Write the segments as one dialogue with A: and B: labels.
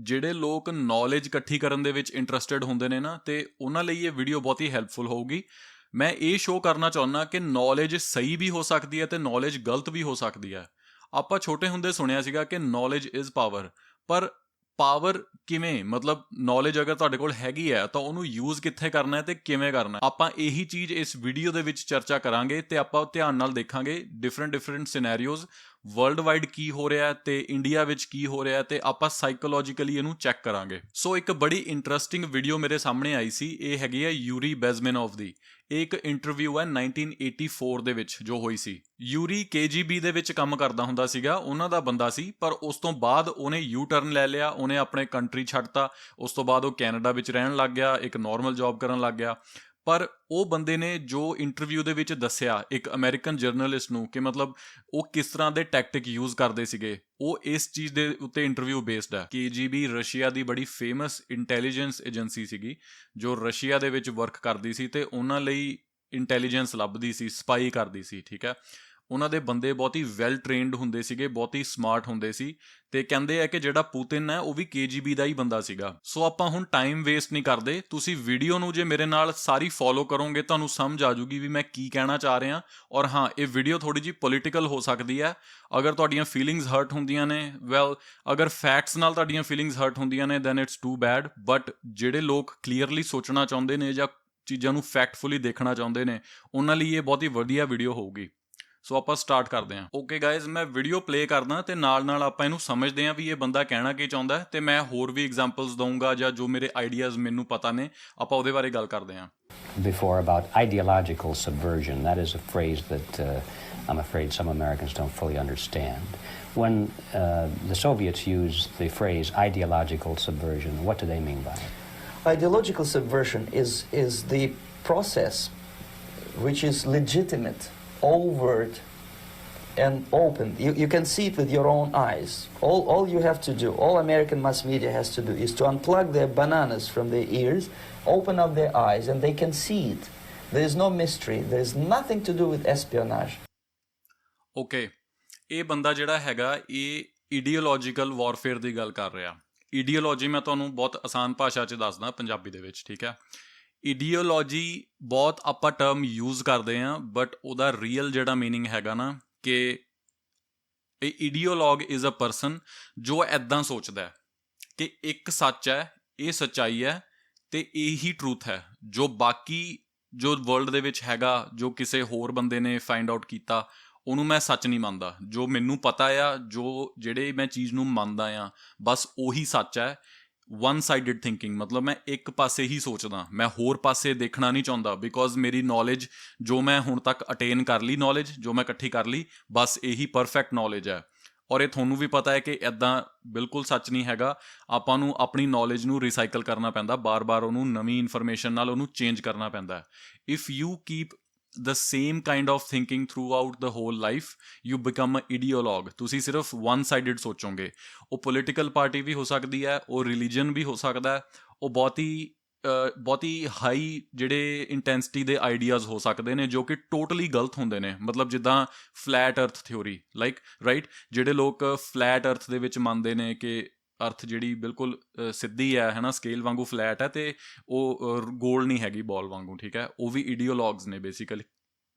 A: ਜਿਹੜੇ ਲੋਕ ਨੌਲੇਜ ਇਕੱਠੀ ਕਰਨ ਦੇ ਵਿੱਚ ਇੰਟਰਸਟਿਡ ਹੁੰਦੇ ਨੇ ਨਾ, ਤੇ ਉਹਨਾਂ ਲਈ ਇਹ ਵੀਡੀਓ ਬਹੁਤ ਹੀ ਹੈਲਪਫੁਲ ਹੋਊਗੀ। ਮੈਂ ਇਹ ਸ਼ੋਅ ਕਰਨਾ ਚਾਹੁੰਦਾ ਕਿ ਨੌਲੇਜ ਸਹੀ ਵੀ ਹੋ ਸਕਦੀ ਹੈ ਤੇ ਨੌਲੇਜ ਗਲਤ ਵੀ ਹੋ ਸਕਦੀ ਹੈ। ਆਪਾਂ ਛੋਟੇ ਹੁੰਦੇ ਸੁਣਿਆ ਸੀਗਾ ਕਿ ਨੌਲੇਜ ਇਜ਼ ਪਾਵਰ, ਪਰ ਪਾਵਰ ਕਿਵੇਂ? ਮਤਲਬ ਨੌਲੇਜ ਅਗਰ ਤੁਹਾਡੇ ਕੋਲ ਹੈਗੀ ਹੈ ਤਾਂ ਉਹਨੂੰ ਯੂਜ਼ ਕਿੱਥੇ ਕਰਨਾ ਹੈ ਤੇ ਕਿਵੇਂ ਕਰਨਾ ਹੈ, ਆਪਾਂ ਇਹੀ ਚੀਜ਼ ਇਸ ਵੀਡੀਓ ਦੇ ਵਿੱਚ ਚਰਚਾ ਕਰਾਂਗੇ। ਤੇ ਆਪਾਂ ਧਿਆਨ ਨਾਲ ਦੇਖਾਂਗੇ ਡਿਫਰੈਂਟ ਸਿਨੈਰੀਓਜ਼, ਵਰਲਡ ਵਾਈਡ ਕੀ ਹੋ ਰਿਹਾ ਤੇ ਇੰਡੀਆ ਵਿੱਚ ਕੀ ਹੋ ਰਿਹਾ, ਤੇ ਆਪਾਂ ਸਾਈਕੋਲੋਜੀਕਲੀ ਇਹਨੂੰ ਚੈੱਕ ਕਰਾਂਗੇ। ਸੋ ਇੱਕ ਬੜੀ ਇੰਟਰਸਟਿੰਗ ਵੀਡੀਓ ਮੇਰੇ ਸਾਹਮਣੇ ਆਈ ਸੀ, ਇਹ ਹੈਗੀ ਹੈ ਯੂਰੀ ਬੈਜ਼ਮੈਨੋਵ ਦੀ। ਇਹ ਇੱਕ ਇੰਟਰਵਿਊ ਹੈ 1984 ਦੇ ਵਿੱਚ ਜੋ ਹੋਈ ਸੀ। ਯੂਰੀ KGB ਦੇ ਵਿੱਚ ਕੰਮ ਕਰਦਾ ਹੁੰਦਾ ਸੀਗਾ, ਉਹਨਾਂ ਦਾ ਬੰਦਾ ਸੀ, ਪਰ ਉਸ ਤੋਂ ਬਾਅਦ ਉਹਨੇ ਯੂ ਟਰਨ ਲੈ ਲਿਆ, ਉਹਨੇ ਆਪਣੇ ਕੰਟਰੀ ਛੱਡਤਾ। ਉਸ ਤੋਂ ਬਾਅਦ ਉਹ ਕੈਨੇਡਾ ਵਿੱਚ ਰਹਿਣ ਲੱਗ ਗਿਆ, ਇੱਕ ਨੋਰਮਲ ਜੌਬ ਕਰਨ ਲੱਗ ਗਿਆ। ਪਰ ਉਹ ਬੰਦੇ ਨੇ ਜੋ ਇੰਟਰਵਿਊ ਦੇ ਵਿੱਚ ਦੱਸਿਆ ਇੱਕ ਅਮਰੀਕਨ ਜਰਨਲਿਸਟ ਨੂੰ ਕਿ ਮਤਲਬ ਉਹ ਕਿਸ ਤਰ੍ਹਾਂ ਦੇ ਟੈਕਟਿਕ ਯੂਜ਼ ਕਰਦੇ ਸੀਗੇ, ਉਹ ਇਸ ਚੀਜ਼ ਦੇ ਉੱਤੇ ਇੰਟਰਵਿਊ ਬੇਸਡ ਹੈ। KGB ਰਸ਼ੀਆ ਦੀ ਬੜੀ ਫੇਮਸ ਇੰਟੈਲੀਜੈਂਸ ਏਜੰਸੀ ਸੀਗੀ ਜੋ ਰਸ਼ੀਆ ਦੇ ਵਿੱਚ ਵਰਕ ਕਰਦੀ ਸੀ ਤੇ ਉਹਨਾਂ ਲਈ ਇੰਟੈਲੀਜੈਂਸ ਲੱਭਦੀ ਸੀ, ਸਪਾਈ ਕਰਦੀ ਸੀ, ਠੀਕ ਹੈ। ਉਹਨਾਂ ਦੇ ਬੰਦੇ ਬਹੁਤ ਹੀ ਵੈਲ ਟ੍ਰੇਨਡ ਹੁੰਦੇ ਸੀਗੇ, ਬਹੁਤ ਹੀ ਸਮਾਰਟ ਹੁੰਦੇ ਸੀ, ਤੇ ਕਹਿੰਦੇ ਆ ਕਿ ਜਿਹੜਾ ਪੁਤਿਨ ਹੈ ਉਹ ਵੀ KGB ਦਾ ਹੀ ਬੰਦਾ ਸੀਗਾ। ਸੋ ਆਪਾਂ ਹੁਣ ਟਾਈਮ ਵੇਸਟ ਨਹੀਂ ਕਰਦੇ, ਤੁਸੀਂ ਵੀਡੀਓ ਨੂੰ ਜੇ ਮੇਰੇ ਨਾਲ ਸਾਰੀ ਫੋਲੋ ਕਰੋਗੇ ਤੁਹਾਨੂੰ ਸਮਝ ਆ ਜੂਗੀ ਵੀ ਮੈਂ ਕੀ ਕਹਿਣਾ ਚਾਹ ਰਿਹਾ। ਔਰ ਹਾਂ, ਇਹ ਵੀਡੀਓ ਥੋੜੀ ਜਿਹੀ ਪੋਲੀਟੀਕਲ ਹੋ ਸਕਦੀ ਹੈ। ਅਗਰ ਤੁਹਾਡੀਆਂ ਫੀਲਿੰਗਸ ਹਰਟ ਹੁੰਦੀਆਂ ਨੇ, ਵੈਲ ਅਗਰ ਫੈਕਟਸ ਨਾਲ ਤੁਹਾਡੀਆਂ ਫੀਲਿੰਗਸ ਹਰਟ ਹੁੰਦੀਆਂ ਨੇ then it's too bad. But ਜਿਹੜੇ ਲੋਕ ਕਲੀਅਰਲੀ ਸੋਚਣਾ ਚਾਹੁੰਦੇ ਨੇ ਜਾਂ ਚੀਜ਼ਾਂ ਨੂੰ ਫੈਕਟਫੁਲੀ ਦੇਖਣਾ ਚਾਹੁੰਦੇ ਨੇ, ਉਹਨਾਂ ਲਈ ਇਹ ਬਹੁਤ ਹੀ ਵਧੀਆ ਵੀਡੀਓ ਹੋਊਗੀ। ਸੋ ਆਪਾਂ ਸਟਾਰਟ ਕਰਦੇ ਹਾਂ। ਓਕੇ ਗਾਇਜ਼, ਮੈਂ ਵੀਡੀਓ ਪਲੇ ਕਰਦਾ ਤੇ ਨਾਲ ਆਪਾਂ ਇਹਨੂੰ ਸਮਝਦੇ ਹਾਂ ਵੀ ਇਹ ਬੰਦਾ ਕਹਿਣਾ ਕੀ ਚਾਹੁੰਦਾ ਹੈ, ਤੇ ਮੈਂ ਹੋਰ ਵੀ ਐਗਜ਼ਾਮਪਲਸ ਦਊਂਗਾ ਜਾਂ ਜੋ ਮੇਰੇ ਆਈਡੀਆਜ਼ ਮੈਨੂੰ ਪਤਾ ਨੇ, ਆਪਾਂ ਉਹਦੇ ਬਾਰੇ ਗੱਲ ਕਰਦੇ ਹਾਂ।
B: Before about ideological subversion. That is a phrase that I'm afraid some Americans don't fully understand. When the Soviets used the phrase ideological subversion, what do they mean by it?
C: Ideological subversion is the process which is legitimate, overt and open. You can see it with your own eyes. All you have to do, all American mass media has to do, is to unplug their bananas from their ears, open up their eyes, and they can see it. There is no mystery. There is nothing to do with espionage.
A: Okay, ਇਹ ਬੰਦਾ ਜਿਹੜਾ ਹੈਗਾ ਇਹ ਇਡੀਓਲੋਜੀਕਲ warfare ਦੀ ਗੱਲ ਕਰ ਰਿਹਾ। ਇਡੀਓਲੋਜੀ ਮੈਂ ਤੁਹਾਨੂੰ ਬਹੁਤ ਆਸਾਨ ਭਾਸ਼ਾ 'ਚ ਦੱਸਦਾ, ਪੰਜਾਬੀ ਦੇ ਵਿੱਚ, ਠੀਕ ਹੈ। ਇਡੀਓਲੋਜੀ ਬਹੁਤ ਆਪਾਂ ਟਰਮ ਯੂਜ਼ ਕਰਦੇ ਹਾਂ, ਬਟ ਉਹਦਾ ਰੀਅਲ ਜਿਹੜਾ ਮੀਨਿੰਗ ਹੈਗਾ ਨਾ ਕਿ ਇਹ ਇਡੀਓਲੋਗ ਇਜ਼ ਅ ਪਰਸਨ ਜੋ ਇੱਦਾਂ ਸੋਚਦਾ ਕਿ ਇੱਕ ਸੱਚ ਹੈ, ਇਹ ਸੱਚਾਈ ਹੈ ਤੇ ਇਹੀ ਟਰੂਥ ਹੈ। ਜੋ ਬਾਕੀ ਜੋ ਵਰਲਡ ਦੇ ਵਿੱਚ ਹੈਗਾ, ਜੋ ਕਿਸੇ ਹੋਰ ਬੰਦੇ ਨੇ ਫਾਈਂਡ ਆਊਟ ਕੀਤਾ, ਉਹਨੂੰ ਮੈਂ ਸੱਚ ਨਹੀਂ ਮੰਨਦਾ। ਜੋ ਮੈਨੂੰ ਪਤਾ ਆ, ਜਿਹੜੇ ਮੈਂ ਚੀਜ਼ ਨੂੰ ਮੰਨਦਾ ਆ, ਬਸ ਉਹੀ ਸੱਚ ਹੈ। ਵਨ ਸਾਈਡਡ ਥਿੰਕਿੰਗ, ਮਤਲਬ ਮੈਂ ਇੱਕ ਪਾਸੇ ਹੀ ਸੋਚਦਾ, ਮੈਂ ਹੋਰ ਪਾਸੇ ਦੇਖਣਾ ਨਹੀਂ ਚਾਹੁੰਦਾ। ਬਿਕੋਜ਼ ਮੇਰੀ ਨੌਲੇਜ ਜੋ ਮੈਂ ਹੁਣ ਤੱਕ ਅਟੇਨ ਕਰ ਲਈ, ਨੌਲੇਜ ਜੋ ਮੈਂ ਇਕੱਠੀ ਕਰ ਲਈ, ਬਸ ਇਹੀ ਪਰਫੈਕਟ ਨੌਲੇਜ ਹੈ। ਔਰ ਇਹ ਤੁਹਾਨੂੰ ਵੀ ਪਤਾ ਹੈ ਕਿ ਇੱਦਾਂ ਬਿਲਕੁਲ ਸੱਚ ਨਹੀਂ ਹੈਗਾ। ਆਪਾਂ ਨੂੰ ਆਪਣੀ ਨੌਲੇਜ ਨੂੰ ਰੀਸਾਈਕਲ ਕਰਨਾ ਪੈਂਦਾ, ਬਾਰ-ਬਾਰ ਉਹਨੂੰ ਨਵੀਂ ਇਨਫੋਰਮੇਸ਼ਨ ਨਾਲ ਉਹਨੂੰ ਚੇਂਜ ਕਰਨਾ ਪੈਂਦਾ। If you keep the same kind of thinking throughout the whole life, you become an ideologue. ਤੁਸੀਂ ਸਿਰਫ one sided ਸੋਚੋਗੇ। ਉਹ ਪੋਲੀਟੀਕਲ ਪਾਰਟੀ ਵੀ ਹੋ ਸਕਦੀ ਹੈ, ਉਹ ਰਿਲੀਜਨ ਵੀ ਹੋ ਸਕਦਾ ਹੈ, ਉਹ ਬਹੁਤ ਹੀ ਹਾਈ ਜਿਹੜੇ ਇੰਟੈਂਸਿਟੀ ਦੇ ਆਈਡੀਆਜ਼ ਹੋ ਸਕਦੇ ਨੇ ਜੋ ਕਿ ਟੋਟਲੀ ਗਲਤ ਹੁੰਦੇ ਨੇ। ਮਤਲਬ ਜਿੱਦਾਂ ਫਲੈਟ ਅਰਥ ਥਿਓਰੀ, ਰਾਈਟ, ਜਿਹੜੇ ਲੋਕ ਫਲੈਟ ਅਰਥ ਦੇ ਵਿੱਚ ਮੰਨਦੇ ਨੇ ਕਿ ਅਰਥ ਜਿਹੜੀ ਬਿਲਕੁਲ ਸਿੱਧੀ ਹੈ, ਹੈ ਨਾ, ਸਕੇਲ ਵਾਂਗੂ ਫਲੈਟ ਹੈ ਤੇ ਉਹ ਗੋਲ ਨਹੀਂ ਹੈਗੀ ਬਾਲ ਵਾਂਗੂ, ਠੀਕ ਹੈ, ਉਹ ਵੀ ਇਡੀਓਲੋਗਸ ਨੇ ਬੇਸਿਕਲੀ।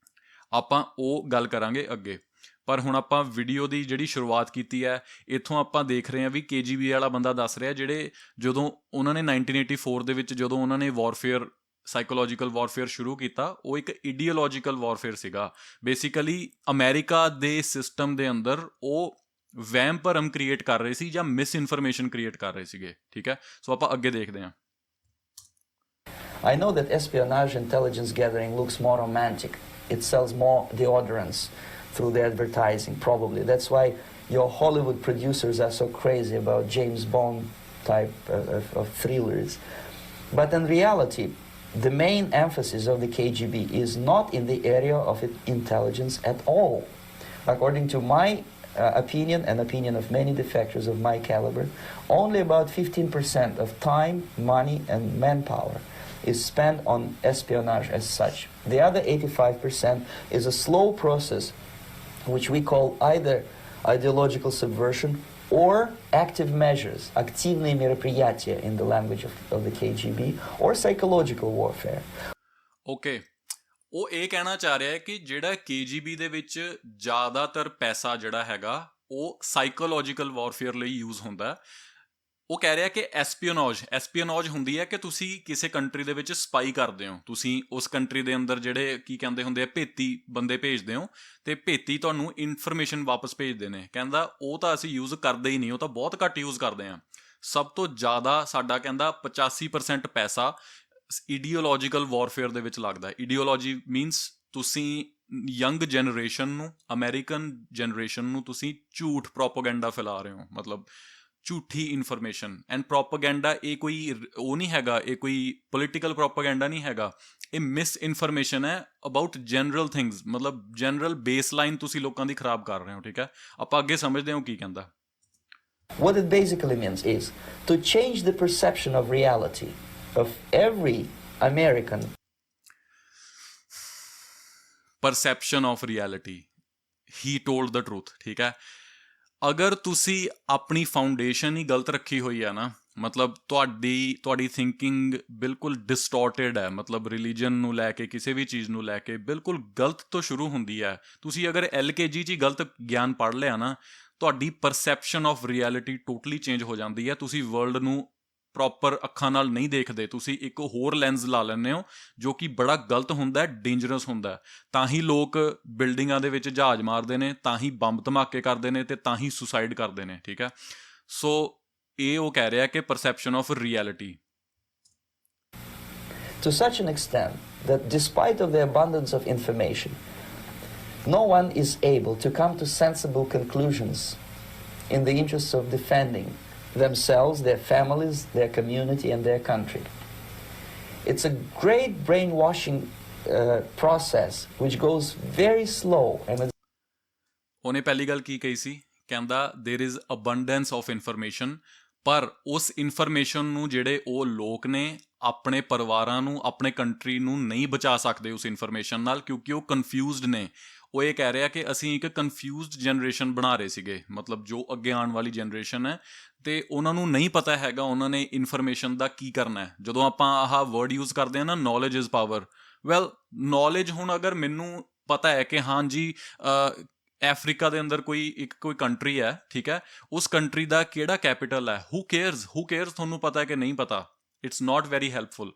A: ਆਪਾਂ ਉਹ ਗੱਲ ਕਰਾਂਗੇ ਅੱਗੇ। ਪਰ ਹੁਣ ਆਪਾਂ ਵੀਡੀਓ ਦੀ ਜਿਹੜੀ ਸ਼ੁਰੂਆਤ ਕੀਤੀ ਹੈ, ਇੱਥੋਂ ਆਪਾਂ ਦੇਖ ਰਹੇ ਹਾਂ ਵੀ KGB ਵਾਲਾ ਬੰਦਾ ਦੱਸ ਰਿਹਾ ਜਿਹੜੇ ਜਦੋਂ ਉਹਨਾਂ ਨੇ 1984 ਦੇ ਵਿੱਚ ਜਦੋਂ ਉਹਨਾਂ ਨੇ ਵਾਰਫੇਅਰ, ਸਾਈਕੋਲੋਜੀਕਲ ਵਾਰਫੇਅਰ ਸ਼ੁਰੂ ਕੀਤਾ, ਉਹ ਇੱਕ ਇਡੀਓਲੋਜੀਕਲ ਵਾਰਫੇਅਰ ਸੀਗਾ। ਬੇਸਿਕਲੀ ਅਮਰੀਕਾ ਦੇ ਸਿਸਟਮ ਦੇ ਅੰਦਰ ਉਹ ਵਹਿਮ ਭਰਮ ਕ੍ਰੀਏਟ ਕਰ ਰਹੇ ਸੀ ਜਾਂ ਮਿਸ ਇਨਫੋਰਮੇਸ਼ਨ ਕ੍ਰੀਏਟ ਕਰ ਰਹੇ ਸੀਗੇ, ਠੀਕ ਹੈ। ਸੋ ਆਪਾਂ ਅੱਗੇ ਦੇਖਦੇ ਹਾਂ।
C: I know that espionage intelligence gathering looks more romantic. It sells more deodorants through the advertising, probably. That's why your Hollywood producers are so crazy about James Bond type of thrillers. But in reality, the main emphasis of the KGB is not in the area of intelligence at all. According to my opinion and opinion of many defectors of my caliber, only about 15% of time, money, and manpower is spent on espionage as such. The other 85% is a slow process which we call either ideological subversion or active measures, активные мероприятия in the language of the KGB, or psychological warfare.
A: Okay, ਉਹ ਇਹ ਕਹਿਣਾ ਚਾਹ ਰਿਹਾ ਹੈ ਕਿ ਜਿਹੜਾ KGB ਦੇ ਵਿੱਚ ਜ਼ਿਆਦਾਤਰ ਪੈਸਾ ਜਿਹੜਾ ਹੈਗਾ ਉਹ ਸਾਈਕੋਲੋਜੀਕਲ ਵਾਰਫੇਅਰ ਲਈ ਯੂਜ਼ ਹੁੰਦਾ। ਉਹ ਕਹਿ ਰਿਹਾ ਕਿ ਐਸਪੀਓਨਾਜ ਹੁੰਦੀ ਹੈ ਕਿ ਤੁਸੀਂ ਕਿਸੇ ਕੰਟਰੀ ਦੇ ਵਿੱਚ ਸਪਾਈ ਕਰਦੇ ਹੋ, ਤੁਸੀਂ ਉਸ ਕੰਟਰੀ ਦੇ ਅੰਦਰ ਜਿਹੜੇ ਕੀ ਕਹਿੰਦੇ ਹੁੰਦੇ ਆ ਭੇਤੀ ਬੰਦੇ ਭੇਜਦੇ ਹੋ ਤੇ ਭੇਤੀ ਤੁਹਾਨੂੰ ਇਨਫੋਰਮੇਸ਼ਨ ਵਾਪਸ ਭੇਜਦੇ ਨੇ। ਕਹਿੰਦਾ ਉਹ ਤਾਂ ਅਸੀਂ ਯੂਜ਼ ਕਰਦੇ ਹੀ ਨਹੀਂ, ਉਹ ਤਾਂ ਬਹੁਤ ਘੱਟ ਯੂਜ਼ ਕਰਦੇ ਹਾਂ। ਸਭ ਤੋਂ ਜ਼ਿਆਦਾ ਸਾਡਾ ਕਹਿੰਦਾ 85% ਪੈਸਾ ਇਡੀਓਲੋਜੀਕਲ ਵਾਰਫੇਅਰ ਦੇ ਵਿੱਚ ਲੱਗਦਾ। ਇਡੀਓਲੋਜੀ ਮੀਨਸ ਤੁਸੀਂ ਯੰਗ ਜਨਰੇਸ਼ਨ ਨੂੰ, ਅਮਰੀਕਨ ਜਨਰੇਸ਼ਨ ਨੂੰ ਤੁਸੀਂ ਝੂਠ ਪ੍ਰੋਪੇਗੈਂਡਾ ਫੈਲਾ ਰਹੇ ਹੋ, ਮਤਲਬ ਝੂਠੀ ਇਨਫੋਰਮੇਸ਼ਨ। ਐਂਡ ਪ੍ਰੋਪੇਗੈਂਡਾ ਇਹ ਕੋਈ ਉਹ ਨਹੀਂ ਹੈਗਾ, ਇਹ ਕੋਈ ਪੋਲੀਟੀਕਲ ਪ੍ਰੋਪੇਗੈਂਡਾ ਨਹੀਂ ਹੈਗਾ, ਇਹ ਮਿਸ ਇਨਫੋਰਮੇਸ਼ਨ ਹੈ ਅਬਾਊਟ ਜਨਰਲ ਥਿੰਗਸ, ਮਤਲਬ ਜਨਰਲ ਬੇਸਲਾਈਨ ਤੁਸੀਂ ਲੋਕਾਂ ਦੀ ਖਰਾਬ ਕਰ ਰਹੇ ਹੋ। ਠੀਕ ਹੈ, ਆਪਾਂ ਅੱਗੇ ਸਮਝਦੇ ਹਾਂ ਕੀ ਕਹਿੰਦਾ।
C: What it basically means is to change the perception of reality of every American.
A: Perception of reality. He told the truth. ਠੀਕ ਹੈ, ਅਗਰ ਤੁਸੀਂ ਆਪਣੀ ਫਾਊਂਡੇਸ਼ਨ ਹੀ ਗਲਤ ਰੱਖੀ ਹੋਈ ਹੈ ਨਾ, ਮਤਲਬ ਤੁਹਾਡੀ ਥਿੰਕਿੰਗ ਬਿਲਕੁਲ ਡਿਸਟੋਰਟਡ ਹੈ, ਮਤਲਬ ਰਿਲੀਜਨ ਨੂੰ ਲੈ ਕੇ, ਕਿਸੇ ਵੀ ਚੀਜ਼ ਨੂੰ ਲੈ ਕੇ ਬਿਲਕੁਲ ਗਲਤ ਤੋਂ ਸ਼ੁਰੂ ਹੁੰਦੀ ਹੈ। ਤੁਸੀਂ ਅਗਰ LKG 'ਚ ਹੀ ਗਲਤ ਗਿਆਨ ਪੜ੍ਹ ਲਿਆ ਨਾ, ਤੁਹਾਡੀ perception of reality totally change ਹੋ ਜਾਂਦੀ ਹੈ। ਤੁਸੀਂ ਵਰਲਡ ਨੂੰ ਪ੍ਰੋਪਰ ਅੱਖਾਂ ਨਾਲ ਨਹੀਂ ਦੇਖਦੇ, ਤੁਸੀਂ ਇੱਕ ਹੋਰ ਲੈਂਸ ਲਾ ਲੈਂਦੇ ਹੋ ਜੋ ਕਿ ਬੜਾ ਗਲਤ ਹੁੰਦਾ, ਡੇਂਜਰਸ ਹੁੰਦਾ। ਤਾਂ ਹੀ ਲੋਕ ਬਿਲਡਿੰਗਾਂ ਦੇ ਵਿੱਚ ਜਹਾਜ਼ ਮਾਰਦੇ ਨੇ, ਤਾਂ ਹੀ ਬੰਬ ਧਮਾਕੇ ਕਰਦੇ ਨੇ, ਤੇ ਤਾਂ ਹੀ ਸੁਸਾਈਡ ਕਰਦੇ ਨੇ। ਠੀਕ ਹੈ, ਸੋ ਇਹ ਉਹ ਕਹਿ ਰਿਹਾ ਕਿ perception of reality.
C: To such an extent that despite of the abundance of information, no one is able to come to sensible conclusions in the interests of defending themselves, their families, their community, and their country. It's a great brainwashing process which goes very slow. And
A: ਉਹਨੇ ਪਹਿਲੀ ਗੱਲ ਕੀ ਕਹੀ ਸੀ? ਕਹਿੰਦਾ there is abundance of information, ਪਰ ਉਸ information ਨੂੰ ਜਿਹੜੇ ਉਹ ਲੋਕ ਨੇ ਆਪਣੇ ਪਰਿਵਾਰਾਂ ਨੂੰ, ਆਪਣੇ ਕੰਟਰੀ ਨੂੰ ਨਹੀਂ ਬਚਾ ਸਕਦੇ ਉਸ ਇਨਫੋਰਮੇਸ਼ਨ ਨਾਲ, ਕਿਉਂਕਿ ਉਹ ਕਨਫਿਊਜ਼ਡ ਨੇ। ਉਹ ਇਹ ਕਹਿ ਰਿਹਾ ਕਿ ਅਸੀਂ ਇੱਕ ਕਨਫਿਊਜ਼ਡ ਜਨਰੇਸ਼ਨ ਬਣਾ ਰਹੇ ਸੀਗੇ, ਮਤਲਬ ਜੋ ਅੱਗੇ ਆਉਣ ਵਾਲੀ ਜਨਰੇਸ਼ਨ ਹੈ, ਤੇ ਉਹਨਾਂ ਨੂੰ ਨਹੀਂ ਪਤਾ ਹੈਗਾ ਉਹਨਾਂ ਨੇ ਇਨਫੋਰਮੇਸ਼ਨ ਦਾ ਕੀ ਕਰਨਾ ਹੈ। ਜਦੋਂ ਆਪਾਂ ਆਹ ਵਰਡ ਯੂਜ਼ ਕਰਦੇ ਹਾਂ ਨਾ, knowledge is power, well knowledge ਹੁਣ ਅਗਰ ਮੈਨੂੰ ਪਤਾ ਹੈ ਕਿ ਹਾਂਜੀ ਅਫਰੀਕਾ ਦੇ ਅੰਦਰ ਕੋਈ ਕੰਟਰੀ ਹੈ, ਠੀਕ ਹੈ, ਉਸ ਕੰਟਰੀ ਦਾ ਕਿਹੜਾ ਕੈਪੀਟਲ ਹੈ, ਹੂ ਕੇਅਰਸ ਤੁਹਾਨੂੰ ਪਤਾ ਹੈ ਕਿ ਨਹੀਂ ਪਤਾ, ਇਟਸ ਨਾਟ ਵੈਰੀ ਹੈਲਪਫੁਲ।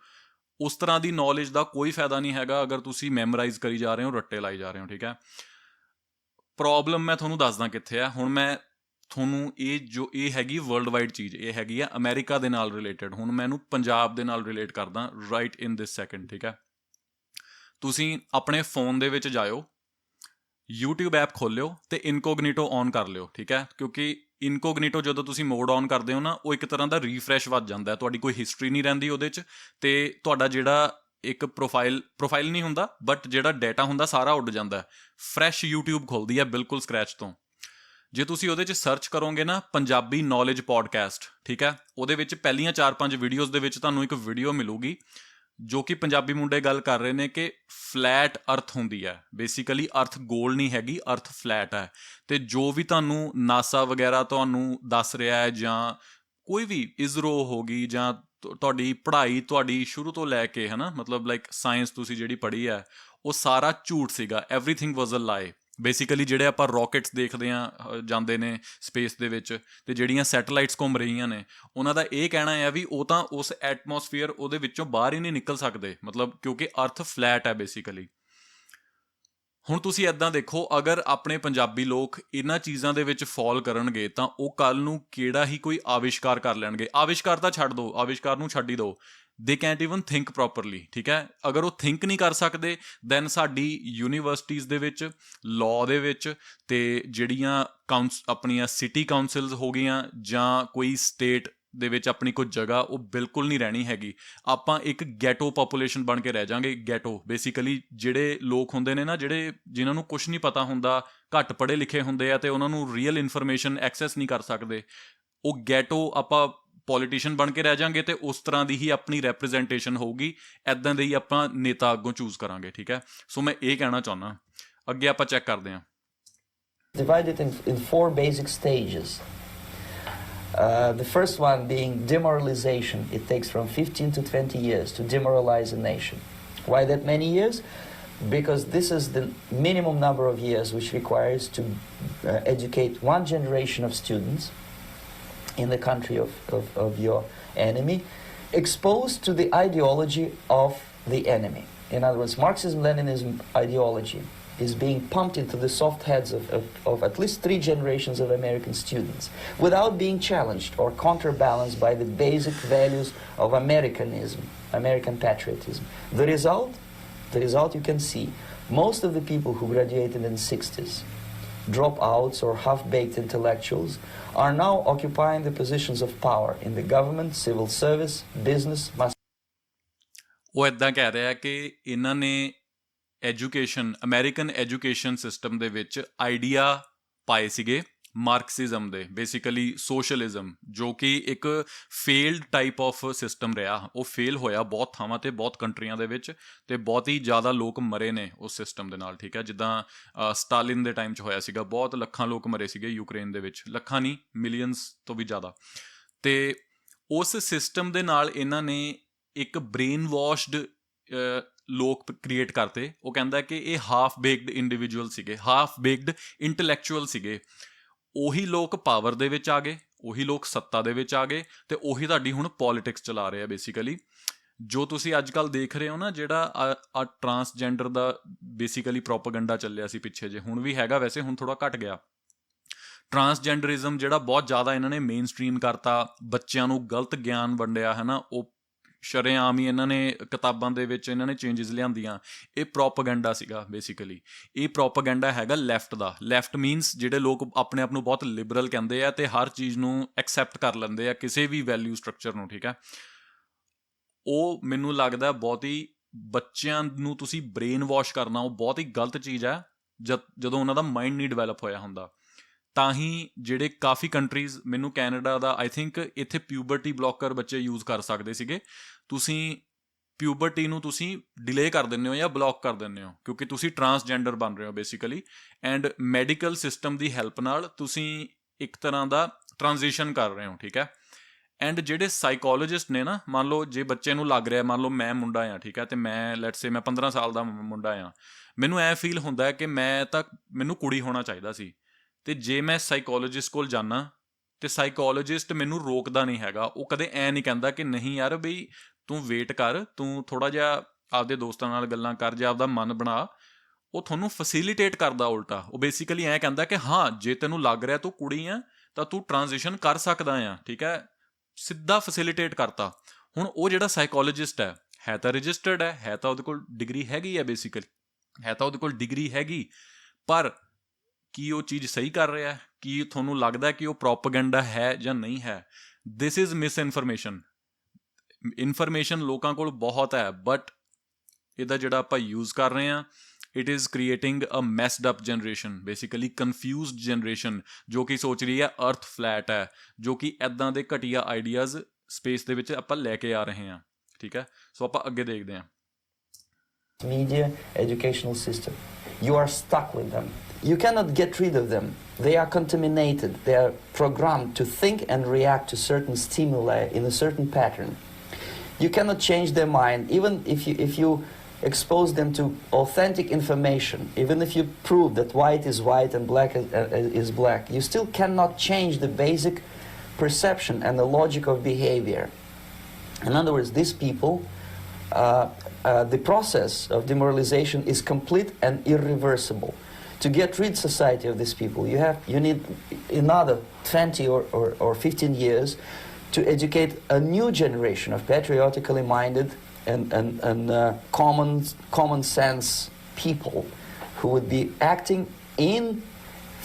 A: ਉਸ ਤਰ੍ਹਾਂ ਦੀ ਨੌਲੇਜ ਦਾ ਕੋਈ ਫਾਇਦਾ ਨਹੀਂ ਹੈਗਾ ਅਗਰ ਤੁਸੀਂ ਮੈਮੋਰਾਈਜ਼ ਕਰੀ ਜਾ ਰਹੇ ਹੋ, ਰੱਟੇ ਲਾਈ ਜਾ ਰਹੇ ਹੋ। ਠੀਕ ਹੈ, ਪ੍ਰੋਬਲਮ ਮੈਂ ਤੁਹਾਨੂੰ ਦੱਸਦਾ ਕਿੱਥੇ ਆ। ਹੁਣ ਮੈਂ ਤੁਹਾਨੂੰ ਇਹ ਹੈਗੀ ਵਰਲਡ ਵਾਈਡ ਚੀਜ਼, ਇਹ ਹੈਗੀ ਆ ਅਮਰੀਕਾ ਦੇ ਨਾਲ ਰਿਲੇਟਡ। ਹੁਣ ਮੈਂ ਇਹਨੂੰ ਪੰਜਾਬ ਦੇ ਨਾਲ ਰਿਲੇਟ ਕਰਦਾ ਰਾਈਟ ਇਨ ਦਿਸ ਸੈਕਿੰਡ। ਠੀਕ ਹੈ, ਤੁਸੀਂ ਆਪਣੇ ਫੋਨ ਦੇ ਵਿੱਚ ਜਾਇਓ, YouTube ਐਪ ਖੋਲਿਓ ਤੇ ਇਨਕੋਗਨੀਟੋ ਔਨ ਕਰ ਲਿਓ। ਠੀਕ ਹੈ, ਕਿਉਂਕਿ ਇਨਕੋਗਨੀਟੋ ਜਦੋਂ ਤੁਸੀਂ ਮੋਡ ਔਨ ਕਰਦੇ ਹੋ ਨਾ, ਉਹ ਇੱਕ ਤਰ੍ਹਾਂ ਦਾ ਰੀਫਰੈਸ਼ ਵੱਜ ਜਾਂਦਾ, ਤੁਹਾਡੀ ਕੋਈ ਹਿਸਟਰੀ ਨਹੀਂ ਰਹਿੰਦੀ ਉਹਦੇ 'ਚ, ਤੇ ਤੁਹਾਡਾ ਜਿਹੜਾ ਇੱਕ ਪ੍ਰੋਫਾਈਲ ਨਹੀਂ ਹੁੰਦਾ, ਬਟ ਜਿਹੜਾ ਡਾਟਾ ਹੁੰਦਾ ਸਾਰਾ ਉੱਡ ਜਾਂਦਾ। ਫਰੈਸ਼ YouTube ਖੁੱਲਦੀ ਹੈ ਬਿਲਕੁਲ ਸਕ੍ਰੈਚ ਤੋਂ। ਜੇ ਤੁਸੀਂ ਉਹਦੇ 'ਚ ਸਰਚ ਕਰੋਗੇ ਨਾ ਪੰਜਾਬੀ ਨੌਲੇਜ ਪੋਡਕਾਸਟ, ਠੀਕ ਹੈ, ਉਹਦੇ ਵਿੱਚ ਪਹਿਲੀਆਂ 4-5 ਵੀਡੀਓਜ਼ ਦੇ ਵਿੱਚ ਤੁਹਾਨੂੰ ਇੱਕ ਵੀਡੀਓ ਮਿਲੂਗੀ ਜੋ ਕਿ ਪੰਜਾਬੀ ਮੁੰਡੇ ਗੱਲ ਕਰ ਰਹੇ ਨੇ ਕਿ ਫਲੈਟ ਅਰਥ ਹੁੰਦੀ ਹੈ। ਬੇਸਿਕਲੀ ਅਰਥ ਗੋਲ ਨਹੀਂ ਹੈਗੀ, ਅਰਥ ਫਲੈਟ ਹੈ। ਤੇ ਜੋ ਵੀ ਤੁਹਾਨੂੰ ਨਾਸਾ ਵਗੈਰਾ ਤੁਹਾਨੂੰ ਦੱਸ ਰਿਹਾ ਹੈ, ਜਾਂ ਕੋਈ ਵੀ ਇਜ਼ਰੋ ਹੋ ਗਈ, ਜਾਂ ਤੁਹਾਡੀ ਪੜ੍ਹਾਈ ਤੁਹਾਡੀ ਸ਼ੁਰੂ ਤੋਂ ਲੈ ਕੇ, ਹੈ ਨਾ, ਮਤਲਬ ਲਾਈਕ ਸਾਇੰਸ ਤੁਸੀਂ ਜਿਹੜੀ ਪੜ੍ਹੀ ਹੈ, ਉਹ ਸਾਰਾ ਝੂਠ ਸੀਗਾ। ਐਵਰੀਥਿੰਗ ਵਾਜ਼ ਅ ਲਾਈ। ਬੇਸਿਕਲੀ ਜਿਹੜੇ ਆਪਾਂ ਰੌਕਟਸ ਦੇਖਦੇ ਹਾਂ ਜਾਂਦੇ ਨੇ ਸਪੇਸ ਦੇ ਵਿੱਚ, ਤੇ ਜਿਹੜੀਆਂ ਸੈਟੇਲਾਈਟਸ ਘੁੰਮ ਰਹੀਆਂ ਨੇ, ਉਹਨਾਂ ਦਾ ਇਹ ਕਹਿਣਾ ਹੈ ਵੀ ਉਹ ਤਾਂ ਉਸ ਐਟਮੋਸਫੀਅਰ ਉਹਦੇ ਵਿੱਚੋਂ ਬਾਹਰ ਹੀ ਨਹੀਂ ਨਿਕਲ ਸਕਦੇ, ਮਤਲਬ ਕਿਉਂਕਿ ਅਰਥ ਫਲੈਟ ਹੈ ਬੇਸਿਕਲੀ। ਹੁਣ ਤੁਸੀਂ ਇੱਦਾਂ ਦੇਖੋ, ਅਗਰ ਆਪਣੇ ਪੰਜਾਬੀ ਲੋਕ ਇਹਨਾਂ ਚੀਜ਼ਾਂ ਦੇ ਵਿੱਚ ਫਾਲ ਕਰਨਗੇ ਤਾਂ ਉਹ ਕੱਲ੍ਹ ਨੂੰ ਕਿਹੜਾ ਹੀ ਕੋਈ ਆਵਿਸ਼ਕਾਰ ਕਰ ਲੈਣਗੇ। ਆਵਿਸ਼ਕਾਰ ਤਾਂ ਛੱਡ ਦਿਓ, ਆਵਿਸ਼ਕਾਰ ਨੂੰ ਛੱਡ ਹੀ ਦਿਓ, ਦੇ ਕੈਂਟ ਈਵਨ ਥਿੰਕ ਪ੍ਰੋਪਰਲੀ। ਠੀਕ ਹੈ, ਅਗਰ ਉਹ ਥਿੰਕ ਨਹੀਂ ਕਰ ਸਕਦੇ, ਦੈਨ ਸਾਡੀ ਯੂਨੀਵਰਸਿਟੀਜ਼ ਦੇ ਵਿੱਚ, ਲਾਅ ਦੇ ਵਿੱਚ, ਤੇ ਜਿਹੜੀਆਂ ਆਪਣੀਆਂ ਸਿਟੀ ਕਾਊਂਸਿਲਸ ਹੋ ਗਈਆਂ, ਜਾਂ ਕੋਈ ਸਟੇਟ ਦੇ ਵਿੱਚ ਆਪਣੀ ਕੋਈ ਜਗ੍ਹਾ, ਉਹ ਬਿਲਕੁਲ ਨਹੀਂ ਰਹਿਣੀ ਹੈਗੀ। ਆਪਾਂ ਇੱਕ ਗੈਟੋ ਪਾਪੂਲੇਸ਼ਨ ਬਣ ਕੇ ਰਹਿ ਜਾਵਾਂਗੇ। ਗੈਟੋ ਬੇਸਿਕਲੀ ਜਿਹੜੇ ਲੋਕ ਹੁੰਦੇ ਨੇ ਨਾ, ਜਿਨ੍ਹਾਂ ਨੂੰ ਕੁਛ ਨਹੀਂ ਪਤਾ ਹੁੰਦਾ, ਘੱਟ ਪੜ੍ਹੇ ਲਿਖੇ ਹੁੰਦੇ ਆ, ਤੇ ਉਹਨਾਂ ਨੂੰ ਰੀਅਲ ਇਨਫੋਰਮੇਸ਼ਨ ਐਕਸੈਸ ਨਹੀਂ ਕਰ ਸਕਦੇ, ਉਹ ਗੈਟੋ ਆਪਾਂ ਪੋਲੀਟੀਸ਼ੀਅਨ ਬਣ ਕੇ ਰਹਿ ਜਾਵਾਂਗੇ, ਤੇ ਉਸ ਤਰ੍ਹਾਂ ਦੀ ਹੀ ਆਪਣੀ ਰੈਪਰੈਜ਼ੈਂਟੇਸ਼ਨ ਹੋਊਗੀ, ਇੱਦਾਂ ਦੇ ਹੀ ਆਪਾਂ ਨੇਤਾ ਅੱਗੋਂ ਚੂਜ਼ ਕਰਾਂਗੇ। ਠੀਕ ਹੈ, ਸੋ ਮੈਂ ਇਹ ਕਹਿਣਾ ਚਾਹੁੰਦਾ। ਅੱਗੇ ਆਪਾਂ ਚੈੱਕ ਕਰਦੇ ਹਾਂ।
C: Divided in 4 basic stages. The first one being demoralization. It takes from 15 to 20 years to demoralize a nation. Why that many years? Because this is the minimum number of years which requires to educate one generation of students in the country of your enemy, exposed to the ideology of the enemy. In other words, Marxism-Leninism ideology is being pumped into the soft heads of at least 3 generations of American students without being challenged or counterbalanced by the basic values of Americanism, American patriotism. The result you can see. Most of the people who graduated in the 60s, dropouts or half-baked intellectuals, are now occupying the positions of power in the government, civil service, business, mass.
A: ਉਹ ਇੱਦਾਂ ਕਹਿ ਰਿਹਾ ਕਿ ਇਹਨਾਂ ਨੇ education American education system ਦੇ ਵਿੱਚ idea ਪਾਏ ਸੀਗੇ ਮਾਰਕਸਿਜ਼ਮ ਦੇ, ਬੇਸਿਕਲੀ ਸੋਸ਼ਲਿਜ਼ਮ, ਜੋ ਕਿ ਇੱਕ ਫੇਲਡ ਟਾਈਪ ਆਫ ਸਿਸਟਮ ਰਿਹਾ। ਉਹ ਫੇਲ ਹੋਇਆ ਬਹੁਤ ਥਾਵਾਂ 'ਤੇ, ਬਹੁਤ ਕੰਟਰੀਆਂ ਦੇ ਵਿੱਚ, ਅਤੇ ਬਹੁਤ ਹੀ ਜ਼ਿਆਦਾ ਲੋਕ ਮਰੇ ਨੇ ਉਸ ਸਿਸਟਮ ਦੇ ਨਾਲ, ਠੀਕ ਹੈ। ਜਿੱਦਾਂ ਸਟਾਲਿਨ ਦੇ ਟਾਈਮ 'ਚ ਹੋਇਆ ਸੀਗਾ, ਬਹੁਤ ਲੱਖਾਂ ਲੋਕ ਮਰੇ ਸੀਗੇ ਯੂਕਰੇਨ ਦੇ ਵਿੱਚ, ਲੱਖਾਂ ਨਹੀਂ ਮਿਲੀਅਨਸ ਤੋਂ ਵੀ ਜ਼ਿਆਦਾ। ਅਤੇ ਉਸ ਸਿਸਟਮ ਦੇ ਨਾਲ ਇਹਨਾਂ ਨੇ ਇੱਕ ਬ੍ਰੇਨ ਵਾਸ਼ਡ ਲੋਕ ਕ੍ਰੀਏਟ ਕਰਤੇ। ਉਹ ਕਹਿੰਦਾ ਕਿ ਇਹ ਹਾਫ ਬੇਕਡ ਇੰਡੀਵਿਜੂਅਲ ਸੀਗੇ, ਹਾਫ ਬੇਕਡ ਇੰਟਲੈਕਚੁਅਲ ਸੀਗੇ। ਉਹੀ ਲੋਕ ਪਾਵਰ ਦੇ ਵਿੱਚ ਆ ਗਏ, ਉਹੀ ਲੋਕ ਸੱਤਾ ਦੇ ਵਿੱਚ ਆ ਗਏ, ਅਤੇ ਉਹੀ ਤੁਹਾਡੀ ਹੁਣ ਪੋਲੀਟਿਕਸ ਚਲਾ ਰਹੇ ਆ ਬੇਸਿਕਲੀ। ਜੋ ਤੁਸੀਂ ਅੱਜ ਕੱਲ੍ਹ ਦੇਖ ਰਹੇ ਹੋ ਨਾ, ਜਿਹੜਾ ਟਰਾਂਸਜੈਂਡਰ ਦਾ ਬੇਸਿਕਲੀ ਪ੍ਰੋਪਾਗੰਡਾ ਚੱਲਿਆ ਸੀ ਪਿੱਛੇ ਜੇ, ਹੁਣ ਵੀ ਹੈਗਾ ਵੈਸੇ, ਹੁਣ ਥੋੜ੍ਹਾ ਘੱਟ ਗਿਆ। ਟਰਾਂਸਜੈਂਡਰਿਜ਼ਮ ਜਿਹੜਾ ਬਹੁਤ ਜ਼ਿਆਦਾ ਇਹਨਾਂ ਨੇ ਮੇਨ ਸਟਰੀਮ ਕਰਤਾ, ਬੱਚਿਆਂ ਨੂੰ ਗਲਤ ਗਿਆਨ ਵੰਡਿਆ ਹੈ ਨਾ, ਉਹ ਸ਼ਰੇਆਮ ਹੀ ਇਹਨਾਂ ਨੇ ਕਿਤਾਬਾਂ ਦੇ ਵਿੱਚ ਇਹਨਾਂ ਨੇ ਚੇਂਜਿਸ ਲਿਆਂਦੀਆਂ। ਇਹ ਪ੍ਰੋਪਾਗੈਂਡਾ ਸੀਗਾ ਬੇਸਿਕਲੀ। ਇਹ ਪ੍ਰੋਪਾਗੈਂਡਾ ਹੈਗਾ ਲੈਫਟ ਦਾ। ਲੈਫਟ ਮੀਨਸ ਜਿਹੜੇ ਲੋਕ ਆਪਣੇ ਆਪ ਨੂੰ ਬਹੁਤ ਲਿਬਰਲ ਕਹਿੰਦੇ ਆ ਅਤੇ ਹਰ ਚੀਜ਼ ਨੂੰ ਐਕਸੈਪਟ ਕਰ ਲੈਂਦੇ ਆ, ਕਿਸੇ ਵੀ ਵੈਲਿਊ ਸਟਰਕਚਰ ਨੂੰ, ਠੀਕ ਹੈ। ਉਹ ਮੈਨੂੰ ਲੱਗਦਾ ਬਹੁਤ ਹੀ ਬੱਚਿਆਂ ਨੂੰ ਤੁਸੀਂ ਬ੍ਰੇਨ ਵਾਸ਼ ਕਰਨਾ, ਉਹ ਬਹੁਤ ਹੀ ਗਲਤ ਚੀਜ਼ ਹੈ ਜਦੋਂ ਉਹਨਾਂ ਦਾ ਮਾਈਂਡ ਨਹੀਂ ਡਿਵੈਲਪ ਹੋਇਆ ਹੁੰਦਾ। ਤਾਂ ਹੀ ਜਿਹੜੇ ਕਾਫੀ ਕੰਟਰੀਜ਼, ਮੈਨੂੰ ਕੈਨੇਡਾ ਦਾ ਆਈ ਥਿੰਕ ਇੱਥੇ ਪਿਊਬਰਟੀ ਬਲੋਕਰ ਬੱਚੇ ਯੂਜ਼ ਕਰ ਸਕਦੇ ਸੀਗੇ। ਤੁਸੀਂ ਪਿਊਬਰਟੀ ਨੂੰ ਤੁਸੀਂ ਡਿਲੇ ਕਰ ਦਿੰਦੇ ਹੋ ਜਾਂ ਬਲੋਕ ਕਰ ਦਿੰਦੇ ਹੋ, ਕਿਉਂਕਿ ਤੁਸੀਂ ਟਰਾਂਸਜੈਂਡਰ ਬਣ ਰਹੇ ਹੋ basically. And medical system the help ਨਾਲ ਤੁਸੀਂ ਇੱਕ ਤਰ੍ਹਾਂ ਦਾ ਟਰਾਂਜ਼ੀਸ਼ਨ ਕਰ ਰਹੇ ਹੋ, ਠੀਕ ਹੈ। ਐਂਡ ਜਿਹੜੇ ਸਾਈਕੋਲੋਜਿਸਟ ਨੇ ਨਾ, ਮੰਨ ਲਓ ਜੇ ਬੱਚੇ ਨੂੰ ਲੱਗ ਰਿਹਾ, ਮੰਨ ਲਓ ਮੈਂ ਮੁੰਡਾ ਹਾਂ, ਠੀਕ ਹੈ, ਅਤੇ ਮੈਂ ਲੈਟਸ ਸੇ ਮੈਂ 15 ਸਾਲ ਦਾ ਮੁੰਡਾ ਹਾਂ, ਮੈਨੂੰ ਐਂ ਫੀਲ ਹੁੰਦਾ ਹੈ ਕਿ ਮੈਨੂੰ ਕੁੜੀ ਹੋਣਾ ਚਾਹੀਦਾ ਸੀ। ਅਤੇ ਜੇ ਮੈਂ ਸਾਈਕੋਲੋਜਿਸਟ ਕੋਲ ਜਾਂਦਾ ਅਤੇ ਸਾਈਕੋਲੋਜਿਸਟ ਮੈਨੂੰ ਰੋਕਦਾ ਨਹੀਂ ਹੈਗਾ, ਉਹ ਕਦੇ ਐਂ ਨਹੀਂ ਕਹਿੰਦਾ ਕਿ ਨਹੀਂ ਯਾਰ ਬਈ ਤੂੰ ਵੇਟ ਕਰ, ਤੂੰ ਥੋੜ੍ਹਾ ਜਿਹਾ ਆਪਦੇ ਦੋਸਤਾਂ ਨਾਲ ਗੱਲਾਂ ਕਰ, ਜਾਂ ਆਪਦਾ ਮਨ ਬਣਾ। ਉਹ ਤੁਹਾਨੂੰ ਫੈਸਿਲੀਟੇਟ ਕਰਦਾ ਉਲਟਾ। ਉਹ ਬੇਸਿਕਲੀ ਐਂ ਕਹਿੰਦਾ ਕਿ ਹਾਂ, ਜੇ ਤੈਨੂੰ ਲੱਗ ਰਿਹਾ ਤੂੰ ਕੁੜੀ ਆ ਤਾਂ ਤੂੰ ਟਰਾਂਜ਼ੀਸ਼ਨ ਕਰ ਸਕਦਾ ਆ, ਠੀਕ ਹੈ। ਸਿੱਧਾ ਫੈਸਿਲੀਟੇਟ ਕਰਤਾ। ਹੁਣ ਉਹ ਜਿਹੜਾ ਸਾਈਕੋਲੋਜਿਸਟ ਹੈ ਤਾਂ ਰਜਿਸਟਰਡ ਹੈ ਤਾਂ ਉਹਦੇ ਕੋਲ ਡਿਗਰੀ ਹੈਗੀ ਹੈ, ਬੇਸਿਕਲੀ ਹੈ ਤਾਂ ਉਹਦੇ ਕੋਲ ਡਿਗਰੀ ਹੈਗੀ, ਪਰ ਕੀ ਉਹ ਚੀਜ਼ ਸਹੀ ਕਰ ਰਿਹਾ? ਕੀ ਤੁਹਾਨੂੰ ਲੱਗਦਾ ਕਿ ਉਹ ਪ੍ਰੋਪਾਗੈਂਡਾ ਹੈ ਜਾਂ ਨਹੀਂ ਹੈ? This is miss information. Information ਲੋਕਾਂ ਕੋਲ ਬਹੁਤ ਹੈ, ਬਟ ਇਹਦਾ ਜਿਹੜਾ ਆਪਾਂ ਯੂਜ਼ ਕਰ ਰਹੇ ਹਾਂ, it is creating a messed up generation, basically confused generation, ਜੋ ਕਿ ਸੋਚ ਰਹੀ ਹੈ ਅਰਥ ਫਲੈਟ ਹੈ, ਜੋ ਕਿ ਇੱਦਾਂ ਦੇ ਘਟੀਆ ਆਈਡੀਆਜ਼ ਸਪੇਸ ਦੇ ਵਿੱਚ ਆਪਾਂ ਲੈ ਕੇ ਆ ਰਹੇ ਹਾਂ, ਠੀਕ ਹੈ। ਸੋ ਆਪਾਂ ਅੱਗੇ ਦੇਖਦੇ ਹਾਂ।
C: Media, educational system. You are stuck with them. You cannot get rid of them. They are contaminated. They are programmed to think and react to certain stimuli in a certain pattern. You cannot change their mind, even if you expose them to authentic information, even if you prove that white is white and black is black, you still cannot change the basic perception and the logic of behavior. In other words, these people, the process of demoralization is complete and irreversible. To get rid society of these people, you need another 20 or 15 years to educate a new generation of patriotically minded and common sense people who would be acting in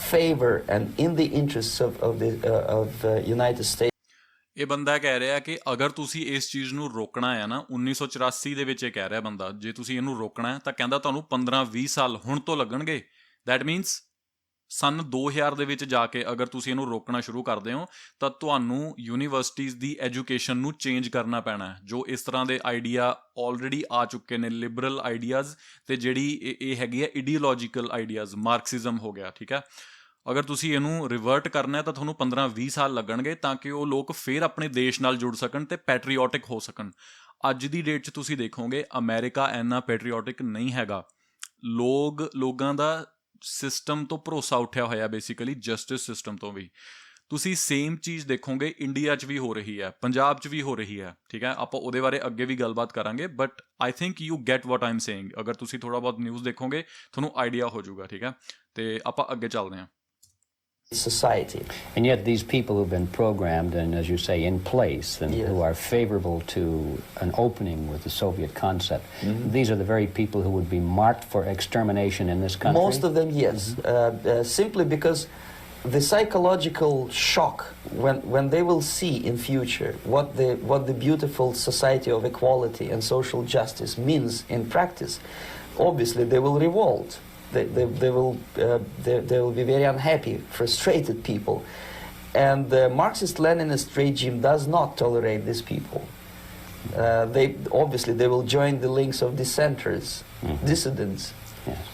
C: favor and in the interests of the United States.
A: ਇਹ ਬੰਦਾ ਕਹਿ ਰਿਹਾ ਕਿ ਅਗਰ ਤੁਸੀਂ ਇਸ ਚੀਜ਼ ਨੂੰ ਰੋਕਣਾ ਹੈ ਨਾ, 1984 ਦੇ ਵਿੱਚ ਇਹ ਕਹਿ ਰਿਹਾ ਬੰਦਾ, ਜੇ ਤੁਸੀਂ ਇਹਨੂੰ ਰੋਕਣਾ ਹੈ ਤਾਂ ਕਹਿੰਦਾ ਤੁਹਾਨੂੰ 15-20 ਸਾਲ ਹੁਣ ਤੋਂ ਲੱਗਣਗੇ। ਦੈਟ ਮੀਨਸ ਸੰਨ 2000 ਦੇ ਵਿੱਚ ਜਾ ਕੇ ਅਗਰ ਤੁਸੀਂ ਇਹਨੂੰ ਰੋਕਣਾ ਸ਼ੁਰੂ ਕਰਦੇ ਹੋ ਤਾਂ ਤੁਹਾਨੂੰ ਯੂਨੀਵਰਸਿਟੀਜ਼ ਦੀ ਐਜੂਕੇਸ਼ਨ ਨੂੰ ਚੇਂਜ ਕਰਨਾ ਪੈਣਾ ਹੈ। ਜੋ ਇਸ ਤਰ੍ਹਾਂ ਦੇ ਆਈਡੀਆ ਆਲਰੇਡੀ ਆ ਚੁੱਕੇ ਨੇ, ਲਿਬਰਲ ਆਈਡੀਆਜ਼, ਅਤੇ ਜਿਹੜੀ ਇਹ ਹੈਗੀ ਹੈ ਇਡੀਓਲੋਜੀਕਲ ਆਈਡੀਆਜ਼, ਮਾਰਕਸਿਜ਼ਮ ਹੋ ਗਿਆ, ਠੀਕ ਹੈ। ਅਗਰ ਤੁਸੀਂ ਇਹਨੂੰ ਰਿਵਰਟ ਕਰਨਾ ਹੈ ਤਾਂ ਤੁਹਾਨੂੰ 15-20 ਸਾਲ ਲੱਗਣਗੇ ਤਾਂ ਕਿ ਉਹ ਲੋਕ ਫਿਰ ਆਪਣੇ ਦੇਸ਼ ਨਾਲ ਜੁੜ ਸਕਣ ਤੇ ਪੈਟਰੀਓਟਿਕ ਹੋ ਸਕਣ। ਅੱਜ ਦੀ ਡੇਟ 'ਚ ਤੁਸੀਂ ਦੇਖੋਗੇ ਅਮਰੀਕਾ ਇੰਨਾ ਪੈਟਰੀਓਟਿਕ ਨਹੀਂ ਹੈਗਾ। ਲੋਕਾਂ ਦਾ ਸਿਸਟਮ ਤੋਂ ਭਰੋਸਾ ਉੱਠਿਆ ਹੋਇਆ, ਬੇਸਿਕਲੀ ਜਸਟਿਸ ਸਿਸਟਮ ਤੋਂ ਵੀ। ਤੁਸੀਂ ਸੇਮ ਚੀਜ਼ ਦੇਖੋਗੇ ਇੰਡੀਆ 'ਚ ਵੀ ਹੋ ਰਹੀ ਹੈ, ਪੰਜਾਬ 'ਚ ਵੀ ਹੋ ਰਹੀ ਹੈ, ਠੀਕ ਹੈ। ਆਪਾਂ ਉਹਦੇ ਬਾਰੇ ਅੱਗੇ ਵੀ ਗੱਲਬਾਤ ਕਰਾਂਗੇ, but I think you get what I M saying. ਅਗਰ ਤੁਸੀਂ ਥੋੜ੍ਹਾ ਬਹੁਤ ਨਿਊਜ਼ ਦੇਖੋਗੇ ਤੁਹਾਨੂੰ ਆਈਡੀਆ ਹੋ ਜਾਊਗਾ, ਠੀਕ ਹੈ। ਤੇ ਆਪਾਂ ਅੱਗੇ ਚੱਲਦੇ ਹਾਂ।
C: society.
B: And yet these people who've been programmed and, as you say, in place and
C: Yes.
B: who are favorable to an opening with the Soviet concept, these are the very people who would be marked for extermination in this country?
C: Most of them, yes. Simply because the psychological shock when they will see in future what the beautiful society of equality and social justice means in practice, obviously they will revolt. They will be very unhappy, frustrated people, and the Marxist-Leninist regime does not tolerate these people. They will join the links of dissenters, dissidents.
B: Yes.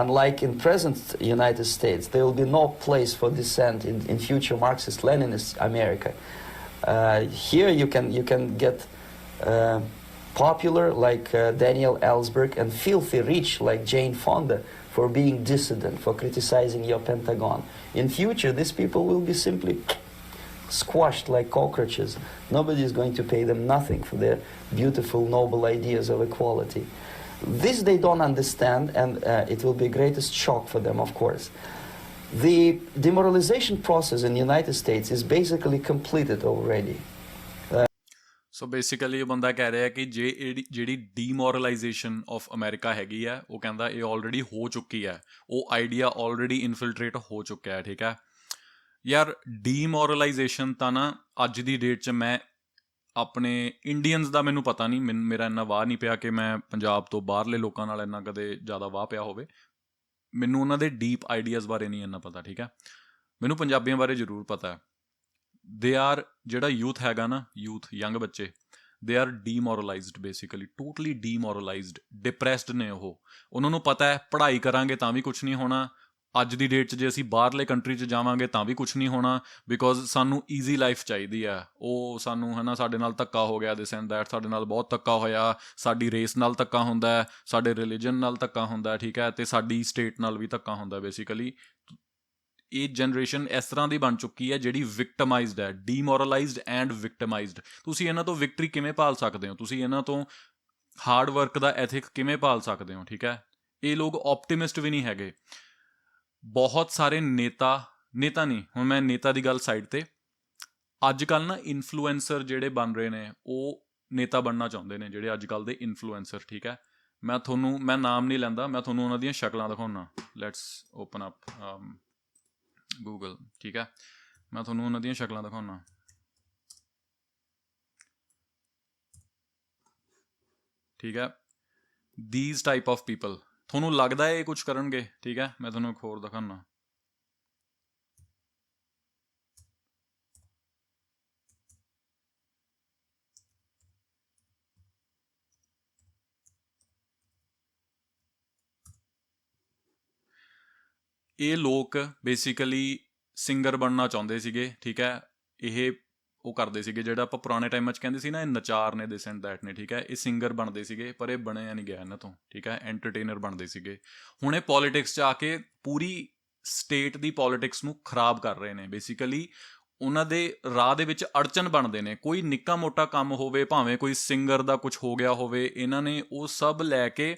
C: Unlike in present United States, there will be no place for dissent in future Marxist-Leninist America. Here you can get popular like Daniel Ellsberg and filthy rich like Jane Fonda for being dissident, for criticizing your Pentagon. In future, these people will be simply squashed like cockroaches. Nobody is going to pay them nothing for their beautiful, noble ideas of equality. This they don't understand, and it will be greatest shock for them, of course. The demoralization process in the United States is basically completed already.
A: So basically ਇਹ ਬੰਦਾ ਕਹਿ ਰਿਹਾ ਕਿ ਜਿਹੜੀ ਡੀਮੋਰਲਾਈਜੇਸ਼ਨ of America ਹੈਗੀ ਹੈ, ਉਹ ਕਹਿੰਦਾ ਇਹ ਆਲਰੇਡੀ ਹੋ ਚੁੱਕੀ ਹੈ। ਉਹ ਆਈਡੀਆ ਆਲਰੇਡੀ ਇਨਫਿਲਟਰੇਟ ਹੋ ਚੁੱਕਿਆ ਹੈ, ਠੀਕ ਹੈ। ਯਾਰ ਡੀਮੋਰਲਾਈਜੇਸ਼ਨ ਤਾਂ ਨਾ ਅੱਜ ਦੀ ਡੇਟ 'ਚ ਮੈਂ ਆਪਣੇ ਇੰਡੀਅਨਸ ਦਾ ਮੈਨੂੰ ਪਤਾ ਨਹੀਂ, ਮੇਰਾ ਇੰਨਾ ਵਾਹ ਨਹੀਂ ਪਿਆ ਕਿ ਮੈਂ ਪੰਜਾਬ ਤੋਂ ਬਾਹਰਲੇ ਲੋਕਾਂ ਨਾਲ ਇੰਨਾ ਕਦੇ ਜ਼ਿਆਦਾ ਵਾਹ ਪਿਆ ਹੋਵੇ। ਮੈਨੂੰ ਉਹਨਾਂ ਦੇ ਡੀਪ ਆਈਡੀਆਜ਼ ਬਾਰੇ ਨਹੀਂ ਇੰਨਾ ਪਤਾ, ਠੀਕ ਹੈ। ਮੈਨੂੰ ਪੰਜਾਬੀਆਂ ਬਾਰੇ ਜ਼ਰੂਰ ਪਤਾ ਹੈ। ਦੇ ਆਰ ਜਿਹੜਾ ਯੂਥ ਹੈਗਾ ਨਾ, ਯੰਗ ਬੱਚੇ, they are demoralised, basically totally demoralised, depressed ਨੇ। ਉਹਨਾਂ ਨੂੰ ਪਤਾ ਹੈ ਪੜ੍ਹਾਈ ਕਰਾਂਗੇ ਤਾਂ ਵੀ ਕੁਛ ਨਹੀਂ ਹੋਣਾ। ਅੱਜ ਦੀ ਡੇਟ 'ਚ ਜੇ ਅਸੀਂ ਬਾਹਰਲੇ ਕੰਟਰੀ 'ਚ ਜਾਵਾਂਗੇ ਤਾਂ ਵੀ ਕੁਛ ਨਹੀਂ ਹੋਣਾ, ਬਿਕੋਜ਼ ਸਾਨੂੰ ਈਜ਼ੀ ਲਾਈਫ ਚਾਹੀਦੀ ਹੈ। ਉਹ ਸਾਨੂੰ ਹੈ ਨਾ, ਸਾਡੇ ਨਾਲ ਧੱਕਾ ਹੋ ਗਿਆ, ਦਿਸ ਐਂਡ ਦੈਟ, ਸਾਡੇ ਨਾਲ ਬਹੁਤ ਧੱਕਾ ਹੋਇਆ, ਸਾਡੀ ਰੇਸ ਨਾਲ ਧੱਕਾ ਹੁੰਦਾ ਹੈ, ਸਾਡੇ ਰਿਲੀਜਨ ਨਾਲ ਧੱਕਾ ਹੁੰਦਾ, ਠੀਕ ਹੈ, ਅਤੇ ਸਾਡੀ ਸਟੇਟ ਨਾਲ ਵੀ ਧੱਕਾ ਹੁੰਦਾ। ਬੇਸਿਕਲੀ ਇਹ ਜਨਰੇਸ਼ਨ ਇਸ ਤਰ੍ਹਾਂ ਦੀ ਬਣ ਚੁੱਕੀ ਹੈ ਜਿਹੜੀ ਵਿਕਟਮਾਈਜ਼ਡ ਹੈ, ਡੀਮੋਰਲਾਈਜ਼ਡ ਐਂਡ ਵਿਕਟਮਾਈਜ਼ਡ। ਤੁਸੀਂ ਇਹਨਾਂ ਤੋਂ ਵਿਕਟਰੀ ਕਿਵੇਂ ਭਾਲ ਸਕਦੇ ਹੋ? ਤੁਸੀਂ ਇਹਨਾਂ ਤੋਂ ਹਾਰਡ ਵਰਕ ਦਾ ਐਥਿਕ ਕਿਵੇਂ ਭਾਲ ਸਕਦੇ ਹੋ? ਠੀਕ ਹੈ, ਇਹ ਲੋਕ ਆਪਟੀਮਿਸਟ ਵੀ ਨਹੀਂ ਹੈਗੇ। ਬਹੁਤ ਸਾਰੇ ਨੇਤਾ ਨਹੀਂ, ਹੁਣ ਮੈਂ ਨੇਤਾ ਦੀ ਗੱਲ ਸਾਈਡ 'ਤੇ, ਅੱਜ ਕੱਲ੍ਹ ਨਾ ਇਨਫਲੂਐਂਸਰ ਜਿਹੜੇ ਬਣ ਰਹੇ ਨੇ ਉਹ ਨੇਤਾ ਬਣਨਾ ਚਾਹੁੰਦੇ ਨੇ, ਜਿਹੜੇ ਅੱਜ ਕੱਲ੍ਹ ਦੇ ਇਨਫਲੂਐਂਸਰ, ਠੀਕ ਹੈ। ਮੈਂ ਨਾਮ ਨਹੀਂ ਲੈਂਦਾ, ਮੈਂ ਤੁਹਾਨੂੰ ਉਹਨਾਂ ਦੀਆਂ ਸ਼ਕਲਾਂ ਦਿਖਾਉਣਾ। ਲੈਟਸ ਓਪਨ ਅਪ ਗੂਗਲ, ਠੀਕ ਹੈ। ਮੈਂ ਤੁਹਾਨੂੰ ਉਹਨਾਂ ਦੀਆਂ ਸ਼ਕਲਾਂ ਦਿਖਾਉਣਾ। ਠੀਕ ਹੈ, ਦੀਜ਼ ਟਾਈਪ ਆਫ ਪੀਪਲ। ਤੁਹਾਨੂੰ ਲੱਗਦਾ ਹੈ ਇਹ ਕੁਛ ਕਰਨਗੇ? ਠੀਕ ਹੈ, ਮੈਂ ਤੁਹਾਨੂੰ ਇੱਕ ਹੋਰ ਦਿਖਾਉਣਾ। ਇਹ ਲੋਕ ਬੇਸਿਕਲੀ ਸਿੰਗਰ ਬਣਨਾ ਚਾਹੁੰਦੇ ਸੀਗੇ, ਠੀਕ ਹੈ। ਇਹ ਉਹ ਕਰਦੇ ਸੀਗੇ ਜਿਹੜਾ ਆਪਾਂ ਪੁਰਾਣੇ ਟਾਈਮਾਂ 'ਚ ਕਹਿੰਦੇ ਸੀ ਨਾ, ਇਹ ਨਚਾਰ ਨੇ, ਦਿਸ ਐਂਡ ਦੈਟ ਨੇ, ਠੀਕ ਹੈ। ਇਹ ਸਿੰਗਰ ਬਣਦੇ ਸੀਗੇ, ਪਰ ਇਹ ਬਣਿਆ ਨਹੀਂ ਗਿਆ ਇਹਨਾਂ ਤੋਂ, ਠੀਕ ਹੈ। ਐਂਟਰਟੇਨਰ ਬਣਦੇ ਸੀਗੇ। ਹੁਣ ਇਹ ਪੋਲੀਟਿਕਸ 'ਚ ਆ ਕੇ ਪੂਰੀ ਸਟੇਟ ਦੀ ਪੋਲੀਟਿਕਸ ਨੂੰ ਖਰਾਬ ਕਰ ਰਹੇ ਨੇ। ਬੇਸਿਕਲੀ ਉਹਨਾਂ ਦੇ ਰਾਹ ਦੇ ਵਿੱਚ ਅੜਚਨ ਬਣਦੇ ਨੇ। ਕੋਈ ਨਿੱਕਾ ਮੋਟਾ ਕੰਮ ਹੋਵੇ, ਭਾਵੇਂ ਕੋਈ ਸਿੰਗਰ ਦਾ ਕੁਛ ਹੋ ਗਿਆ ਹੋਵੇ, ਇਹਨਾਂ ਨੇ ਉਹ ਸਭ ਲੈ ਕੇ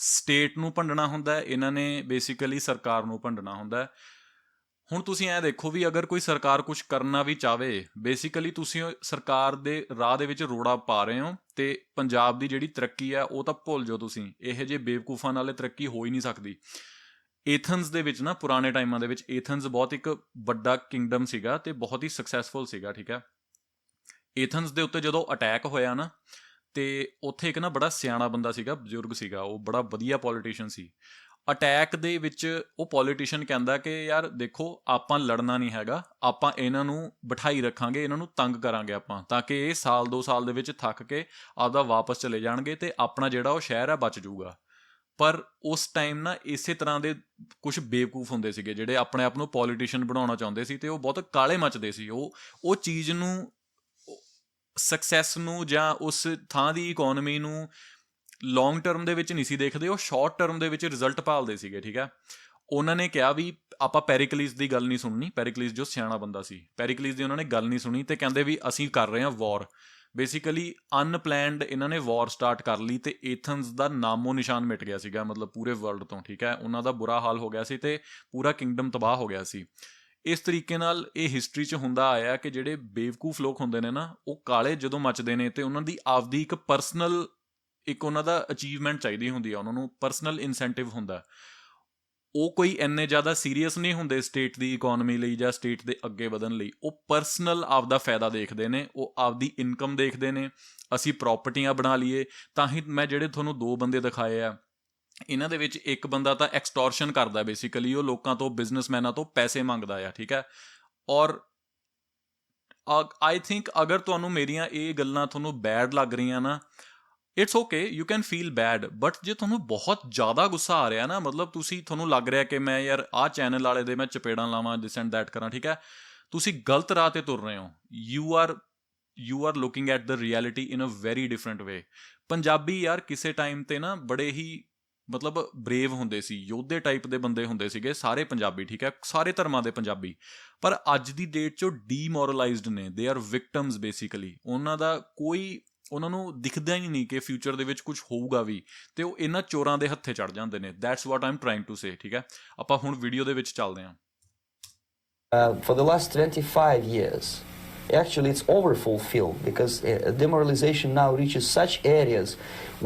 A: ਸਟੇਟ ਨੂੰ ਭੰਡਣਾ ਹੁੰਦਾ, ਇਹਨਾਂ ਨੇ ਬੇਸਿਕਲੀ ਸਰਕਾਰ ਨੂੰ ਭੰਡਣਾ ਹੁੰਦਾ। ਹੁਣ ਤੁਸੀਂ ਐਂ ਦੇਖੋ ਵੀ ਅਗਰ ਕੋਈ ਸਰਕਾਰ ਕੁਛ ਕਰਨਾ ਵੀ ਚਾਹਵੇ, ਬੇਸਿਕਲੀ ਤੁਸੀਂ ਸਰਕਾਰ ਦੇ ਰਾਹ ਦੇ ਵਿੱਚ ਰੋੜਾ ਪਾ ਰਹੇ ਹੋ, ਅਤੇ ਪੰਜਾਬ ਦੀ ਜਿਹੜੀ ਤਰੱਕੀ ਹੈ ਉਹ ਤਾਂ ਭੁੱਲ ਜਾਓ ਤੁਸੀਂ। ਇਹੋ ਜਿਹੇ ਬੇਵਕੂਫਾਂ ਨਾਲੇ ਤਰੱਕੀ ਹੋ ਹੀ ਨਹੀਂ ਸਕਦੀ। ਏਥਨਸ ਦੇ ਵਿੱਚ ਨਾ, ਪੁਰਾਣੇ ਟਾਈਮਾਂ ਦੇ ਵਿੱਚ ਏਥਨਸ ਬਹੁਤ ਇੱਕ ਵੱਡਾ ਕਿੰਗਡਮ ਸੀਗਾ ਅਤੇ ਬਹੁਤ ਹੀ ਸਕਸੈਸਫੁਲ ਸੀਗਾ, ਠੀਕ ਹੈ। ਏਥਨਸ ਦੇ ਉੱਤੇ ਜਦੋਂ ਅਟੈਕ ਹੋਇਆ ਨਾ, ਅਤੇ ਉੱਥੇ ਇੱਕ ਨਾ ਬੜਾ ਸਿਆਣਾ ਬੰਦਾ ਸੀਗਾ, ਬਜ਼ੁਰਗ ਸੀਗਾ, ਉਹ ਬੜਾ ਵਧੀਆ ਪੋਲੀਟੀਸ਼ੀਅਨ ਸੀ। ਅਟੈਕ ਦੇ ਵਿੱਚ ਉਹ ਪੋਲੀਟੀਸ਼ੀਅਨ ਕਹਿੰਦਾ ਕਿ ਯਾਰ ਦੇਖੋ, ਆਪਾਂ ਲੜਨਾ ਨਹੀਂ ਹੈਗਾ, ਆਪਾਂ ਇਹਨਾਂ ਨੂੰ ਬਿਠਾਈ ਰੱਖਾਂਗੇ, ਇਹਨਾਂ ਨੂੰ ਤੰਗ ਕਰਾਂਗੇ ਆਪਾਂ, ਤਾਂ ਕਿ ਇਹ ਸਾਲ 2 ਸਾਲ ਦੇ ਵਿੱਚ ਥੱਕ ਕੇ ਆਪਦਾ ਵਾਪਸ ਚਲੇ ਜਾਣਗੇ ਅਤੇ ਆਪਣਾ ਜਿਹੜਾ ਉਹ ਸ਼ਹਿਰ ਹੈ ਬਚ ਜਾਊਗਾ। ਪਰ ਉਸ ਟਾਈਮ ਨਾ ਇਸੇ ਤਰ੍ਹਾਂ ਦੇ ਕੁਝ ਬੇਵਕੂਫ ਹੁੰਦੇ ਸੀਗੇ ਜਿਹੜੇ ਆਪਣੇ ਆਪ ਨੂੰ ਪੋਲੀਟੀਸ਼ੀਅਨ ਬਣਾਉਣਾ ਚਾਹੁੰਦੇ ਸੀ ਤੇ ਉਹ ਬਹੁਤ ਕਾਲੇ ਮੱਚਦੇ ਸੀ। ਉਹ ਚੀਜ਼ ਨੂੰ, ਸਕਸੈਸ ਨੂੰ ਜਾਂ ਉਸ ਥਾਂ ਦੀ ਇਕੋਨਮੀ ਨੂੰ ਲੌਂਗ ਟਰਮ ਦੇ ਵਿੱਚ ਨਹੀਂ ਸੀ ਦੇਖਦੇ, ਉਹ ਸ਼ਾਰਟ ਟਰਮ ਦੇ ਵਿੱਚ ਰਿਜ਼ਲਟ ਭਾਲਦੇ ਸੀਗੇ। ਠੀਕ ਹੈ, ਉਹਨਾਂ ਨੇ ਕਿਹਾ ਵੀ ਆਪਾਂ ਪੈਰੀਕਲੀਸ ਦੀ ਗੱਲ ਨਹੀਂ ਸੁਣਨੀ। ਪੈਰੀਕਲੀਸ ਜੋ ਸਿਆਣਾ ਬੰਦਾ ਸੀ, ਪੈਰੀਕਲੀਸ ਦੀ ਉਹਨਾਂ ਨੇ ਗੱਲ ਨਹੀਂ ਸੁਣੀ ਤੇ ਕਹਿੰਦੇ ਵੀ ਅਸੀਂ ਕਰ ਰਹੇ ਹਾਂ ਵੌਰ। ਬੇਸਿਕਲੀ ਅਨਪਲੈਨਡ ਇਹਨਾਂ ਨੇ ਵੌਰ ਸਟਾਰਟ ਕਰ ਲਈ ਤੇ ਏਥਨਸ ਦਾ ਨਾਮੋ ਨਿਸ਼ਾਨ ਮਿਟ ਗਿਆ ਸੀਗਾ, ਮਤਲਬ ਪੂਰੇ ਵਰਲਡ ਤੋਂ। ਠੀਕ ਹੈ, ਉਹਨਾਂ ਦਾ ਬੁਰਾ ਹਾਲ ਹੋ ਗਿਆ ਸੀ ਤੇ ਪੂਰਾ ਕਿੰਗਡਮ ਤਬਾਹ ਹੋ ਗਿਆ ਸੀ। ਇਸ ਤਰੀਕੇ ਨਾਲ ਇਹ ਹਿਸਟਰੀ 'ਚ ਹੁੰਦਾ ਆਇਆ ਕਿ ਜਿਹੜੇ ਬੇਵਕੂਫ ਲੋਕ ਹੁੰਦੇ ਨੇ ਨਾ, ਉਹ ਕਾਲੇ ਜਦੋਂ ਮੱਚਦੇ ਨੇ ਤੇ ਉਹਨਾਂ ਦੀ ਆਪਦੀ ਇੱਕ ਪਰਸਨਲ, ਇੱਕ ਉਹਨਾਂ ਦਾ ਅਚੀਵਮੈਂਟ ਚਾਹੀਦੀ ਹੁੰਦੀ ਆ, ਉਹਨਾਂ ਨੂੰ ਪਰਸਨਲ ਇਨਸੈਂਟਿਵ ਹੁੰਦਾ। ਉਹ ਕੋਈ ਇੰਨੇ ਜ਼ਿਆਦਾ ਸੀਰੀਅਸ ਨਹੀਂ ਹੁੰਦੇ ਸਟੇਟ ਦੀ ਇਕੋਨਮੀ ਲਈ ਜਾਂ ਸਟੇਟ ਦੇ ਅੱਗੇ ਵਧਣ ਲਈ। ਉਹ ਪਰਸਨਲ ਆਪਦਾ ਫਾਇਦਾ ਦੇਖਦੇ ਨੇ, ਉਹ ਆਪਦੀ ਇਨਕਮ ਦੇਖਦੇ ਨੇ। ਅਸੀਂ ਪ੍ਰਾਪਰਟੀਆਂ ਬਣਾ ਲਈਏ, ਤਾਂ ਹੀ ਮੈਂ ਜਿਹੜੇ ਤੁਹਾਨੂੰ 2 ਬੰਦੇ ਦਿਖਾਏ ਆ, ਇਹਨਾਂ ਦੇ ਵਿੱਚ ਇੱਕ ਬੰਦਾ ਤਾਂ ਐਕਸਟੋਰਸ਼ਨ ਕਰਦਾ, ਬੇਸਿਕਲੀ ਉਹ ਲੋਕਾਂ ਤੋਂ, ਬਿਜ਼ਨਸਮੈਨਾਂ ਤੋਂ ਪੈਸੇ ਮੰਗਦਾ ਆ। ਠੀਕ ਹੈ, ਔਰ ਆਈ ਥਿੰਕ ਅਗਰ ਤੁਹਾਨੂੰ ਮੇਰੀਆਂ ਇਹ ਗੱਲਾਂ ਤੁਹਾਨੂੰ ਬੈਡ ਲੱਗ ਰਹੀਆਂ ਨਾ, it's okay, you can feel bad. But ਜੇ ਤੁਹਾਨੂੰ ਬਹੁਤ ਜ਼ਿਆਦਾ ਗੁੱਸਾ ਆ ਰਿਹਾ ਨਾ, ਮਤਲਬ ਤੁਹਾਨੂੰ ਲੱਗ ਰਿਹਾ ਕਿ ਮੈਂ ਯਾਰ ਆਹ ਚੈਨਲ ਵਾਲੇ ਦੇ ਮੈਂ ਚਪੇੜਾਂ ਲਾਵਾਂ, ਦਿਸ ਐਂਡ ਦੈਟ ਕਰਾਂ, ਠੀਕ ਹੈ, ਤੁਸੀਂ ਗਲਤ ਰਾਹ 'ਤੇ ਤੁਰ ਰਹੇ ਹੋ। You are looking at the reality in a very different way. Punjabi ਯਾਰ ਕਿਸੇ ਟਾਈਮ 'ਤੇ ਨਾ ਬੜੇ ਹੀ ਮਤਲਬ ਬਰੇਵ ਹੁੰਦੇ ਸੀ, ਯੋਧੇ ਟਾਈਪ ਦੇ ਬੰਦੇ ਹੁੰਦੇ ਸੀਗੇ ਸਾਰੇ ਪੰਜਾਬੀ। ਠੀਕ ਹੈ, ਸਾਰੇ ਧਰਮਾਂ ਦੇ ਪੰਜਾਬੀ। ਪਰ ਅੱਜ ਦੀ ਡੇਟ 'ਚੋਂ ਡੀਮੋਰਲਾਈਜ਼ਡ ਨੇ, ਦੇ ਆਰ ਵਿਕਟਮਸ ਬੇਸਿਕਲੀ। ਉਹਨਾਂ ਦਾ ਕੋਈ, ਉਹਨਾਂ ਨੂੰ ਦਿਖਦਾ ਹੀ ਨਹੀਂ ਕਿ ਫਿਊਚਰ ਦੇ ਵਿੱਚ ਕੁਝ ਹੋਊਗਾ ਵੀ, ਤੇ ਉਹ ਇਹਨਾਂ ਚੋਰਾਂ ਦੇ ਹੱਥੇ ਚੜ ਜਾਂਦੇ ਨੇ। That's what I am trying to say. ਠੀਕ ਹੈ, ਆਪਾਂ ਹੁਣ ਵੀਡੀਓ ਦੇ ਵਿੱਚ ਚੱਲਦੇ ਹਾਂ।
C: For the last 25 years, actually it's overfulfilled because demoralization now reaches such areas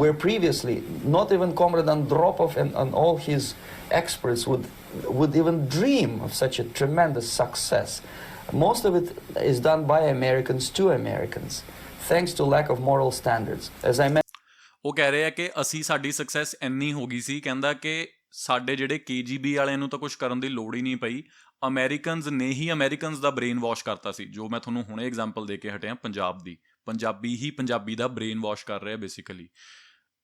C: where previously not even Comrade Andropov and all his experts would even dream of such a tremendous success. Most of it is done by Americans to Americans, thanks to lack of moral standards. As I mentioned,
A: ਉਹ ਕਹਿ ਰਹੇ ਆ ਕਿ ਸਾਡੀ success ਇੰਨੀ ਹੋ ਗਈ ਸੀ, ਕਹਿੰਦਾ ਕਿ ਸਾਡੇ ਜਿਹੜੇ KGB ਵਾਲਿਆਂ ਨੂੰ ਤਾਂ ਕੁਝ ਕਰਨ ਦੀ ਲੋੜ ਹੀ ਨਹੀਂ ਪਈ, ਅਮਰੀਕਨਸ ਨੇ ਹੀ ਅਮਰੀਕਨਸ ਦਾ ਬ੍ਰੇਨ ਵਾਸ਼ ਕਰਤਾ ਸੀ। ਜੋ ਮੈਂ ਤੁਹਾਨੂੰ ਹੁਣੇ ਐਗਜ਼ਾਮਪਲ ਦੇ ਕੇ ਹਟਿਆ ਪੰਜਾਬ ਦੀ, ਪੰਜਾਬੀ ਹੀ ਪੰਜਾਬੀ ਦਾ ਬ੍ਰੇਨ ਵਾਸ਼ ਕਰ ਰਿਹਾ ਬੇਸਿਕਲੀ।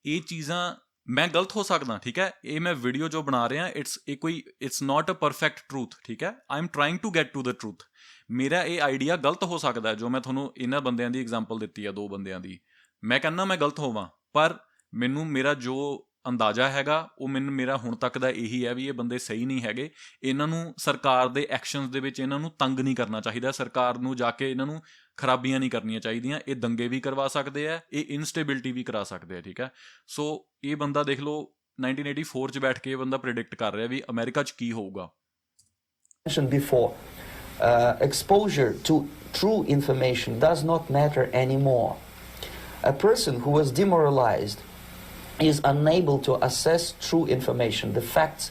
A: ਇਹ ਚੀਜ਼ਾਂ ਮੈਂ ਗਲਤ ਹੋ ਸਕਦਾ, ਠੀਕ ਹੈ, ਇਹ ਮੈਂ ਵੀਡੀਓ ਜੋ ਬਣਾ ਰਿਹਾ, it's not a perfect truth. ਠੀਕ ਹੈ, I am trying to get to the truth. ਮੇਰਾ ਇਹ ਆਈਡੀਆ ਗਲਤ ਹੋ ਸਕਦਾ, ਜੋ ਮੈਂ ਤੁਹਾਨੂੰ ਇਹਨਾਂ ਬੰਦਿਆਂ ਦੀ ਐਗਜ਼ਾਮਪਲ ਦਿੱਤੀ ਆ, 2 ਬੰਦਿਆਂ ਦੀ। ਮੈਂ ਕਹਿੰਦਾ ਮੈਂ ਗਲਤ ਹੋਵਾਂ, ਪਰ ਮੈਨੂੰ ਮੇਰਾ ਜੋ ਅੰਦਾਜ਼ਾ ਹੈਗਾ ਉਹ ਮੇਰਾ ਹੁਣ ਤੱਕ ਦਾ ਇਹੀ ਹੈ ਵੀ ਇਹ ਬੰਦੇ ਸਹੀ ਨਹੀਂ ਹੈਗੇ। ਇਹਨਾਂ ਨੂੰ ਸਰਕਾਰ ਦੇ ਐਕਸ਼ਨਸ ਦੇ ਵਿੱਚ ਇਹਨਾਂ ਨੂੰ ਤੰਗ ਨਹੀਂ ਕਰਨਾ ਚਾਹੀਦਾ, ਸਰਕਾਰ ਨੂੰ ਜਾ ਕੇ ਇਹਨਾਂ ਨੂੰ ਖਰਾਬੀਆਂ ਨਹੀਂ ਕਰਨੀਆਂ ਚਾਹੀਦੀਆਂ। ਇਹ ਦੰਗੇ ਵੀ ਕਰਵਾ ਸਕਦੇ ਆ, ਇਹ ਇਨਸਟੇਬਿਲਿਟੀ ਵੀ ਕਰਾ ਸਕਦੇ ਆ। ਠੀਕ ਹੈ, ਸੋ ਇਹ ਬੰਦਾ ਦੇਖ ਲਓ 1984 'ਚ ਬੈਠ ਕੇ ਇਹ ਬੰਦਾ ਪ੍ਰਿਡਿਕਟ ਕਰ ਰਿਹਾ ਵੀ ਅਮਰੀਕਾ 'ਚ ਕੀ ਹੋਊਗਾ।
C: before, exposure to true information does not matter anymore. A person who was demoralized is unable to assess true information, the facts.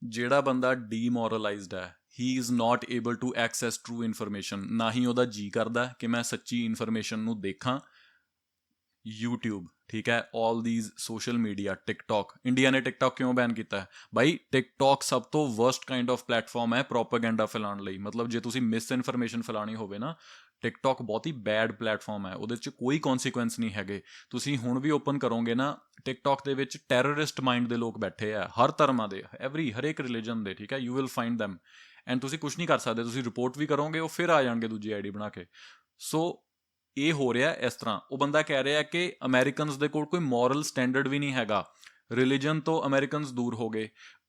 A: ਜਿਹੜਾ ਬੰਦਾ ਡੀਮੋਰਲਾਈਜ਼ਡ ਹੈ, he is not able to access true information। ਨਾ ਹੀ ਉਹਦਾ ਜੀ ਕਰਦਾ ਕਿ ਮੈਂ ਸੱਚੀ ਇਨਫੋਰਮੇਸ਼ਨ ਨੂੰ ਦੇਖਾਂ। YouTube, ਠੀਕ ਹੈ, all these social media, TikTok. India ਨੇ ਟਿਕਟੌਕ ਕਿਉਂ ਬੈਨ ਕੀਤਾ ਹੈ ਬਾਈ? ਟਿਕਟੌਕ ਸਭ ਤੋਂ ਵਰਸਟ ਕਾਈਂਡ ਆਫ ਪਲੇਟਫਾਰਮ ਹੈ ਪ੍ਰੋਪਾਗੈਂਡਾ ਫੈਲਾਉਣ ਲਈ। ਮਤਲਬ ਜੇ ਤੁਸੀਂ ਮਿਸ ਇਨਫੋਰਮੇਸ਼ਨ ਫੈਲਾਉਣੀ ਹੋਵੇ ਨਾ, ਟਿਕਟੌਕ ਬਹੁਤ ਹੀ ਬੈਡ ਪਲੇਟਫਾਰਮ ਹੈ, ਉਹਦੇ 'ਚ ਕੋਈ ਕੌਨਸੀਕੁਐਂਸ ਨਹੀਂ ਹੈਗੇ। ਤੁਸੀਂ ਹੁਣ ਵੀ ਓਪਨ ਕਰੋਗੇ ਨਾ ਟਿਕਟੌਕ ਦੇ ਵਿੱਚ, ਟੈਰਰਿਸਟ ਮਾਈਂਡ ਦੇ ਲੋਕ ਬੈਠੇ ਆ, ਹਰ ਧਰਮਾਂ ਦੇ, ਹਰੇਕ ਰਿਲੀਜਨ ਦੇ। ਠੀਕ ਹੈ, you will find them and ਤੁਸੀਂ ਕੁਝ ਨਹੀਂ ਕਰ ਸਕਦੇ। ਤੁਸੀਂ ਰਿਪੋਰਟ ਵੀ ਕਰੋਗੇ, ਉਹ ਫਿਰ ਆ ਜਾਣਗੇ ਦੂਜੀ ਆਈਡੀ ਬਣਾ ਕੇ। ਸੋ ਇਹ ਹੋ ਰਿਹਾ ਇਸ ਤਰ੍ਹਾਂ। ਉਹ ਬੰਦਾ ਕਹਿ ਰਿਹਾ ਕਿ ਅਮਰੀਕਨਸ ਦੇ ਕੋਲ ਕੋਈ ਮੋਰਲ ਸਟੈਂਡਰਡ ਵੀ ਨਹੀਂ ਹੈਗਾ। ਰਿਲੀਜਨ ਤੋਂ ਅਮਰੀਕਨਸ ਦੂਰ ਹੋ ਗਏ,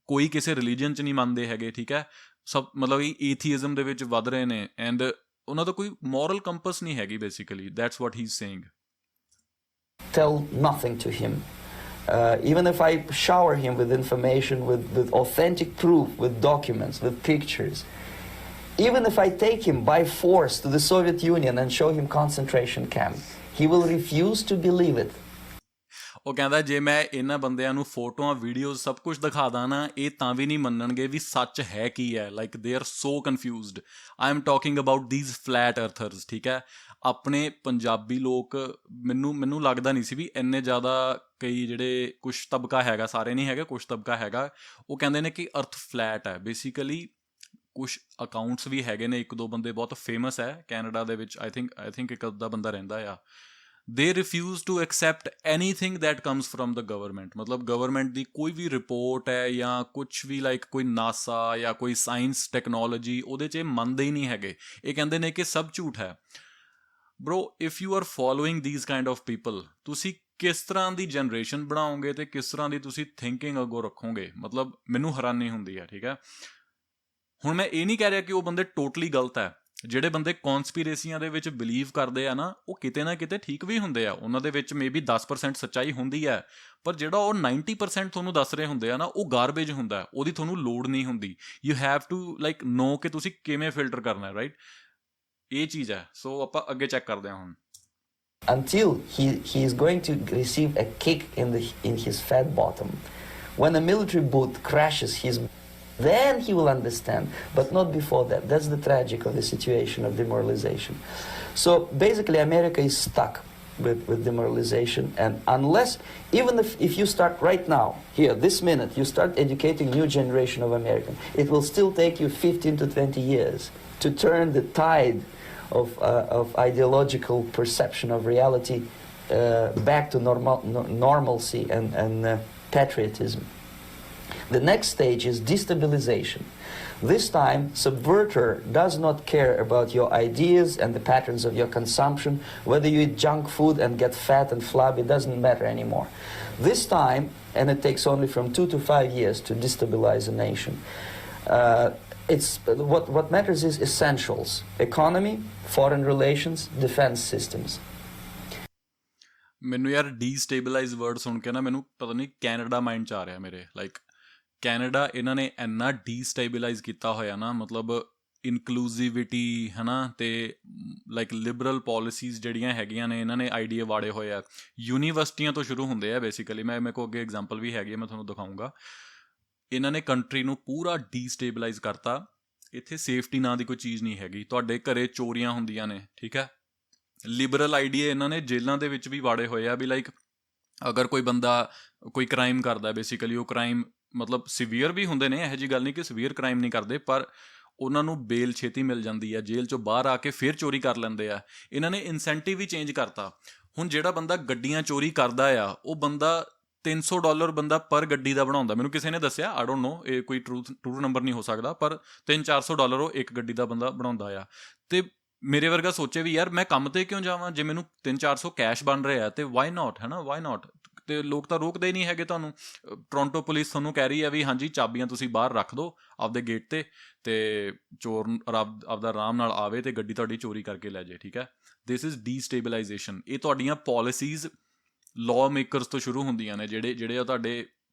A: ਕੋਈ ਕਿਸੇ ਰਿਲੀਜਨ 'ਚ ਨਹੀਂ ਮੰਨਦੇ ਹੈਗੇ। ਠੀਕ ਹੈ, ਸਭ ਮਤਲਬ ਏਥੀਇਜ਼ਮ ਦੇ ਵਿੱਚ ਵੱਧ ਰਹੇ ਨੇ ਐਂਡ ਉਹਨਾਂ ਦਾ ਕੋਈ ਮੋਰਲ ਕੰਪਸ ਨਹੀਂ ਹੈਗੀ basically. That's what he is saying.
C: Tell nothing to him. Even if I shower him with information, with authentic proof, with documents, with pictures, even if I take him by force to the Soviet Union and show him concentration camp, he will refuse to believe it.
A: ਉਹ ਕਹਿੰਦਾ ਜੇ ਮੈਂ ਇਹਨਾਂ ਬੰਦਿਆਂ ਨੂੰ ਫੋਟੋਆਂ, videos ਸਭ ਕੁਝ ਦਿਖਾ ਦਾਂ ਨਾ, ਇਹ ਤਾਂ ਵੀ ਨਹੀਂ ਮੰਨਣਗੇ ਵੀ ਸੱਚ ਹੈ ਕੀ ਹੈ। Like they are so confused. I am talking about these flat earthers. ਠੀਕ ਹੈ, ਆਪਣੇ ਪੰਜਾਬੀ ਲੋਕ, ਮੈਨੂੰ ਲੱਗਦਾ ਨਹੀਂ ਸੀ ਵੀ ਇੰਨੇ ਜ਼ਿਆਦਾ, ਕਈ ਜਿਹੜੇ ਕੁਛ ਤਬਕਾ ਹੈਗਾ, ਸਾਰੇ ਨਹੀਂ ਹੈਗੇ, ਕੁਛ ਤਬਕਾ ਹੈਗਾ, ਉਹ ਕਹਿੰਦੇ ਨੇ ਕਿ ਅਰਥ ਫਲੈਟ ਹੈ ਬੇਸਿਕਲੀ। ਕੁਛ ਅਕਾਊਂਟਸ ਵੀ ਹੈਗੇ ਨੇ, 1-2 ਬੰਦੇ ਬਹੁਤ ਫੇਮਸ ਹੈ ਕੈਨੇਡਾ ਦੇ ਵਿੱਚ। ਆਈ ਥਿੰਕ ਇੱਕ ਅੱਧਾ ਬੰਦਾ ਰਹਿੰਦਾ ਆ they refuse to accept anything that comes from the government. मतलब government ਦੀ ਕੋਈ ਵੀ ਰਿਪੋਰਟ ਹੈ ਜਾਂ ਕੁਛ ਵੀ ਲਾਈਕ ਕੋਈ ਨਾਸਾ ਜਾਂ ਕੋਈ ਸਾਇੰਸ ਟੈਕਨੋਲੋਜੀ ਉਹਦੇ 'ਚ ਇਹ ਮੰਨਦੇ ਹੀ ਨਹੀਂ ਹੈਗੇ। ਇਹ ਕਹਿੰਦੇ ਨੇ ਕਿ ਸਭ ਝੂਠ ਹੈ। Bro if you are following these kind of people, ਤੁਸੀਂ ਕਿਸ ਤਰ੍ਹਾਂ ਦੀ ਜਨਰੇਸ਼ਨ ਬਣਾਓਗੇ ਤੇ ਕਿਸ ਤਰ੍ਹਾਂ ਦੀ ਤੁਸੀਂ ਥਿੰਕਿੰਗ ਅੱਗੋਂ ਰੱਖੋਗੇ? ਮਤਲਬ ਮੈਨੂੰ ਹੈਰਾਨੀ ਹੁੰਦੀ ਹੈ। ਠੀਕ ਹੈ, ਹੁਣ ਮੈਂ ਇਹ ਨਹੀਂ ਕਹਿ ਰਿਹਾ ਕਿ ਉਹ ਬੰਦੇ ਟੋਟਲੀ ਗਲਤ ਹੈ। ਜਿਹੜੇ ਬੰਦੇ ਕੌਨਸਪੀਰੇਸੀਆਂ ਦੇ ਵਿੱਚ ਬਿਲੀਵ ਕਰਦੇ ਆ ਨਾ, ਉਹ ਕਿਤੇ ਨਾ ਕਿਤੇ ਠੀਕ ਵੀ ਹੁੰਦੇ ਆ। ਉਹਨਾਂ ਦੇ ਵਿੱਚ ਮੇਬੀ 10% ਸੱਚਾਈ ਹੁੰਦੀ ਹੈ, ਪਰ ਜਿਹੜਾ ਉਹ 90% ਤੁਹਾਨੂੰ ਦੱਸ ਰਹੇ ਹੁੰਦੇ ਆ ਨਾ, ਉਹ ਗਾਰਬੇਜ ਹੁੰਦਾ। ਉਹਦੀ ਤੁਹਾਨੂੰ ਲੋੜ ਨਹੀਂ ਹੁੰਦੀ। You have to like know ਕਿ ਤੁਸੀਂ ਕਿਵੇਂ ਫਿਲਟਰ ਕਰਨਾ, ਰਾਈਟ? ਇਹ ਚੀਜ਼ ਹੈ। ਸੋ ਆਪਾਂ ਅੱਗੇ ਚੈੱਕ ਕਰਦੇ ਹਾਂ ਹੁਣ।
C: Until he is going to receive a kick in his fat bottom. When a military boot crashes then he will understand, but not before that. That's the tragic of the situation of demoralization. So basically America is stuck with demoralization, and unless, even if you start right now, here, this minute, you start educating new generation of Americans, it will still take you 15 to 20 years to turn the tide of ideological perception of reality back to normalcy and patriotism. The next stage is destabilization. This time, subverter does not care about your ideas and the patterns of your consumption. Whether you eat junk food and get fat and flabby, doesn't matter anymore. This time, and it takes only from 2 to 5 years to destabilize a nation. What matters is essentials: economy, foreign relations, defense systems.
A: ਮੈਨੂੰ ਯਾਰ ਡੀਸਟੇਬਲਾਈਜ਼ word ਸੁਣ ਕੇ ਨਾ ਮੈਨੂੰ ਪਤਾ ਨਹੀਂ Canada mind 'ਚ ਆ ਰਿਹਾ ਮੇਰੇ। ਲਾਈਕ ਕੈਨੇਡਾ ਇਹਨਾਂ ਨੇ ਇੰਨਾ ਡੀਸਟੇਬਲਾਈਜ਼ ਕੀਤਾ ਹੋਇਆ ਨਾ, ਮਤਲਬ ਇਨਕਲੂਸਿਵਿਟੀ ਹੈ ਨਾ, ਅਤੇ ਲਾਈਕ ਲਿਬਰਲ ਪੋਲਿਸੀਜ਼ ਜਿਹੜੀਆਂ ਹੈਗੀਆਂ ਨੇ, ਇਹਨਾਂ ਨੇ ਆਈਡੀਆ ਵਾੜੇ ਹੋਏ ਆ। ਯੂਨੀਵਰਸਿਟੀਆਂ ਤੋਂ ਸ਼ੁਰੂ ਹੁੰਦੇ ਆ ਬੇਸਿਕਲੀ। ਮੇਰੇ ਕੋਲ ਅੱਗੇ ਐਗਜ਼ਾਮਪਲ ਵੀ ਹੈਗੀ ਆ, ਮੈਂ ਤੁਹਾਨੂੰ ਦਿਖਾਊਂਗਾ। ਇਹਨਾਂ ਨੇ ਕੰਟਰੀ ਨੂੰ ਪੂਰਾ ਡੀਸਟੇਬਲਾਈਜ਼ ਕਰਤਾ। ਇੱਥੇ ਸੇਫਟੀ ਨਾਂ ਦੀ ਕੋਈ ਚੀਜ਼ ਨਹੀਂ ਹੈਗੀ। ਤੁਹਾਡੇ ਘਰੇ ਚੋਰੀਆਂ ਹੁੰਦੀਆਂ ਨੇ, ਠੀਕ ਹੈ। ਲਿਬਰਲ ਆਈਡੀਆ ਇਹਨਾਂ ਨੇ ਜੇਲ੍ਹਾਂ ਦੇ ਵਿੱਚ ਵੀ ਵਾੜੇ ਹੋਏ ਆ ਵੀ ਲਾਈਕ ਅਗਰ ਕੋਈ ਬੰਦਾ ਕੋਈ ਕ੍ਰਾਈਮ ਕਰਦਾ, ਬੇਸਿਕਲੀ ਉਹ ਕ੍ਰਾਈਮ ਮਤਲਬ ਸੀਵੀਅਰ ਵੀ ਹੁੰਦੇ ਨੇ, ਇਹੋ ਜਿਹੀ ਗੱਲ ਨਹੀਂ ਕਿ ਸੀਵੀਅਰ ਕ੍ਰਾਈਮ ਨਹੀਂ ਕਰਦੇ, ਪਰ ਉਹਨਾਂ ਨੂੰ ਬੇਲ ਛੇਤੀ ਮਿਲ ਜਾਂਦੀ ਹੈ। ਜੇਲ੍ਹ 'ਚੋਂ ਬਾਹਰ ਆ ਕੇ ਫਿਰ ਚੋਰੀ ਕਰ ਲੈਂਦੇ ਆ। ਇਹਨਾਂ ਨੇ ਇਨਸੈਂਟਿਵ ਵੀ ਚੇਂਜ ਕਰਤਾ। ਹੁਣ ਜਿਹੜਾ ਬੰਦਾ ਗੱਡੀਆਂ ਚੋਰੀ ਕਰਦਾ ਆ, ਉਹ ਬੰਦਾ $300 ਬੰਦਾ ਪਰ ਗੱਡੀ ਦਾ ਬਣਾਉਂਦਾ। ਮੈਨੂੰ ਕਿਸੇ ਨੇ ਦੱਸਿਆ, ਆਈ ਡੋਂਟ ਨੋ, ਇਹ ਕੋਈ ਟਰੂ ਨੰਬਰ ਨਹੀਂ ਹੋ ਸਕਦਾ, ਪਰ $300-400 ਉਹ ਇੱਕ ਗੱਡੀ ਦਾ ਬੰਦਾ ਬਣਾਉਂਦਾ ਆ। ਅਤੇ ਮੇਰੇ ਵਰਗਾ ਸੋਚੇ ਵੀ ਯਾਰ ਮੈਂ ਕੰਮ 'ਤੇ ਕਿਉਂ ਜਾਵਾਂ ਜੇ ਮੈਨੂੰ 300-400 ਕੈਸ਼ ਬਣ ਰਿਹਾ, ਅਤੇ ਵਾਈ ਨਾਟ, ਹੈ ਨਾ, ਵਾਈ ਨਾਟ। ਅਤੇ ਲੋਕ ਤਾਂ ਰੋਕਦੇ ਹੀ ਨਹੀਂ ਹੈਗੇ ਤੁਹਾਨੂੰ। ਟੋਰਾਂਟੋ ਪੁਲਿਸ ਤੁਹਾਨੂੰ ਕਹਿ ਰਹੀ ਹੈ ਵੀ ਹਾਂਜੀ ਚਾਬੀਆਂ ਤੁਸੀਂ ਬਾਹਰ ਰੱਖ ਦਿਓ ਆਪਦੇ ਗੇਟ 'ਤੇ, ਅਤੇ ਚੋਰ ਆਪਦਾ ਆਰਾਮ ਨਾਲ ਆਵੇ ਅਤੇ ਗੱਡੀ ਤੁਹਾਡੀ ਚੋਰੀ ਕਰਕੇ ਲੈ ਜਾਏ, ਠੀਕ ਹੈ। This is destabilisation. ਇਹ ਤੁਹਾਡੀਆਂ ਪੋਲਿਸੀਜ਼ ਲਾਅ ਮੇਕਰਸ ਤੋਂ ਸ਼ੁਰੂ ਹੁੰਦੀਆਂ ਨੇ, ਜਿਹੜੇ ਆ ਤੁਹਾਡੇ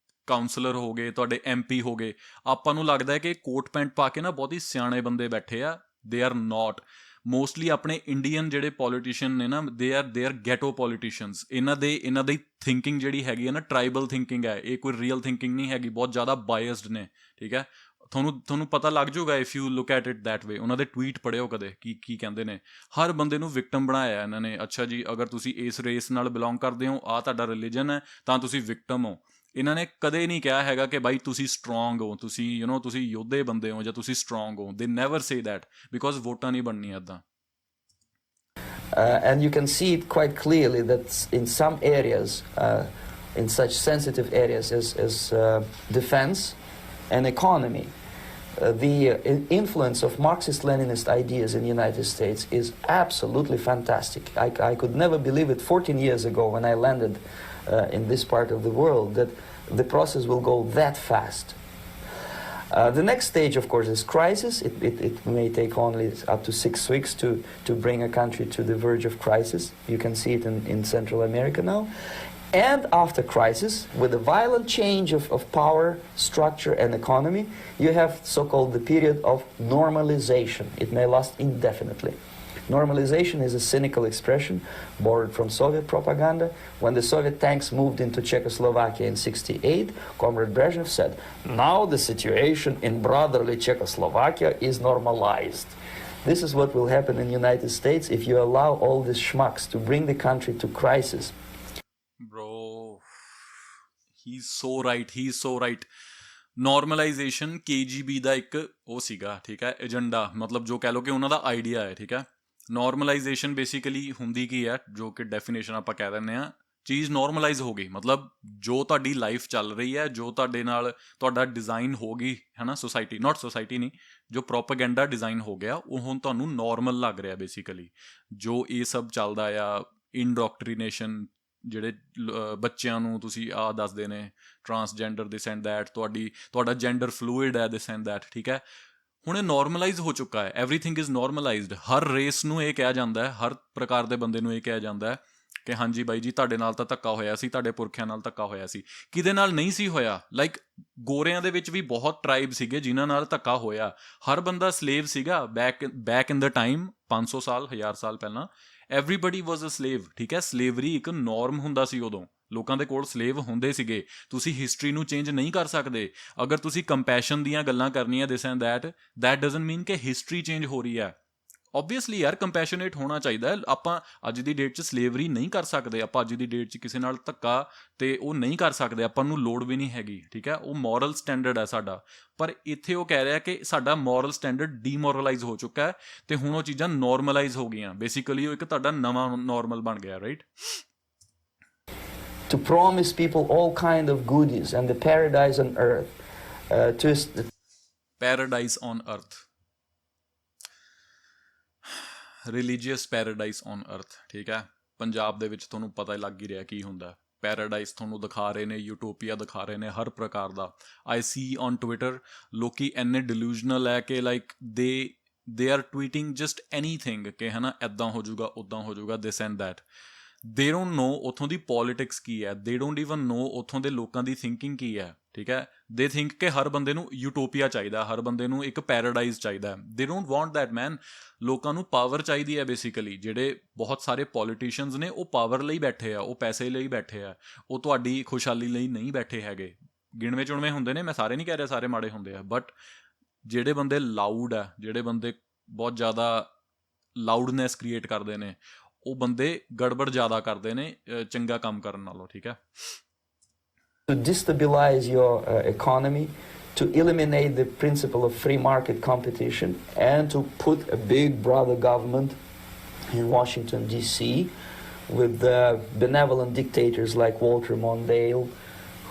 A: ਕਾਉਂਸਲਰ ਹੋ ਗਏ, ਤੁਹਾਡੇ MP ਹੋ ਗਏ। ਆਪਾਂ ਨੂੰ ਲੱਗਦਾ ਹੈ ਕਿ ਕੋਟ ਪੈਂਟ ਪਾ ਕੇ ਨਾ ਬਹੁਤ ਹੀ ਸਿਆਣੇ ਬੰਦੇ ਬੈਠੇ ਆ। They are note. ਮੋਸਟਲੀ ਆਪਣੇ ਇੰਡੀਅਨ ਜਿਹੜੇ ਪੋਲੀਟੀਸ਼ੀਅਨ ਨੇ ਨਾ, ਦੇ ਆਰ ਗੈਟੋ ਪੋਲੀਟੀਸ਼ੀਅਨਸ। ਇਹਨਾਂ ਦੀ ਥਿੰਕਿੰਗ ਜਿਹੜੀ ਹੈਗੀ ਹੈ ਨਾ, ਟਰਾਈਬਲ ਥਿੰਕਿੰਗ ਹੈ। ਇਹ ਕੋਈ ਰੀਅਲ ਥਿੰਕਿੰਗ ਨਹੀਂ ਹੈਗੀ। ਬਹੁਤ ਜ਼ਿਆਦਾ ਬਾਇਸਡ ਨੇ, ਠੀਕ ਹੈ। ਤੁਹਾਨੂੰ ਪਤਾ ਲੱਗ ਜਾਊਗਾ if you look at it that way. ਉਹਨਾਂ ਦੇ ਟਵੀਟ ਪੜ੍ਹਿਓ ਕਦੇ, ਕੀ ਕਹਿੰਦੇ ਨੇ। ਹਰ ਬੰਦੇ ਨੂੰ ਵਿਕਟਮ ਬਣਾਇਆ ਇਹਨਾਂ ਨੇ। ਅੱਛਾ ਜੀ, ਅਗਰ ਤੁਸੀਂ ਇਸ ਰੇਸ ਨਾਲ ਬਿਲੋਂਗ ਕਰਦੇ ਹੋ, ਆਹ ਤੁਹਾਡਾ ਰਿਲੀਜਨ ਹੈ, ਤਾਂ ਤੁਸੀਂ ਵਿਕਟਮ ਹੋ। ਇਹਨਾਂ ਨੇ ਕਦੇ ਨਹੀਂ ਕਿਹਾ ਹੈਗਾ ਕਿ ਬਾਈ ਤੁਸੀਂ ਸਟਰੋਂਗ ਹੋ, ਤੁਸੀਂ ਤੁਸੀਂ ਯੋਧੇ ਬੰਦੇ ਹੋ ਜਾਂ ਤੁਸੀਂ ਸਟਰੋਂਗ ਹੋ। ਦੇ ਨੈਵਰ ਸੇ ਦੈਟ, ਬਿਕੋਜ਼ ਵੋਟਾਂ ਨਹੀਂ ਬਣਨੀਆਂ ਇੱਦਾਂ।
C: And you can see it quite clearly that in some areas, in such sensitive areas as defense and economy, the influence of Marxist-Leninist ideas in the United States is absolutely fantastic. I could never believe it 14 years ago when I landed in this part of the world, that the process will go that fast. The next stage, of course, is crisis. It may take only up to 6 weeks to bring a country to the verge of crisis. You can see it in Central America now. And after crisis, with a violent change of power, structure, and economy, you have so-called the period of normalization. It may last indefinitely. Normalization is a cynical expression borrowed from Soviet propaganda. When the Soviet tanks moved into Czechoslovakia in '68, Comrade Brezhnev said, "Now the situation in brotherly Czechoslovakia is normalized." This is what will happen in the United States if you allow all these schmucks to bring the country to crisis.
A: Bro, he's so right. Normalization KGB ਦਾ ਇੱਕ ਉਹ ਸੀਗਾ, ਠੀਕ ਹੈ, agenda. ਮਤਲਬ ਜੋ ਕਹਿ ਲਓ ਕਿ ਉਹਨਾਂ ਦਾ ਆਈਡੀਆ ਹੈ, ਠੀਕ ਹੈ। ਨੋਰਮਲਾਈਜੇਸ਼ਨ ਬੇਸਿਕਲੀ ਹੁੰਦੀ ਕੀ ਹੈ, ਜੋ ਕਿ ਡੈਫੀਨੇਸ਼ਨ ਆਪਾਂ ਕਹਿ ਦਿੰਦੇ ਆ, ਚੀਜ਼ ਨੋਰਮਲਾਈਜ਼ ਹੋ ਗਈ, ਮਤਲਬ ਜੋ ਤੁਹਾਡੀ ਲਾਈਫ ਚੱਲ ਰਹੀ ਹੈ, ਜੋ ਤੁਹਾਡੇ ਨਾਲ ਤੁਹਾਡਾ ਡਿਜ਼ਾਈਨ ਹੋ ਗਈ ਹੈ ਨਾ, ਸੁਸਾਇਟੀ ਨਾਟ ਸੁਸਾਇਟੀ ਨਹੀਂ, ਜੋ ਪ੍ਰੋਪੇਗੈਂਡਾ ਡਿਜ਼ਾਈਨ ਹੋ ਗਿਆ ਉਹ ਹੁਣ ਤੁਹਾਨੂੰ ਨੋਰਮਲ ਲੱਗ ਰਿਹਾ ਬੇਸਿਕਲੀ। ਜੋ ਇਹ ਸਭ ਚੱਲਦਾ ਆ, ਇਨਡੋਕਟਰੀਨੇਸ਼ਨ, ਜਿਹੜੇ ਬੱਚਿਆਂ ਨੂੰ ਤੁਸੀਂ ਆਹ ਦੱਸਦੇ ਨੇ ਟਰਾਂਸਜੈਂਡਰ ਦਿਸ ਐਂਡ ਦੈਟ, ਤੁਹਾਡਾ ਜੈਂਡਰ ਫਲੂਇਡ ਹੈ ਦਿਸ ਐਂਡ ਦੈਟ, ਠੀਕ ਹੈ। ਹੁਣ ਇਹ ਨੋਰਮਲਾਈਜ਼ ਹੋ ਚੁੱਕਾ ਹੈ, ਐਵਰੀਥਿੰਗ ਇਜ਼ ਨੋਰਮਲਾਈਜ਼ਡ। ਹਰ ਰੇਸ ਨੂੰ ਇਹ ਕਿਹਾ ਜਾਂਦਾ ਹੈ, ਹਰ ਪ੍ਰਕਾਰ ਦੇ ਬੰਦੇ ਨੂੰ ਇਹ ਕਿਹਾ ਜਾਂਦਾ ਹੈ ਕਿ ਹਾਂਜੀ ਬਾਈ ਜੀ ਤੁਹਾਡੇ ਨਾਲ ਤਾਂ ਧੱਕਾ ਹੋਇਆ ਸੀ, ਤੁਹਾਡੇ ਪੁਰਖਿਆਂ ਨਾਲ ਧੱਕਾ ਹੋਇਆ ਸੀ। ਕਿਹਦੇ ਨਾਲ ਨਹੀਂ ਸੀ ਹੋਇਆ? ਲਾਈਕ ਗੋਰਿਆਂ ਦੇ ਵਿੱਚ ਵੀ ਬਹੁਤ ਟਰਾਈਬ ਸੀਗੇ ਜਿਨ੍ਹਾਂ ਨਾਲ ਧੱਕਾ ਹੋਇਆ। ਹਰ ਬੰਦਾ ਸਲੇਵ ਸੀਗਾ ਬੈਕ ਇਨ ਦਾ ਟਾਈਮ, 500 ਸਾਲ 1000 ਸਾਲ ਪਹਿਲਾਂ ਐਵਰੀਬਡੀ ਵਾਜ਼ ਅ ਸਲੇਵ, ਠੀਕ ਹੈ। ਸਲੇਵਰੀ ਇੱਕ ਨੋਰਮ ਹੁੰਦਾ ਸੀ ਉਦੋਂ, ਲੋਕਾਂ ਦੇ ਕੋਲ ਸਲੇਵ ਹੁੰਦੇ ਸੀਗੇ। ਤੁਸੀਂ ਹਿਸਟਰੀ ਨੂੰ ਚੇਂਜ ਨਹੀਂ ਕਰ ਸਕਦੇ। ਅਗਰ ਤੁਸੀਂ ਕੰਪੈਸ਼ਨ ਦੀਆਂ ਗੱਲਾਂ ਕਰਨੀਆਂ ਦਿਸ ਐਂਡ ਦੈਟ ਡਜ਼ਨਟ ਮੀਨ ਕਿ ਹਿਸਟਰੀ ਚੇਂਜ ਹੋ ਰਹੀ ਹੈ। ਓਬਵੀਅਸਲੀ ਯਾਰ ਕੰਪੈਸ਼ਨੇਟ ਹੋਣਾ ਚਾਹੀਦਾ ਹੈ। ਆਪਾਂ ਅੱਜ ਦੀ ਡੇਟ 'ਚ ਸਲੇਵਰੀ ਨਹੀਂ ਕਰ ਸਕਦੇ, ਆਪਾਂ ਅੱਜ ਦੀ ਡੇਟ 'ਚ ਕਿਸੇ ਨਾਲ ਧੱਕਾ ਤੇ ਉਹ ਨਹੀਂ ਕਰ ਸਕਦੇ, ਆਪਾਂ ਨੂੰ ਲੋੜ ਵੀ ਨਹੀਂ ਹੈਗੀ, ਠੀਕ ਹੈ। ਉਹ ਮੋਰਲ ਸਟੈਂਡਰਡ ਹੈ ਸਾਡਾ। ਪਰ ਇੱਥੇ ਉਹ ਕਹਿ ਰਿਹਾ ਕਿ ਸਾਡਾ ਮੋਰਲ ਸਟੈਂਡਰਡ ਡੀਮੋਰਲਾਈਜ਼ ਹੋ ਚੁੱਕਾ ਹੈ ਤੇ ਹੁਣ ਉਹ ਚੀਜ਼ਾਂ ਨੋਰਮਲਾਈਜ਼ ਹੋ ਗਈਆਂ। ਬੇਸਿਕਲੀ ਉਹ ਇੱਕ ਤੁਹਾਡਾ ਨਵਾਂ ਨੋਰਮਲ ਬਣ ਗਿਆ, right.
C: To promise people all kind of goodies and the paradise on earth.
A: Paradise on earth. Religious paradise on earth, ਠੀਕ ਹੈ। ਪੰਜਾਬ ਦੇ ਵਿੱਚ ਤੁਹਾਨੂੰ ਪਤਾ ਲੱਗ ਹੀ ਰਿਹਾ ਕੀ ਹੁੰਦਾ। ਪੈਰਾਡਾਈਸ ਤੁਹਾਨੂੰ ਦਿਖਾ ਰਹੇ ਨੇ, ਯੂਟੋਪੀਆ ਦਿਖਾ ਰਹੇ ਨੇ ਹਰ ਪ੍ਰਕਾਰ ਦਾ। ਆਈ ਸੀ ਔਨ ਟਵਿੱਟਰ ਲੋਕੀ ਇੰਨੇ ਡਿਲੂਜ਼ਨਲ ਹੈ ਕਿ like they R ਟਵੀਟਿੰਗ just anything ਕਿ ਹੈ ਨਾ ਇੱਦਾਂ ਹੋ ਜਾਊਗਾ, ਉੱਦਾਂ ਹੋ ਜਾਊਗਾ, ਦਿਸ ਐਂਡ ਦੈਟ। ਦੇ ਡੋਂਟ ਨੋ ਉੱਥੋਂ ਦੀ ਪੋਲੀਟਿਕਸ ਕੀ ਹੈ, ਦੇ ਡੋਂਟ ਈਵਨ ਨੋ ਉੱਥੋਂ ਦੇ ਲੋਕਾਂ ਦੀ ਥਿੰਕਿੰਗ ਕੀ ਹੈ, ਠੀਕ ਹੈ। ਦੇ ਥਿੰਕ ਕਿ ਹਰ ਬੰਦੇ ਨੂੰ ਯੂਟੋਪੀਆ ਚਾਹੀਦਾ, ਹਰ ਬੰਦੇ ਨੂੰ ਇੱਕ ਪੈਰਾਡਾਈਜ਼ ਚਾਹੀਦਾ। ਦੇ ਡੋਂਟ ਵਾਂਟ ਦੈਟ ਮੈਨ। ਲੋਕਾਂ ਨੂੰ ਪਾਵਰ ਚਾਹੀਦੀ ਹੈ ਬੇਸਿਕਲੀ। ਜਿਹੜੇ ਬਹੁਤ ਸਾਰੇ ਪੋਲੀਟੀਸ਼ੀਅਨਸ ਨੇ ਉਹ ਪਾਵਰ ਲਈ ਬੈਠੇ ਆ, ਉਹ ਪੈਸੇ ਲਈ ਬੈਠੇ ਆ, ਉਹ ਤੁਹਾਡੀ ਖੁਸ਼ਹਾਲੀ ਲਈ ਨਹੀਂ ਬੈਠੇ ਹੈਗੇ। ਗਿਣਵੇਂ ਚੁਣਵੇਂ ਹੁੰਦੇ ਨੇ, ਮੈਂ ਸਾਰੇ ਨਹੀਂ ਕਹਿ ਰਿਹਾ ਸਾਰੇ ਮਾੜੇ ਹੁੰਦੇ ਆ, ਬਟ ਜਿਹੜੇ ਬੰਦੇ ਲਾਊਡ ਆ, ਜਿਹੜੇ ਬੰਦੇ ਬਹੁਤ ਜ਼ਿਆਦਾ ਲਾਊਡਨੈਸ ਕ੍ਰੀਏਟ ਕਰਦੇ ਨੇ, ਉਹ ਬੰਦੇ ਗੜਬੜ ਜ਼ਿਆਦਾ ਕਰਦੇ ਨੇ ਚੰਗਾ ਕੰਮ ਕਰਨ ਨਾਲੋਂ, ਠੀਕ ਹੈ।
C: To destabilize your economy, to eliminate the principle of free market competition, and to put a big brother government in Washington, D.C., with benevolent dictators like Walter Mondale,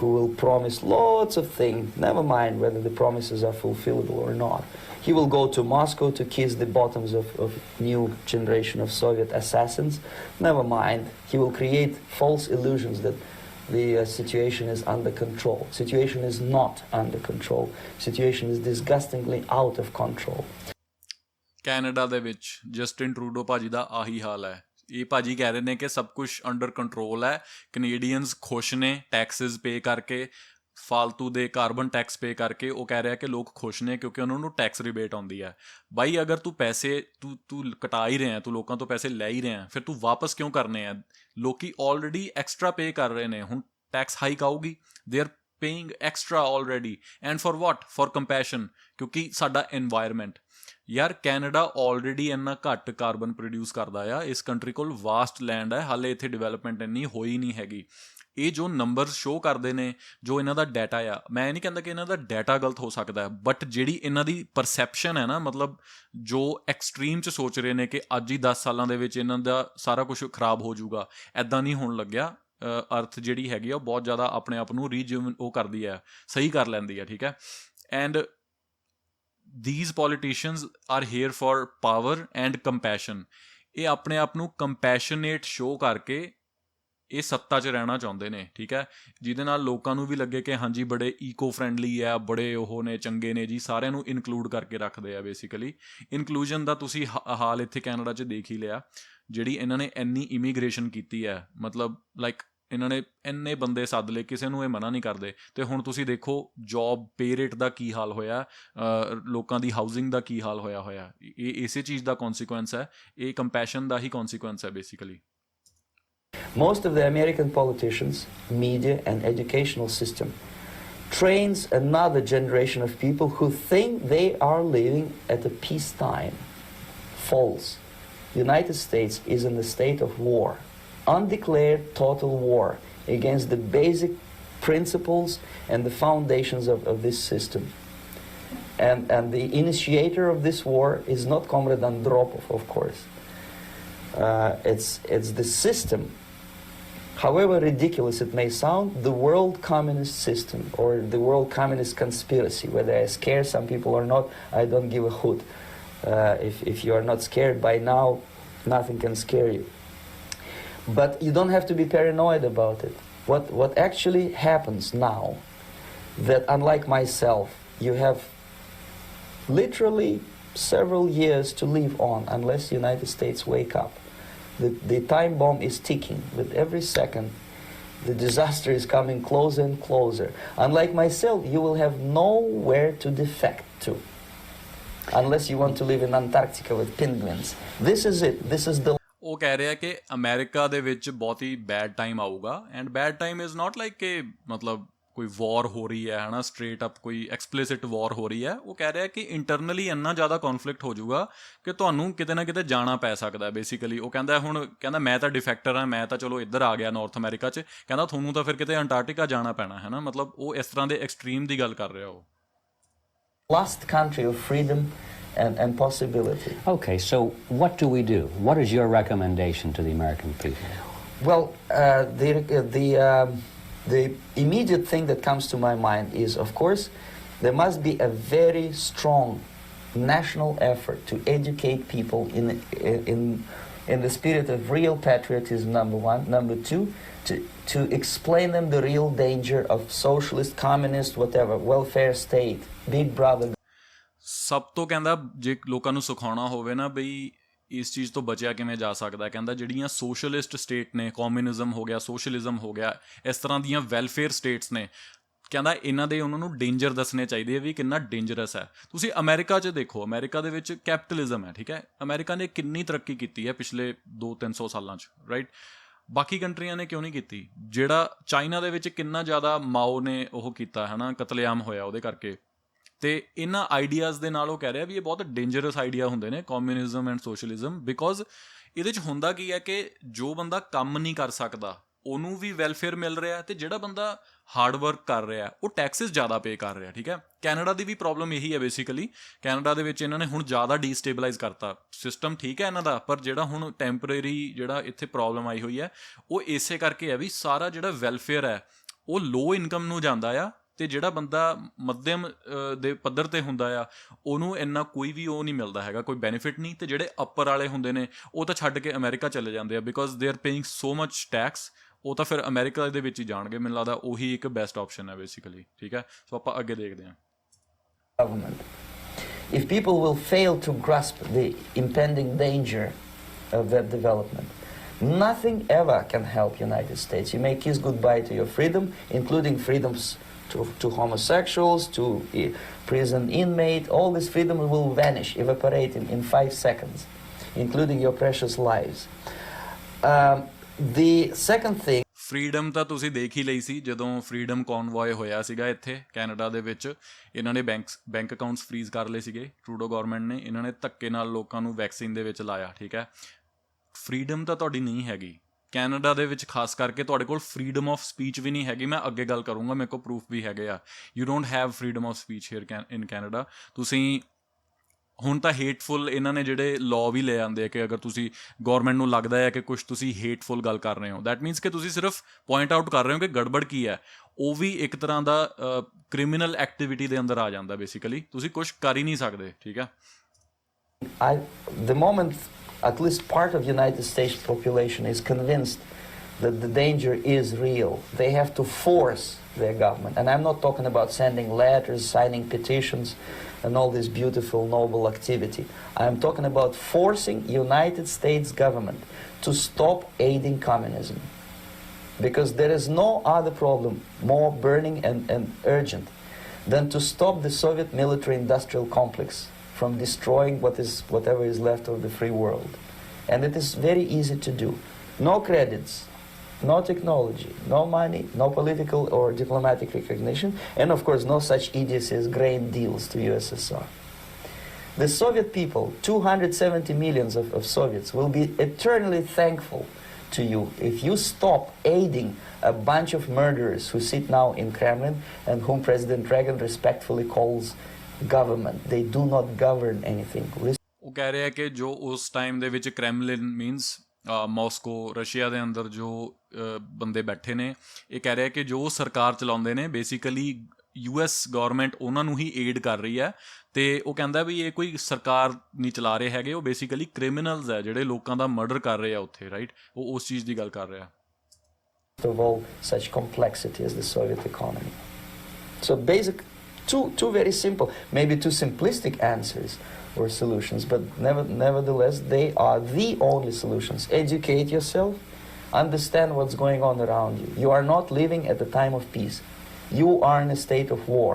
C: who will promise lots of things, never mind whether the promises are fulfillable or not. He will go to Moscow to kiss the bottoms of new generation of Soviet assassins, never mind. He will create false illusions that the situation is under control. Situation is not under control. Situation is disgustingly out of control.
A: Canada ਦੇ ਵਿੱਚ Justin Trudeau ਭਾਜੀ ਦਾ ਆਹੀ ਹਾਲ ਹੈ। ਇਹ ਭਾਜੀ ਕਹਿ ਰਹੇ ਨੇ ਕਿ ਸਭ ਕੁਝ ਅੰਡਰ ਕੰਟਰੋਲ ਹੈ, ਕੈਨੇਡੀਅਨਸ ਖੁਸ਼ ਨੇ ਟੈਕਸਿਸ ਪੇ ਕਰਕੇ, ਫਾਲਤੂ ਦੇ ਕਾਰਬਨ ਟੈਕਸ ਪੇ ਕਰਕੇ। ਉਹ ਕਹਿ ਰਿਹਾ ਕਿ ਲੋਕ ਖੁਸ਼ ਨੇ ਕਿਉਂਕਿ ਉਹਨਾਂ ਨੂੰ ਟੈਕਸ ਰਿਬੇਟ ਆਉਂਦੀ ਹੈ। ਬਾਈ ਅਗਰ ਤੂੰ ਪੈਸੇ ਤੂੰ ਕਟਾ ਹੀ ਰਿਹਾ, ਤੂੰ ਲੋਕਾਂ ਤੋਂ ਪੈਸੇ ਲੈ ਹੀ ਰਿਹਾ, ਫਿਰ ਤੂੰ ਵਾਪਸ ਕਿਉਂ ਕਰਨੇ ਆ? ਲੋਕੀ ਆਲਰੇਡੀ ਐਕਸਟਰਾ ਪੇ ਕਰ ਰਹੇ ਨੇ, ਹੁਣ ਟੈਕਸ ਹਾਈਕ ਆਊਗੀ, they are paying extra already, and for what? For compassion, ਕਿਉਂਕਿ ਸਾਡਾ এনवायरमेंट। ਯਾਰ ਕੈਨੇਡਾ ਆਲਰੇਡੀ ਇੰਨਾ ਘੱਟ ਕਾਰਬਨ ਪ੍ਰੋਡਿਊਸ ਕਰਦਾ ਆ, ਇਸ ਕੰਟਰੀ ਕੋਲ ਵਾਸਟ ਲੈਂਡ ਹੈ, ਹਾਲੇ ਇੱਥੇ ਡਿਵੈਲਪਮੈਂਟ ਇੰਨੀ ਹੋਈ ਨਹੀਂ ਹੈਗੀ। ਇਹ ਜੋ ਨੰਬਰਸ ਸ਼ੋਅ ਕਰਦੇ ਨੇ, ਜੋ ਇਹਨਾਂ ਦਾ ਡਾਟਾ ਆ, ਮੈਂ ਇਹ ਨਹੀਂ ਕਹਿੰਦਾ ਕਿ ਇਹਨਾਂ ਦਾ ਡਾਟਾ ਗਲਤ ਹੋ ਸਕਦਾ ਹੈ, ਬਟ ਜਿਹੜੀ ਇਹਨਾਂ ਦੀ ਪਰਸੈਪਸ਼ਨ ਹੈ ਨਾ, ਮਤਲਬ ਜੋ ਐਕਸਟ੍ਰੀਮ 'ਚ ਸੋਚ ਰਹੇ ਨੇ ਕਿ ਅੱਜ ਹੀ 10 ਸਾਲਾਂ ਦੇ ਵਿੱਚ ਇਹਨਾਂ ਦਾ ਸਾਰਾ ਕੁਝ ਖਰਾਬ ਹੋ ਜਾਊਗਾ, ਐਦਾਂ ਨਹੀਂ ਹੋਣ ਲੱਗਿਆ। ਅਰਥ ਜਿਹੜੀ ਹੈਗੀ ਆ ਉਹ ਬਹੁਤ ਜ਼ਿਆਦਾ ਆਪਣੇ ਆਪ ਨੂੰ ਉਹ ਕਰਦੀ ਹੈ, ਸਹੀ ਕਰ ਲੈਂਦੀ ਹੈ, ਠੀਕ ਹੈ। And these politicians are here for power and compassion. ਇਹ ਆਪਣੇ ਆਪ ਨੂੰ ਕੰਪੈਸ਼ਨੇਟ ਸ਼ੋਅ ਕਰਕੇ ਇਹ ਸੱਤਾ 'ਚ ਰਹਿਣਾ ਚਾਹੁੰਦੇ ਨੇ, ਠੀਕ ਹੈ, ਜਿਹਦੇ ਨਾਲ ਲੋਕਾਂ ਨੂੰ ਵੀ ਲੱਗੇ ਕਿ ਹਾਂਜੀ ਬੜੇ ਈਕੋ ਫਰੈਂਡਲੀ ਆ, ਬੜੇ ਉਹ ਨੇ, ਚੰਗੇ ਨੇ ਜੀ, ਸਾਰਿਆਂ ਨੂੰ ਇਨਕਲੂਡ ਕਰਕੇ ਰੱਖਦੇ ਆ। ਬੇਸਿਕਲੀ ਇਨਕਲੂਜਨ ਦਾ ਤੁਸੀਂ ਹਾਲ ਇੱਥੇ ਕੈਨੇਡਾ 'ਚ ਦੇਖ ਹੀ ਲਿਆ। ਜਿਹੜੀ ਇਹਨਾਂ ਨੇ ਇੰਨੀ ਇਮੀਗ੍ਰੇਸ਼ਨ ਕੀਤੀ ਹੈ, ਮਤਲਬ ਲਾਈਕ ਇਹਨਾਂ ਨੇ ਇੰਨੇ ਬੰਦੇ ਸੱਦ ਲਏ, ਕਿਸੇ ਨੂੰ ਇਹ ਮਨਾ ਨਹੀਂ ਕਰਦੇ। ਅਤੇ ਹੁਣ ਤੁਸੀਂ ਦੇਖੋ ਜੋਬ ਪੇ ਰੇਟ ਦਾ ਕੀ ਹਾਲ ਹੋਇਆ, ਲੋਕਾਂ ਦੀ ਹਾਊਸਿੰਗ ਦਾ ਕੀ ਹਾਲ ਹੋਇਆ। ਇਹ ਇਸੇ ਚੀਜ਼ ਦਾ ਕੌਨਸੀਕੁਐਂਸ ਹੈ, ਇਹ ਕੰਪੈਸ਼ਨ ਦਾ ਹੀ ਕੌਨਸੀਕੁਐਂਸ ਹੈ basically.
C: Most of the American politicians, media and educational system trains another generation of people who think they are living at a peacetime. False. United States is in a state of war, undeclared total war against the basic principles and the foundations of this system. And the initiator of this war is not Comrade Andropov, of course. It's the system. However ridiculous it may sound, the world communist system or the world communist conspiracy, whether I scare some people or not, I don't give a hoot. If you are not scared by now, nothing can scare you. But you don't have to be paranoid about it. What actually happens now, that unlike myself, you have literally several years to live on unless the United States wake up. The time bomb is ticking. With every second, the disaster is coming closer and closer. Unlike myself, you will have nowhere to defect to, unless you want to live in Antarctica with penguins. This is it. This is the
A: ਉਹ ਕਹਿ ਰਿਹਾ ਕਿ America ਦੇ ਵਿੱਚ ਬਹੁਤ ਹੀ bed time ਆਊਗਾ and bed time is not like ਕਿ ਮਤਲਬ ਕੋਈ ਵਾਰ ਹੋ ਰਹੀ ਹੈ ਹੈ ਨਾ, ਸਟ੍ਰੇਟ ਅਪ ਕੋਈ ਐਕਸਪਲਿਸਿਟ ਵਾਰ ਹੋ ਰਹੀ ਹੈ। ਉਹ ਕਹਿ ਰਿਹਾ ਕਿ ਇੰਟਰਨਲੀ ਇੰਨਾ ਜ਼ਿਆਦਾ ਕੌਨਫਲਿਕਟ ਹੋ ਜਾਊਗਾ ਕਿ ਤੁਹਾਨੂੰ ਕਿਤੇ ਨਾ ਕਿਤੇ ਜਾਣਾ ਪੈ ਸਕਦਾ ਬੇਸਿਕਲੀ। ਉਹ ਕਹਿੰਦਾ ਮੈਂ ਤਾਂ ਡਿਫੈਕਟਰ ਹਾਂ, ਮੈਂ ਤਾਂ ਚਲੋ ਇੱਧਰ ਆ ਗਿਆ ਨਾਰਥ ਅਮਰੀਕਾ 'ਚ, ਕਹਿੰਦਾ ਤੁਹਾਨੂੰ ਤਾਂ ਫਿਰ ਕਿਤੇ ਅੰਟਾਰਕਟਿਕਾ ਜਾਣਾ ਪੈਣਾ ਹੈ ਨਾ। ਮਤਲਬ ਉਹ ਇਸ ਤਰ੍ਹਾਂ ਦੇ ਐਕਸਟ੍ਰੀਮ ਦੀ ਗੱਲ ਕਰ ਰਿਹਾ ਉਹ।
C: last country of freedom and possibility.
B: Okay, so what do we do? What is your recommendation to the American people?
C: Well, the immediate thing that comes to my mind is, of course, there must be a very strong national effort to educate people in the spirit of real patriotism, number one. Number two, to explain them the real danger of socialist, communist, whatever, welfare state, big brother.
A: ਸਭ ਤੋਂ ਕਹਿੰਦਾ ਜੇ ਲੋਕਾਂ ਨੂੰ ਸਿਖਾਉਣਾ ਹੋਵੇ ਨਾ ਬਈ ਇਸ ਚੀਜ਼ ਤੋਂ ਬਚਿਆ ਕਿਵੇਂ ਜਾ ਸਕਦਾ, ਕਹਿੰਦਾ ਜਿਹੜੀਆਂ ਸੋਸ਼ਲਿਸਟ ਸਟੇਟ ਨੇ, ਕਮਿਊਨਿਜ਼ਮ ਹੋ ਗਿਆ, ਸੋਸ਼ਲਿਜ਼ਮ ਹੋ ਗਿਆ, ਇਸ ਤਰ੍ਹਾਂ ਦੀਆਂ ਵੈਲਫੇਅਰ ਸਟੇਟਸ ਨੇ, ਕਹਿੰਦਾ ਇਹਨਾਂ ਦੇ ਉਹਨਾਂ ਨੂੰ ਡੇਂਜਰ ਦੱਸਣੇ ਚਾਹੀਦੇ ਆ ਵੀ ਕਿੰਨਾ ਡੇਂਜਰਸ ਹੈ। ਤੁਸੀਂ ਅਮਰੀਕਾ 'ਚ ਦੇਖੋ, ਅਮਰੀਕਾ ਦੇ ਵਿੱਚ ਕੈਪੀਟਲਿਜ਼ਮ ਹੈ, ਠੀਕ ਹੈ। ਅਮਰੀਕਾ ਨੇ ਕਿੰਨੀ ਤਰੱਕੀ ਕੀਤੀ ਹੈ ਪਿਛਲੇ 200-300 ਸਾਲਾਂ 'ਚ, ਰਾਈਟ। ਬਾਕੀ ਕੰਟਰੀਆਂ ਨੇ ਕਿਉਂ ਨਹੀਂ ਕੀਤੀ? ਜਿਹੜਾ ਚਾਈਨਾ ਦੇ ਵਿੱਚ ਕਿੰਨਾ ਜ਼ਿਆਦਾ ਮਾਓ ਨੇ ਉਹ ਕੀਤਾ ਹੈ ਨਾ, ਕਤਲੇਆਮ ਹੋਇਆ ਉਹਦੇ ਕਰਕੇ। ਅਤੇ ਇਹਨਾਂ ਆਈਡੀਆਜ਼ ਦੇ ਨਾਲ ਉਹ ਕਹਿ ਰਿਹਾ ਵੀ ਇਹ ਬਹੁਤ ਡੇਂਜਰਸ ਆਈਡੀਆ ਹੁੰਦੇ ਨੇ, ਕਮਿਊਨਿਜ਼ਮ ਐਂਡ ਸੋਸ਼ਲਿਜ਼ਮ, ਬਿਕੋਜ਼ ਇਹਦੇ 'ਚ ਹੁੰਦਾ ਕੀ ਹੈ ਕਿ ਜੋ ਬੰਦਾ ਕੰਮ ਨਹੀਂ ਕਰ ਸਕਦਾ ਉਹਨੂੰ ਵੀ ਵੈਲਫੇਅਰ ਮਿਲ ਰਿਹਾ, ਅਤੇ ਜਿਹੜਾ ਬੰਦਾ ਹਾਰਡ ਵਰਕ ਕਰ ਰਿਹਾ ਉਹ ਟੈਕਸਿਸ ਜ਼ਿਆਦਾ ਪੇ ਕਰ ਰਿਹਾ, ਠੀਕ ਹੈ। ਕੈਨੇਡਾ ਦੀ ਵੀ ਪ੍ਰੋਬਲਮ ਇਹੀ ਹੈ ਬੇਸਿਕਲੀ। ਕੈਨੇਡਾ ਦੇ ਵਿੱਚ ਇਹਨਾਂ ਨੇ ਹੁਣ ਜ਼ਿਆਦਾ ਡੀਸਟੇਬਲਾਈਜ਼ ਕਰਤਾ ਸਿਸਟਮ, ਠੀਕ ਹੈ ਇਹਨਾਂ ਦਾ, ਪਰ ਜਿਹੜਾ ਹੁਣ ਟੈਂਪਰੇਰੀ ਜਿਹੜਾ ਇੱਥੇ ਪ੍ਰੋਬਲਮ ਆਈ ਹੋਈ ਹੈ ਉਹ ਇਸੇ ਕਰਕੇ ਹੈ ਵੀ ਸਾਰਾ ਜਿਹੜਾ ਵੈਲਫੇਅਰ ਹੈ ਉਹ ਲੋ ਇਨਕਮ ਨੂੰ ਜਾਂਦਾ ਆ, ਅਤੇ ਜਿਹੜਾ ਬੰਦਾ ਮੱਧਮ ਦੇ ਪੱਧਰ 'ਤੇ ਹੁੰਦਾ ਆ ਉਹਨੂੰ ਇੰਨਾ ਕੋਈ ਵੀ ਉਹ ਨਹੀਂ ਮਿਲਦਾ ਹੈਗਾ, ਕੋਈ ਬੈਨੀਫਿਟ ਨਹੀਂ। ਅਤੇ ਜਿਹੜੇ ਅੱਪਰ ਵਾਲੇ ਹੁੰਦੇ ਨੇ ਉਹ ਤਾਂ ਛੱਡ ਕੇ ਅਮਰੀਕਾ ਚਲੇ ਜਾਂਦੇ ਆ, because they are paying so much tax. ਉਹ ਤਾਂ ਫਿਰ ਅਮਰੀਕਾ ਦੇ ਵਿੱਚ ਹੀ ਜਾਣਗੇ, ਮੈਨੂੰ ਲੱਗਦਾ ਉਹੀ ਇੱਕ ਬੈਸਟ ਆਪਸ਼ਨ ਹੈ ਬੇਸਿਕਲੀ, ਠੀਕ ਹੈ। ਸੋ ਆਪਾਂ ਅੱਗੇ ਦੇਖਦੇ ਹਾਂ।
C: Government. If people will fail to grasp the impending danger of that development, nothing ever can help United States. You may kiss goodbye to your freedom, including freedoms to homosexuals, to prison inmate. All this freedom will vanish, evaporate in 5 seconds, including your precious lives. The second thing,
A: freedom ਤਾਂ ਤੁਸੀਂ ਦੇਖ ਹੀ ਲਈ ਸੀ ਜਦੋਂ freedom ਕੌਨਵੋਏ ਹੋਇਆ ਸੀਗਾ ਇੱਥੇ Canada ਦੇ ਵਿੱਚ। ਇਹਨਾਂ ਨੇ ਬੈਂਕ ਅਕਾਊਂਟਸ ਫਰੀਜ਼ ਕਰ ਲਏ ਸੀਗੇ, ਟਰੂਡੋ ਗੌਰਮੈਂਟ ਨੇ। ਇਹਨਾਂ ਨੇ ਧੱਕੇ ਨਾਲ ਲੋਕਾਂ ਨੂੰ ਵੈਕਸੀਨ ਦੇ ਵਿੱਚ ਲਾਇਆ, ਠੀਕ ਹੈ। ਫਰੀਡਮ ਤਾਂ ਤੁਹਾਡੀ ਨਹੀਂ ਹੈਗੀ ਕੈਨੇਡਾ ਦੇ ਵਿੱਚ, ਖਾਸ ਕਰਕੇ ਤੁਹਾਡੇ ਕੋਲ ਫਰੀਡਮ ਆਫ ਸਪੀਚ ਵੀ ਨਹੀਂ ਹੈਗੀ। ਮੈਂ ਅੱਗੇ ਗੱਲ ਕਰੂੰਗਾ, ਮੇਰੇ ਕੋਲ ਪ੍ਰੂਫ ਵੀ ਹੈਗੇ ਆ। You don't have freedom of speech hair in Canada. ਤੁਸੀਂ ਹੁਣ ਤਾਂ ਹੇਟਫੁਲ ਇਹਨਾਂ ਨੇ ਜਿਹੜੇ ਲਾਅ ਵੀ ਲੈ ਆਉਂਦੇ ਆ ਕਿ ਅਗਰ ਤੁਸੀਂ ਗੌਰਮੈਂਟ ਨੂੰ ਲੱਗਦਾ ਹੈ ਕਿ ਕੁਛ ਤੁਸੀਂ ਹੇਟਫੁਲ ਗੱਲ ਕਰ ਰਹੇ ਹੋ, ਦੈਟ ਮੀਨਸ ਕਿ ਤੁਸੀਂ ਸਿਰਫ ਪੁਆਇੰਟ ਆਊਟ ਕਰ ਰਹੇ ਹੋ ਕਿ ਗੜਬੜ ਕੀ ਹੈ, ਉਹ ਵੀ ਇੱਕ ਤਰ੍ਹਾਂ ਦਾ ਕ੍ਰਿਮੀਨਲ ਐਕਟੀਵਿਟੀ ਦੇ ਅੰਦਰ ਆ ਜਾਂਦਾ ਬੇਸਿਕਲੀ। ਤੁਸੀਂ ਕੁਛ ਕਰ ਹੀ ਨਹੀਂ ਸਕਦੇ, ਠੀਕ ਹੈ।
C: the moment at least part of the United States population is convinced that the danger is real, they have to force their government. And I'm not talking about sending letters, signing petitions, and all this beautiful, noble activity. I'm talking about forcing United States government to stop aiding communism. Because there is no other problem more burning and urgent than to stop the Soviet military-industrial complex from destroying whatever is left of the free world. And it is very easy to do. No credits, no technology, no money, no political or diplomatic recognition, and of course no such idiocy as grain deals to USSR. The Soviet people, 270 millions of Soviets, will be eternally thankful to you if you stop aiding a bunch of murderers who sit now in Kremlin and whom President Reagan respectfully calls government. They do not govern anything.
A: ਉਹ ਕਹਿ ਰਿਹਾ ਕਿ ਜੋ ਉਸ time ਦੇ ਵਿੱਚ Kremlin means Moscow Russia ਦੇ ਅੰਦਰ ਜੋ ਬੰਦੇ ਬੈਠੇ ਨੇ, ਇਹ ਕਹਿ ਰਿਹਾ ਕਿ ਜੋ ਸਰਕਾਰ ਚਲਾਉਂਦੇ ਨੇ ਬੇਸਿਕਲੀ US ਗੌਰਮੈਂਟ ਉਹਨਾਂ ਨੂੰ ਹੀ ਏਡ ਕਰ ਰਹੀ ਹੈ, ਤੇ ਉਹ ਕਹਿੰਦਾ ਵੀ ਇਹ ਕੋਈ ਸਰਕਾਰ ਨਹੀਂ ਚਲਾ ਰਹੇ ਹੈਗੇ, ਉਹ ਬੇਸਿਕਲੀ ਕ੍ਰਿਮੀਨਲਸ ਹੈ ਜਿਹੜੇ ਲੋਕਾਂ ਦਾ ਮਰਡਰ ਕਰ ਰਹੇ ਆ ਉੱਥੇ, ਰਾਈਟ। ਉਹ ਉਸ ਚੀਜ਼ ਦੀ ਗੱਲ ਕਰ ਰਿਹਾ।
C: Of all such complexity as the Soviet economy. So basic, two very simple, maybe too simplistic answers or solutions, but nevertheless they are the only solutions. Educate yourself, understand what's going on around you. You are not living at the time of peace. You are in a state of war.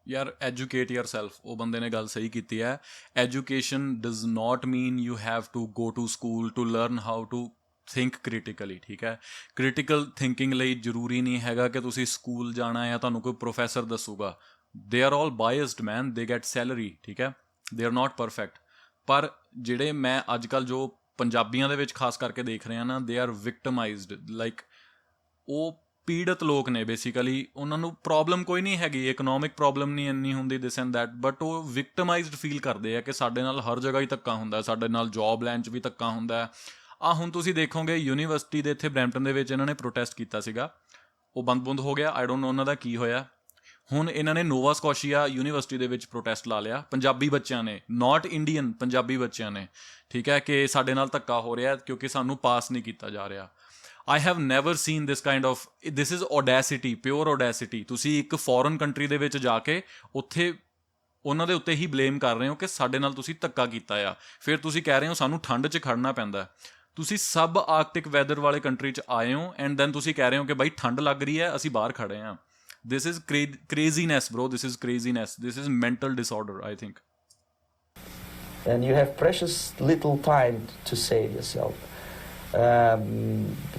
A: ਯਾਰ educate yourself, ਉਹ ਬੰਦੇ ਨੇ ਗੱਲ ਸਹੀ ਕੀਤੀ ਹੈ। Education does not mean you have to go to school to learn how to think critically, ਠੀਕ ਹੈ। ਕ੍ਰਿਟੀਕਲ ਥਿੰਕਿੰਗ ਲਈ ਜ਼ਰੂਰੀ ਨਹੀਂ ਹੈਗਾ ਕਿ ਤੁਸੀਂ ਸਕੂਲ ਜਾਣਾ ਜਾਂ ਤੁਹਾਨੂੰ ਕੋਈ ਪ੍ਰੋਫੈਸਰ ਦੱਸੂਗਾ। ਦੇ ਆਰ ਆਲ ਬਾਇਸਡ ਮੈਨ, ਦੇ ਗੈਟ ਸੈਲਰੀ, ਠੀਕ ਹੈ, ਦੇ ਆਰ ਨਾਟ ਪਰਫੈਕਟ। ਪਰ ਜਿਹੜੇ ਮੈਂ ਅੱਜ ਕੱਲ੍ਹ ਜੋ ਪੰਜਾਬੀਆਂ ਦੇ ਵਿੱਚ ਖਾਸ ਕਰਕੇ ਦੇਖ ਰਿਹਾ ਨਾ, ਦੇ ਆਰ ਵਿਕਟਮਾਈਜ਼ਡ, ਲਾਈਕ ਉਹ ਪੀੜਤ ਲੋਕ ਨੇ ਬੇਸਿਕਲੀ। ਉਹਨਾਂ ਨੂੰ ਪ੍ਰੋਬਲਮ ਕੋਈ ਨਹੀਂ ਹੈਗੀ, ਇਕਨੋਮਿਕ ਪ੍ਰੋਬਲਮ ਨਹੀਂ ਇੰਨੀ ਹੁੰਦੀ, ਦਿਸ ਐਂਡ ਦੈਟ, ਬਟ ਉਹ ਵਿਕਟਮਾਈਜ਼ਡ ਫੀਲ ਕਰਦੇ ਆ ਕਿ ਸਾਡੇ ਨਾਲ ਹਰ ਜਗ੍ਹਾ ਹੀ ਧੱਕਾ ਹੁੰਦਾ, ਸਾਡੇ ਨਾਲ ਜੋਬ ਲੈਣ 'ਚ ਵੀ ਧੱਕਾ ਹੁੰਦਾ। ਹੁਣ ਤੁਸੀਂ ਦੇਖੋਗੇ ਯੂਨੀਵਰਸਿਟੀ ਦੇ ਇੱਥੇ ਬਰੈਂਪਟਨ ਦੇ ਵਿੱਚ ਇਹਨਾਂ ਨੇ ਪ੍ਰੋਟੈਸਟ ਕੀਤਾ ਸੀਗਾ, ਉਹ ਬੰਦ ਹੋ ਗਿਆ। ਆਈ ਡੋਂਟ ਨੋ ਉਹਨਾਂ ਦਾ ਕੀ ਹੋਇਆ। ਹੁਣ ਇਹਨਾਂ ਨੇ ਨੋਵਾ ਸਕੋਸ਼ੀਆ ਯੂਨੀਵਰਸਿਟੀ ਦੇ ਵਿੱਚ ਪ੍ਰੋਟੈਸਟ ਲਾ ਲਿਆ, ਪੰਜਾਬੀ ਬੱਚਿਆਂ ਨੇ, ਨਾਟ ਇੰਡੀਅਨ, ਪੰਜਾਬੀ ਬੱਚਿਆਂ ਨੇ, ਠੀਕ ਹੈ, ਕਿ ਸਾਡੇ ਨਾਲ ਧੱਕਾ ਹੋ ਰਿਹਾ ਕਿਉਂਕਿ ਸਾਨੂੰ ਪਾਸ ਨਹੀਂ ਕੀਤਾ ਜਾ ਰਿਹਾ। I have never seen this kind of, this is audacity, pure audacity। ਤੁਸੀਂ ਇੱਕ ਫੋਰਨ ਕੰਟਰੀ ਦੇ ਵਿੱਚ ਜਾ ਕੇ ਉੱਥੇ ਉਹਨਾਂ ਦੇ ਉੱਤੇ ਹੀ ਬਲੇਮ ਕਰ ਰਹੇ ਹੋ ਕਿ ਸਾਡੇ ਨਾਲ ਤੁਸੀਂ ਧੱਕਾ ਕੀਤਾ ਆ, ਫਿਰ ਤੁਸੀਂ ਕਹਿ ਰਹੇ ਹੋ ਸਾਨੂੰ ਠੰਡ 'ਚ ਖੜਨਾ ਪੈਂਦਾ। ਤੁਸੀਂ ਸਬ ਆਰਕਟਿਕ ਵੈਦਰ ਵਾਲੇ ਕੰਟਰੀ 'ਚ ਆਏ ਹੋ ਐਂਡ ਦੈਨ ਤੁਸੀਂ ਕਹਿ ਰਹੇ ਹੋ ਕਿ ਬਾਈ ਠੰਡ ਲੱਗ ਰਹੀ ਹੈ, ਅਸੀਂ ਬਾਹਰ ਖੜੇ ਹਾਂ। This is craziness bro, this is craziness, this is mental disorder, I think.
C: And you have precious little time to save yourself.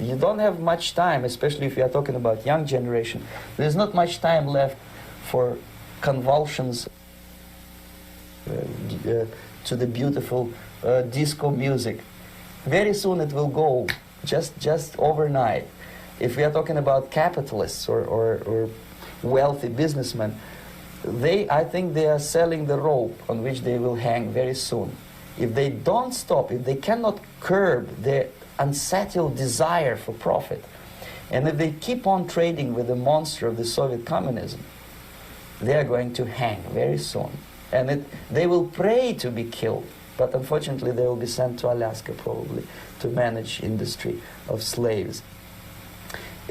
C: You don't have much time, especially if you are talking about young generation. There's not much time left for convulsions to the beautiful disco music. Very soon it will go, just overnight. If we are talking about capitalists or wealthy businessmen, I think they are selling the rope on which they will hang very soon. If they don't stop, if they cannot curb their unsettled desire for profit, and if they keep on trading with the monster of the Soviet communism, they are going to hang very soon. And they will pray to be killed, but unfortunately they will be sent to Alaska probably to manage industry of slaves.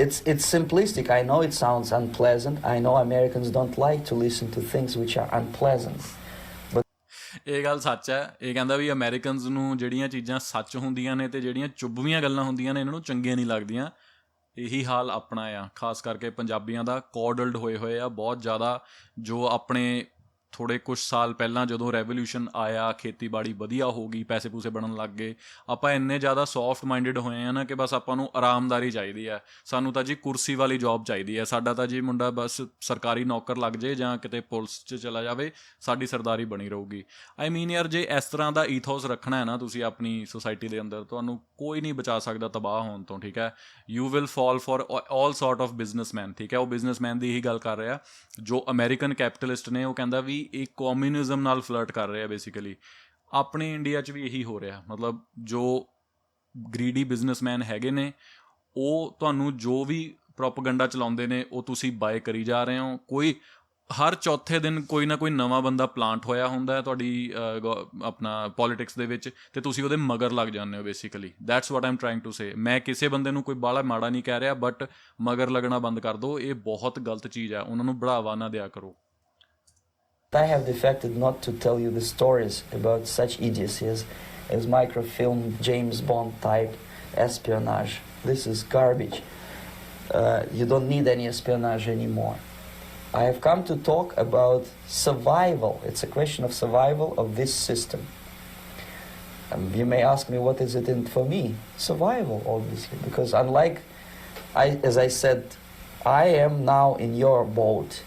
C: It's simplistic. I know it sounds unpleasant. I know Americans don't like to listen to things which are unpleasant.
A: ਇਹ ਗੱਲ ਸੱਚ ਹੈ। ਇਹ ਕਹਿੰਦਾ ਵੀ ਅਮੈਰੀਕਨਸ ਨੂੰ ਜਿਹੜੀਆਂ ਚੀਜ਼ਾਂ ਸੱਚ ਹੁੰਦੀਆਂ ਨੇ ਤੇ ਜਿਹੜੀਆਂ ਚੁੱਭਵੀਆਂ ਗੱਲਾਂ ਹੁੰਦੀਆਂ ਨੇ ਇਹਨਾਂ ਨੂੰ ਚੰਗੀਆਂ ਨਹੀਂ ਲੱਗਦੀਆਂ। ਇਹੀ ਹਾਲ ਆਪਣਾ ਆ, ਖਾਸ ਕਰਕੇ ਪੰਜਾਬੀਆਂ ਦਾ। ਕੋਡਲਡ ਹੋਏ ਆ ਬਹੁਤ ਜ਼ਿਆਦਾ, ਜੋ ਆਪਣੇ ਥੋੜ੍ਹੇ ਕੁਛ ਸਾਲ ਪਹਿਲਾਂ ਜਦੋਂ ਰੈਵੋਲਿਊਸ਼ਨ ਆਇਆ, ਖੇਤੀਬਾੜੀ ਵਧੀਆ ਹੋ ਗਈ, ਪੈਸੇ ਪੂਸੇ ਬਣਨ ਲੱਗ ਗਏ, ਆਪਾਂ ਇੰਨੇ ਜ਼ਿਆਦਾ ਸੌਫਟ ਮਾਈਂਡਡ ਹੋਏ ਆ ਨਾ ਕਿ ਬਸ ਆਪਾਂ ਨੂੰ ਆਰਾਮਦਾਰੀ ਚਾਹੀਦੀ ਹੈ। ਸਾਨੂੰ ਤਾਂ ਜੀ ਕੁਰਸੀ ਵਾਲੀ ਜੋਬ ਚਾਹੀਦੀ ਹੈ, ਸਾਡਾ ਤਾਂ ਜੀ ਮੁੰਡਾ ਬਸ ਸਰਕਾਰੀ ਨੌਕਰ ਲੱਗ ਜੇ ਜਾਂ ਕਿਤੇ ਪੁਲਿਸ 'ਚ ਚਲਾ ਜਾਵੇ, ਸਾਡੀ ਸਰਦਾਰੀ ਬਣੀ ਰਹੂਗੀ। ਆਈ ਮੀਨ ਯਾਰ, ਜੇ ਇਸ ਤਰ੍ਹਾਂ ਦਾ ਈਥੋਸ ਰੱਖਣਾ ਹੈ ਨਾ ਤੁਸੀਂ ਆਪਣੀ ਸੋਸਾਇਟੀ ਦੇ ਅੰਦਰ, ਤੁਹਾਨੂੰ ਕੋਈ ਨਹੀਂ ਬਚਾ ਸਕਦਾ ਤਬਾਹ ਹੋਣ ਤੋਂ, ਠੀਕ ਹੈ। You will fall for all sort of businessman, ਠੀਕ ਹੈ। ਉਹ ਬਿਜ਼ਨਸਮੈਨ ਦੀ ਇਹੀ ਗੱਲ ਕਰ ਰਿਹਾ ਜੋ ਅਮੈਰੀਕਨ ਕੈਪੀਟਲਿਸਟ ਨੇ। ਉਹ ਕਹਿੰਦਾ ਵੀ ਇਹ ਕਮਿਊਨਿਜ਼ਮ ਨਾਲ ਫਲਰਟ ਕਰ ਰਿਹਾ ਬੇਸਿਕਲੀ। ਆਪਣੇ ਇੰਡੀਆ 'ਚ ਵੀ ਇਹੀ ਹੋ ਰਿਹਾ, ਮਤਲਬ ਜੋ ਗਰੀਡੀ ਬਿਜ਼ਨਸਮੈਨ ਹੈਗੇ ਨੇ ਉਹ ਤੁਹਾਨੂੰ ਜੋ ਵੀ ਪ੍ਰੋਪਗੰਡਾ ਚਲਾਉਂਦੇ ਨੇ ਉਹ ਤੁਸੀਂ ਬਾਏ ਕਰੀ ਜਾ ਰਹੇ ਹੋ। ਕੋਈ ਹਰ ਚੌਥੇ ਦਿਨ ਕੋਈ ਨਾ ਕੋਈ ਨਵਾਂ ਬੰਦਾ ਪਲਾਂਟ ਹੋਇਆ ਹੁੰਦਾ ਤੁਹਾਡੀ ਆਪਣਾ ਪੋਲੀਟਿਕਸ ਦੇ ਵਿੱਚ, ਅਤੇ ਤੁਸੀਂ ਉਹਦੇ ਮਗਰ ਲੱਗ ਜਾਂਦੇ ਹੋ basically. That's what I am trying to say. ਮੈਂ ਕਿਸੇ ਬੰਦੇ ਨੂੰ ਕੋਈ ਬਾਹਲਾ ਮਾੜਾ ਨਹੀਂ ਕਹਿ ਰਿਹਾ, ਬਟ ਮਗਰ ਲੱਗਣਾ ਬੰਦ ਕਰ ਦਿਓ, ਇਹ ਬਹੁਤ ਗਲਤ ਚੀਜ਼ ਹੈ। ਉਹਨਾਂ ਨੂੰ ਬੜਾਵਾ ਨਾ ਦਿਆ ਕਰੋ।
C: I have defected not to tell you the stories about such idiocies as microfilm, James Bond type espionage. This is garbage. You don't need any espionage anymore. I have come to talk about survival. It's a question of survival of this system. You may ask me, what is it in for me? Survival, obviously, because unlike, as I said, I am now in your boat.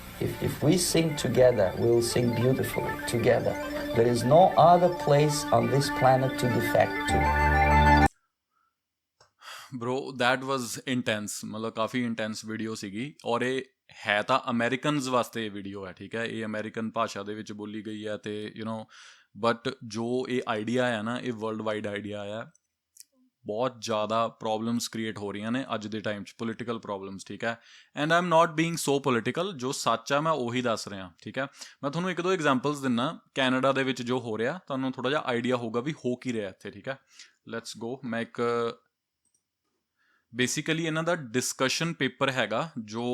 C: If we sing together, we'll sing beautifully together. There is no other place on this planet to defect to.
A: Bro, that was intense. ਮਤਲਬ ਕਾਫੀ intense video ਸੀਗੀ, ਔਰ ਇਹ ਹੈ ਤਾਂ ਅਮੈਰੀਕਨਜ਼ ਵਾਸਤੇ ਇਹ video ਹੈ, ਠੀਕ ਹੈ। ਇਹ ਅਮੈਰੀਕਨ ਭਾਸ਼ਾ ਦੇ ਵਿੱਚ ਬੋਲੀ ਗਈ ਹੈ ਅਤੇ ਬਟ ਜੋ ਇਹ ਆਈਡੀਆ ਆ ਨਾ, ਇਹ ਵਰਲਡ ਵਾਈਡ ਆਈਡੀਆ ਆ। ਬਹੁਤ ਜ਼ਿਆਦਾ ਪ੍ਰੋਬਲਮਸ ਕ੍ਰੀਏਟ ਹੋ ਰਹੀਆਂ ਨੇ ਅੱਜ ਦੇ ਟਾਈਮ 'ਚ, ਪੋਲੀਟੀਕਲ ਪ੍ਰੋਬਲਮਸ, ਠੀਕ ਹੈ। And I am not being so political, ਜੋ ਸੱਚ ਆ ਮੈਂ ਉਹੀ ਦੱਸ ਰਿਹਾ, ਠੀਕ ਹੈ। ਮੈਂ ਤੁਹਾਨੂੰ ਇੱਕ ਦੋ ਐਗਜ਼ਾਮਪਲਸ ਦਿੰਨਾ ਕੈਨੇਡਾ ਦੇ ਵਿੱਚ ਜੋ ਹੋ ਰਿਹਾ, ਤੁਹਾਨੂੰ ਥੋੜ੍ਹਾ ਜਿਹਾ ਆਈਡੀਆ ਹੋਊਗਾ ਵੀ ਹੋ ਕੀ ਰਿਹਾ ਇੱਥੇ, ਠੀਕ ਹੈ। Let's go. ਮੈਂ ਇੱਕ ਬੇਸਿਕਲੀ ਇਹਨਾਂ ਦਾ ਡਿਸਕਸ਼ਨ ਪੇਪਰ ਹੈਗਾ ਜੋ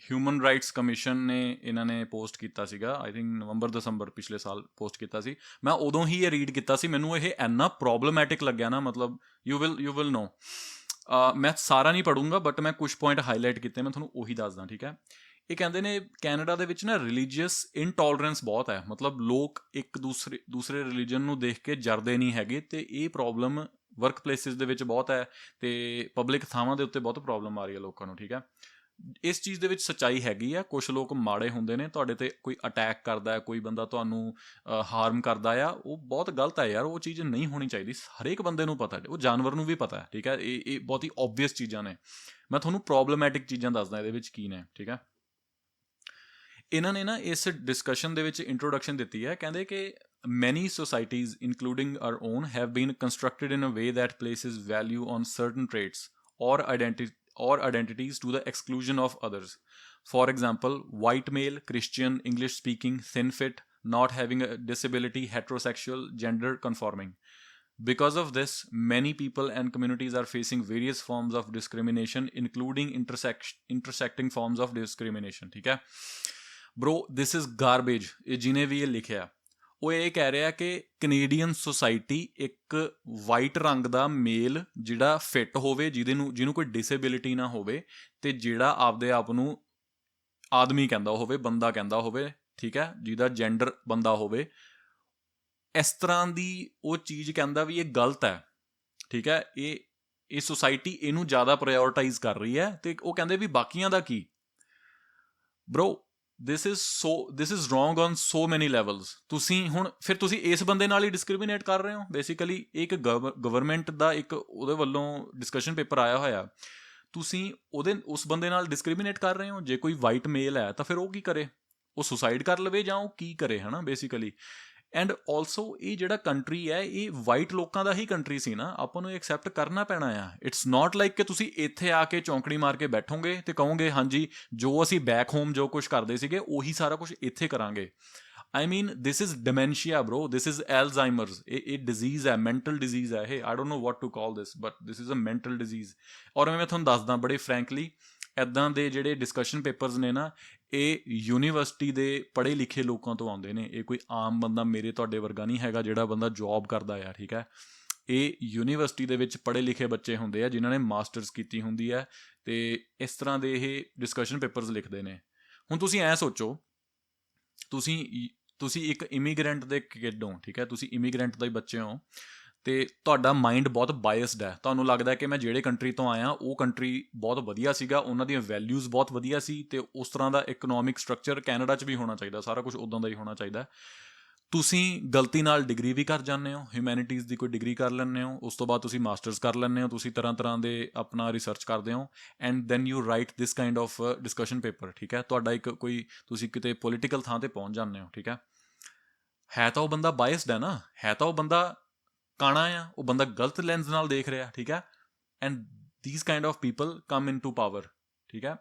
A: ਹਿਊਮਨ ਰਾਈਟਸ ਕਮਿਸ਼ਨ ਨੇ ਇਹਨਾਂ ਨੇ ਪੋਸਟ ਕੀਤਾ ਸੀਗਾ, ਆਈ ਥਿੰਕ ਨਵੰਬਰ ਦਸੰਬਰ ਪਿਛਲੇ ਸਾਲ ਪੋਸਟ ਕੀਤਾ ਸੀ। ਮੈਂ ਉਦੋਂ ਹੀ ਇਹ ਰੀਡ ਕੀਤਾ ਸੀ, ਮੈਨੂੰ ਇਹ ਇੰਨਾ ਪ੍ਰੋਬਲਮੈਟਿਕ ਲੱਗਿਆ ਨਾ, ਮਤਲਬ ਯੂ ਵਿਲ ਨੋ। ਮੈਂ ਸਾਰਾ ਨਹੀਂ ਪੜੂੰਗਾ ਬਟ ਮੈਂ ਕੁਝ ਪੁਆਇੰਟ ਹਾਈਲਾਈਟ ਕੀਤੇ, ਮੈਂ ਤੁਹਾਨੂੰ ਉਹੀ ਦੱਸਦਾ, ਠੀਕ ਹੈ। ਇਹ ਕਹਿੰਦੇ ਨੇ ਕੈਨੇਡਾ ਦੇ ਵਿੱਚ ਨਾ ਰਿਲੀਜੀਅਸ ਇਨਟੋਲਰੈਂਸ ਬਹੁਤ ਹੈ, ਮਤਲਬ ਲੋਕ ਇੱਕ ਦੂਸਰੇ ਰਿਲੀਜਨ ਨੂੰ ਦੇਖ ਕੇ ਜਰਦੇ ਨਹੀਂ ਹੈਗੇ, ਅਤੇ ਇਹ ਪ੍ਰੋਬਲਮ ਵਰਕ ਪਲੇਸਿਸ ਦੇ ਵਿੱਚ ਬਹੁਤ ਹੈ, ਅਤੇ ਪਬਲਿਕ ਥਾਵਾਂ ਦੇ ਉੱਤੇ ਬਹੁਤ ਪ੍ਰੋਬਲਮ ਆ ਰਹੀ ਹੈ ਲੋਕਾਂ ਨੂੰ, ਠੀਕ ਹੈ। ਇਸ ਚੀਜ਼ ਦੇ ਵਿੱਚ ਸੱਚਾਈ ਹੈਗੀ ਆ, ਕੁਛ ਲੋਕ ਮਾੜੇ ਹੁੰਦੇ ਨੇ, ਤੁਹਾਡੇ ਤੇ ਕੋਈ ਅਟੈਕ ਕਰਦਾ, ਕੋਈ ਬੰਦਾ ਤੁਹਾਨੂੰ ਹਾਰਮ ਕਰਦਾ ਆ, ਉਹ ਬਹੁਤ ਗਲਤ ਹੈ ਯਾਰ, ਉਹ ਚੀਜ਼ ਨਹੀਂ ਹੋਣੀ ਚਾਹੀਦੀ। ਹਰੇਕ ਬੰਦੇ ਨੂੰ ਪਤਾ, ਉਹ ਜਾਨਵਰ ਨੂੰ ਵੀ ਪਤਾ ਹੈ, ਠੀਕ ਹੈ। ਇਹ ਬਹੁਤ ਹੀ ਓਬਵੀਅਸ ਚੀਜ਼ਾਂ ਨੇ। ਮੈਂ ਤੁਹਾਨੂੰ ਪ੍ਰੋਬਲਮੈਟਿਕ ਚੀਜ਼ਾਂ ਦੱਸਦਾ ਇਹਦੇ ਵਿੱਚ ਕੀ ਨੇ, ਠੀਕ ਹੈ। ਇਹਨਾਂ ਨੇ ਨਾ ਇਸ ਡਿਸਕਸ਼ਨ ਦੇ ਵਿੱਚ ਇੰਟਰੋਡਕਸ਼ਨ ਦਿੱਤੀ ਹੈ, ਕਹਿੰਦੇ ਕਿ many societies including our own have been constructed in a way that places value on certain traits or identities to the exclusion of others. For example, white male, Christian, English speaking, thin fit, not having a disability, heterosexual, gender conforming. Because of this, many people and communities are facing various forms of discrimination, including intersecting forms of discrimination. ठीक है bro, this is garbage. ये जिन्हें भी ये लिखा ਉਹ ਇਹ ਕਹਿ ਰਿਹਾ ਕਿ ਕੈਨੇਡੀਅਨ ਸੁਸਾਇਟੀ ਇੱਕ ਵਾਈਟ ਰੰਗ ਦਾ ਮੇਲ ਜਿਹੜਾ ਫਿੱਟ ਹੋਵੇ, ਜਿਹਨੂੰ ਕੋਈ ਡਿਸੇਬਿਲਿਟੀ ਨਾ ਹੋਵੇ, ਅਤੇ ਜਿਹੜਾ ਆਪਦੇ ਆਪ ਨੂੰ ਆਦਮੀ ਕਹਿੰਦਾ ਹੋਵੇ, ਬੰਦਾ ਕਹਿੰਦਾ ਹੋਵੇ, ਠੀਕ ਹੈ, ਜਿਹਦਾ ਜੈਂਡਰ ਬੰਦਾ ਹੋਵੇ, ਇਸ ਤਰ੍ਹਾਂ ਦੀ ਉਹ ਚੀਜ਼ ਕਹਿੰਦਾ ਵੀ ਇਹ ਗਲਤ ਹੈ, ਠੀਕ ਹੈ। ਇਹ ਸੁਸਾਇਟੀ ਇਹਨੂੰ ਜ਼ਿਆਦਾ ਪ੍ਰਾਇਓਰਟਾਈਜ਼ ਕਰ ਰਹੀ ਹੈ, ਅਤੇ ਉਹ ਕਹਿੰਦੇ ਵੀ ਬਾਕੀਆਂ ਦਾ ਕੀ। ਬਰੋ, ਦਿਸ ਇਜ਼ ਰੋਂਗ ਔਨ ਸੋ ਮੈਨੀ ਲੈਵਲਸ। ਤੁਸੀਂ ਤੁਸੀਂ ਇਸ ਬੰਦੇ ਨਾਲ ਹੀ ਡਿਸਕ੍ਰਿਮੀਨੇਟ ਕਰ ਰਹੇ ਹੋ ਬੇਸਿਕਲੀ। ਇੱਕ ਗਵਰਨਮੈਂਟ ਦਾ ਇੱਕ ਉਹਦੇ ਵੱਲੋਂ ਡਿਸਕਸ਼ਨ ਪੇਪਰ ਆਇਆ ਹੋਇਆ, ਤੁਸੀਂ ਉਸ ਬੰਦੇ ਨਾਲ ਡਿਸਕ੍ਰਿਮੀਨੇਟ ਕਰ ਰਹੇ ਹੋ। ਜੇ ਕੋਈ ਵਾਈਟ ਮੇਲ ਹੈ ਤਾਂ ਫਿਰ ਉਹ ਕੀ ਕਰੇ, ਉਹ ਸੁਸਾਈਡ ਕਰ ਲਵੇ ਜਾਂ ਉਹ ਕੀ ਕਰੇ, ਹੈ ਨਾ, ਬੇਸਿਕਲੀ। ਐਂਡ ਆਲਸੋ ਇਹ ਜਿਹੜਾ ਕੰਟਰੀ ਹੈ ਇਹ ਵਾਈਟ ਲੋਕਾਂ ਦਾ ਹੀ ਕੰਟਰੀ ਸੀ ਨਾ, ਆਪਾਂ ਨੂੰ ਐਕਸੈਪਟ ਕਰਨਾ ਪੈਣਾ ਆ। ਇਟਸ ਨਾਟ ਲਾਈਕ ਕਿ ਤੁਸੀਂ ਇੱਥੇ ਆ ਕੇ ਚੌਂਕੜੀ ਮਾਰ ਕੇ ਬੈਠੋਗੇ ਤੇ ਕਹੋਗੇ ਹਾਂਜੀ ਜੋ ਅਸੀਂ ਬੈਕ ਹੋਮ ਜੋ ਕੁਝ ਕਰਦੇ ਸੀਗੇ ਉਹੀ ਸਾਰਾ ਕੁਝ ਇੱਥੇ ਕਰਾਂਗੇ। I mean this is dementia bro, this is Alzheimer's. ਇਹ ਡਿਜ਼ੀਜ਼ ਹੈ, ਮੈਂਟਲ ਡਿਜ਼ੀਜ਼ ਹੈ ਇਹ। I don't know what to call this but this is a mental disease. ਔਰ ਮੈਂ ਤੁਹਾਨੂੰ ਦੱਸਦਾ ਬੜੇ ਫਰੈਂਕਲੀ, ਇੱਦਾਂ ਦੇ ਜਿਹੜੇ ਡਿਸਕਸ਼ਨ ਪੇਪਰਸ ਨੇ ਨਾ ਇਹ ਯੂਨੀਵਰਸਿਟੀ ਦੇ ਪੜ੍ਹੇ ਲਿਖੇ ਲੋਕਾਂ ਤੋਂ ਆਉਂਦੇ ਨੇ। ਇਹ ਕੋਈ ਆਮ ਬੰਦਾ ਮੇਰੇ ਤੁਹਾਡੇ ਵਰਗਾ ਨਹੀਂ ਹੈਗਾ ਜਿਹੜਾ ਬੰਦਾ ਜੋਬ ਕਰਦਾ ਆ, ਠੀਕ ਹੈ। ਇਹ ਯੂਨੀਵਰਸਿਟੀ ਦੇ ਵਿੱਚ ਪੜ੍ਹੇ ਲਿਖੇ ਬੱਚੇ ਹੁੰਦੇ ਆ ਜਿਨ੍ਹਾਂ ਨੇ ਮਾਸਟਰਸ ਕੀਤੀ ਹੁੰਦੀ ਹੈ, ਅਤੇ ਇਸ ਤਰ੍ਹਾਂ ਦੇ ਇਹ ਡਿਸਕਸ਼ਨ ਪੇਪਰਸ ਲਿਖਦੇ ਨੇ। ਹੁਣ ਤੁਸੀਂ ਐਂ ਸੋਚੋ, ਤੁਸੀਂ ਇੱਕ ਇਮੀਗਰੈਂਟ ਦੇ ਕਿਡ ਹੋ, ਠੀਕ ਹੈ, ਤੁਸੀਂ ਇਮੀਗਰੈਂਟ ਦੇ ਬੱਚੇ ਹੋ, ਅਤੇ ਤੁਹਾਡਾ ਮਾਈਂਡ ਬਹੁਤ ਬਾਇਸਡ ਹੈ। ਤੁਹਾਨੂੰ ਲੱਗਦਾ ਕਿ ਮੈਂ ਜਿਹੜੇ ਕੰਟਰੀ ਤੋਂ ਆਇਆ ਉਹ ਕੰਟਰੀ ਬਹੁਤ ਵਧੀਆ ਸੀਗਾ, ਉਹਨਾਂ ਦੀਆਂ ਵੈਲਿਊਜ਼ ਬਹੁਤ ਵਧੀਆ ਸੀ, ਅਤੇ ਉਸ ਤਰ੍ਹਾਂ ਦਾ ਇਕਨੋਮਿਕ ਸਟਰਕਚਰ ਕੈਨੇਡਾ 'ਚ ਵੀ ਹੋਣਾ ਚਾਹੀਦਾ, ਸਾਰਾ ਕੁਝ ਉੱਦਾਂ ਦਾ ਹੀ ਹੋਣਾ ਚਾਹੀਦਾ। ਤੁਸੀਂ ਗਲਤੀ ਨਾਲ ਡਿਗਰੀ ਵੀ ਕਰ ਜਾਂਦੇ ਹੋ, ਹਿਊਮੈਨਿਟੀਜ਼ ਦੀ ਕੋਈ ਡਿਗਰੀ ਕਰ ਲੈਂਦੇ ਹੋ, ਉਸ ਤੋਂ ਬਾਅਦ ਤੁਸੀਂ ਮਾਸਟਰਸ ਕਰ ਲੈਂਦੇ ਹੋ, ਤੁਸੀਂ ਤਰ੍ਹਾਂ ਦੇ ਆਪਣਾ ਰਿਸਰਚ ਕਰਦੇ ਹੋ, and then you write this kind of discussion paper, ਠੀਕ ਹੈ। ਤੁਹਾਡਾ ਤੁਸੀਂ ਕਿਤੇ ਪੋਲੀਟੀਕਲ ਥਾਂ 'ਤੇ ਪਹੁੰਚ ਜਾਂਦੇ ਹੋ, ਠੀਕ ਹੈ ਤਾਂ ਉਹ ਬੰਦਾ ਬਾਇਸਡ ਹੈ ਨਾ, ਹੈ ਤਾਂ ਉਹ ਬੰਦਾ ਕਾਣਾ ਆ, ਉਹ ਬੰਦਾ ਗਲਤ ਲੈਂਸ ਨਾਲ ਦੇਖ ਰਿਹਾ, ਠੀਕ ਹੈ। And these kind of people come into power, ਠੀਕ ਹੈ।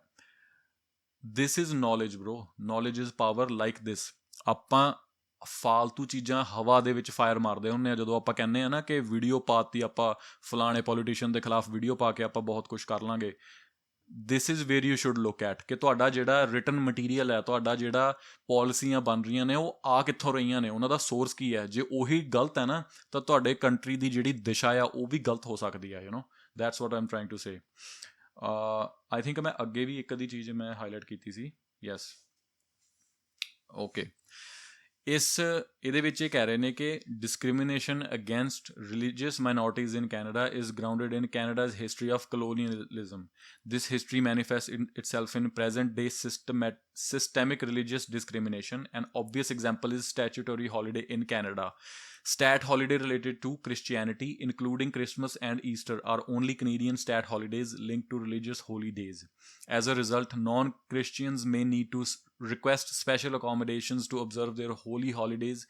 A: This is knowledge bro, knowledge is power like this. ਆਪਾਂ ਫਾਲਤੂ ਚੀਜ਼ਾਂ ਹਵਾ ਦੇ ਵਿੱਚ ਫਾਇਰ ਮਾਰਦੇ ਹੁੰਦੇ ਆ ਜਦੋਂ ਆਪਾਂ ਕਹਿੰਦੇ ਆ ਨਾ ਕਿ ਵੀਡੀਓ ਪਾਤੀ ਆਪਾਂ ਫਲਾਣੇ ਪੋਲੀਟੀਸ਼ੀਅਨ ਦੇ ਖਿਲਾਫ ਵੀਡੀਓ ਪਾ ਕੇ ਆਪਾਂ ਬਹੁਤ ਕੁਝ ਕਰ ਲਾਂਗੇ। This is where you should look at ਕਿ ਤੁਹਾਡਾ ਜਿਹੜਾ ਰਿਟਨ ਮਟੀਰੀਅਲ ਹੈ, ਤੁਹਾਡਾ ਜਿਹੜਾ ਪਾਲਿਸੀਆਂ ਬਣ ਰਹੀਆਂ ਨੇ ਉਹ ਆ ਕਿੱਥੋਂ ਰਹੀਆਂ ਨੇ, ਉਹਨਾਂ ਦਾ ਸੋਰਸ ਕੀ ਹੈ। ਜੇ ਉਹੀ ਗਲਤ ਹੈ ਨਾ ਤਾਂ ਤੁਹਾਡੇ ਕੰਟਰੀ ਦੀ ਜਿਹੜੀ ਦਿਸ਼ਾ ਆ ਉਹ ਵੀ ਗਲਤ ਹੋ ਸਕਦੀ ਹੈ, you know, that's what I am trying to say. I think ਮੈਂ ਅੱਗੇ ਵੀ ਇੱਕ ਅੱਧੀ ਚੀਜ਼ ਮੈਂ ਹਾਈਲਾਈਟ ਕੀਤੀ ਸੀ, ਯੈਸ, ਓਕੇ। ਇਹਦੇ ਵਿੱਚ ਇਹ ਕਹਿ ਰਹੇ ਨੇ ਕਿ discrimination against religious minorities in Canada is grounded in Canada's history of colonialism. This history manifests itself in present-day systemic religious discrimination. An obvious example is statutory holiday in Canada. Stat holiday related to Christianity, including Christmas and Easter, are only Canadian stat holidays linked to religious holy days. As a result, non-Christians may need to request special accommodations to observe their holy holidays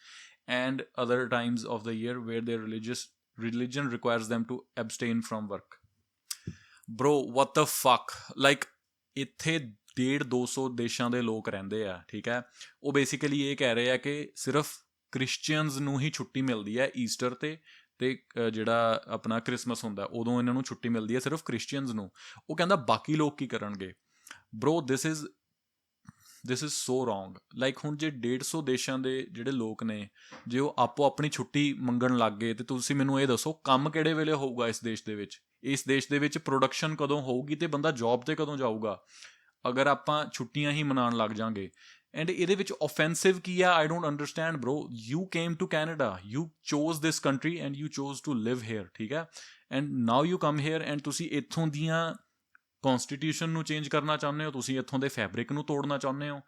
A: and other times of the year where their religious religion requires them to abstain from work. Bro, what the fuck? Like, ਇੱਥੇ 150-200 ਦੇਸ਼ਾਂ ਦੇ ਲੋਕ ਰਹਿੰਦੇ ਆ, ਠੀਕ ਹੈ। ਉਹ basically ਇਹ ਕਹਿ ਰਹੇ ਆ ਕਿ ਸਿਰਫ ਕ੍ਰਿਸਚੀਅਨਸ ਨੂੰ ਹੀ ਛੁੱਟੀ ਮਿਲਦੀ ਹੈ ਈਸਟਰ ਤੇ ਜਿਹੜਾ ਆਪਣਾ ਕ੍ਰਿਸਮਸ ਹੁੰਦਾ ਉਦੋਂ ਇਹਨਾਂ ਨੂੰ ਛੁੱਟੀ ਮਿਲਦੀ ਹੈ ਸਿਰਫ ਕ੍ਰਿਸਚੀਅਨਸ ਨੂੰ। ਉਹ ਕਹਿੰਦਾ ਬਾਕੀ ਲੋਕ ਕੀ ਕਰਨਗੇ? Bro, this is so wrong. Like ਹੁਣ ਜੇ 150 ਦੇਸ਼ਾਂ ਦੇ ਜਿਹੜੇ ਲੋਕ ਨੇ ਜੇ ਉਹ ਆਪੋ ਆਪਣੀ ਛੁੱਟੀ ਮੰਗਣ ਲੱਗ ਗਏ ਤੇ ਤੁਸੀਂ ਮੈਨੂੰ ਇਹ ਦੱਸੋ ਕੰਮ ਕਿਹੜੇ ਵੇਲੇ ਹੋਊਗਾ ਇਸ ਦੇਸ਼ ਦੇ ਵਿੱਚ? ਇਸ ਦੇਸ਼ ਦੇ ਵਿੱਚ ਪ੍ਰੋਡਕਸ਼ਨ ਕਦੋਂ ਹੋਊਗੀ ਤੇ ਬੰਦਾ ਜੌਬ ਤੇ ਕਦੋਂ ਜਾਊਗਾ ਅਗਰ ਆਪਾਂ ਛੁੱਟੀਆਂ ਹੀ ਮਨਾਉਣ ਲੱਗ ਜਾਾਂਗੇ? ਐਂਡ ਇਹਦੇ ਵਿੱਚ ਓਫੈਂਸਿਵ ਕੀ ਆ? I don't understand bro. You came to Canada, you chose this country and you chose to live here, ਠੀਕ ਹੈ। And now you come here and ਤੁਸੀਂ ਇੱਥੋਂ ਦੀਆਂ ਕੌਨਸਟੀਟਿਊਸ਼ਨ ਨੂੰ ਚੇਂਜ ਕਰਨਾ ਚਾਹੁੰਦੇ ਹੋ, ਤੁਸੀਂ ਇੱਥੋਂ ਦੇ ਫੈਬਰਿਕ ਨੂੰ ਤੋੜਨਾ ਚਾਹੁੰਦੇ ਹੋ।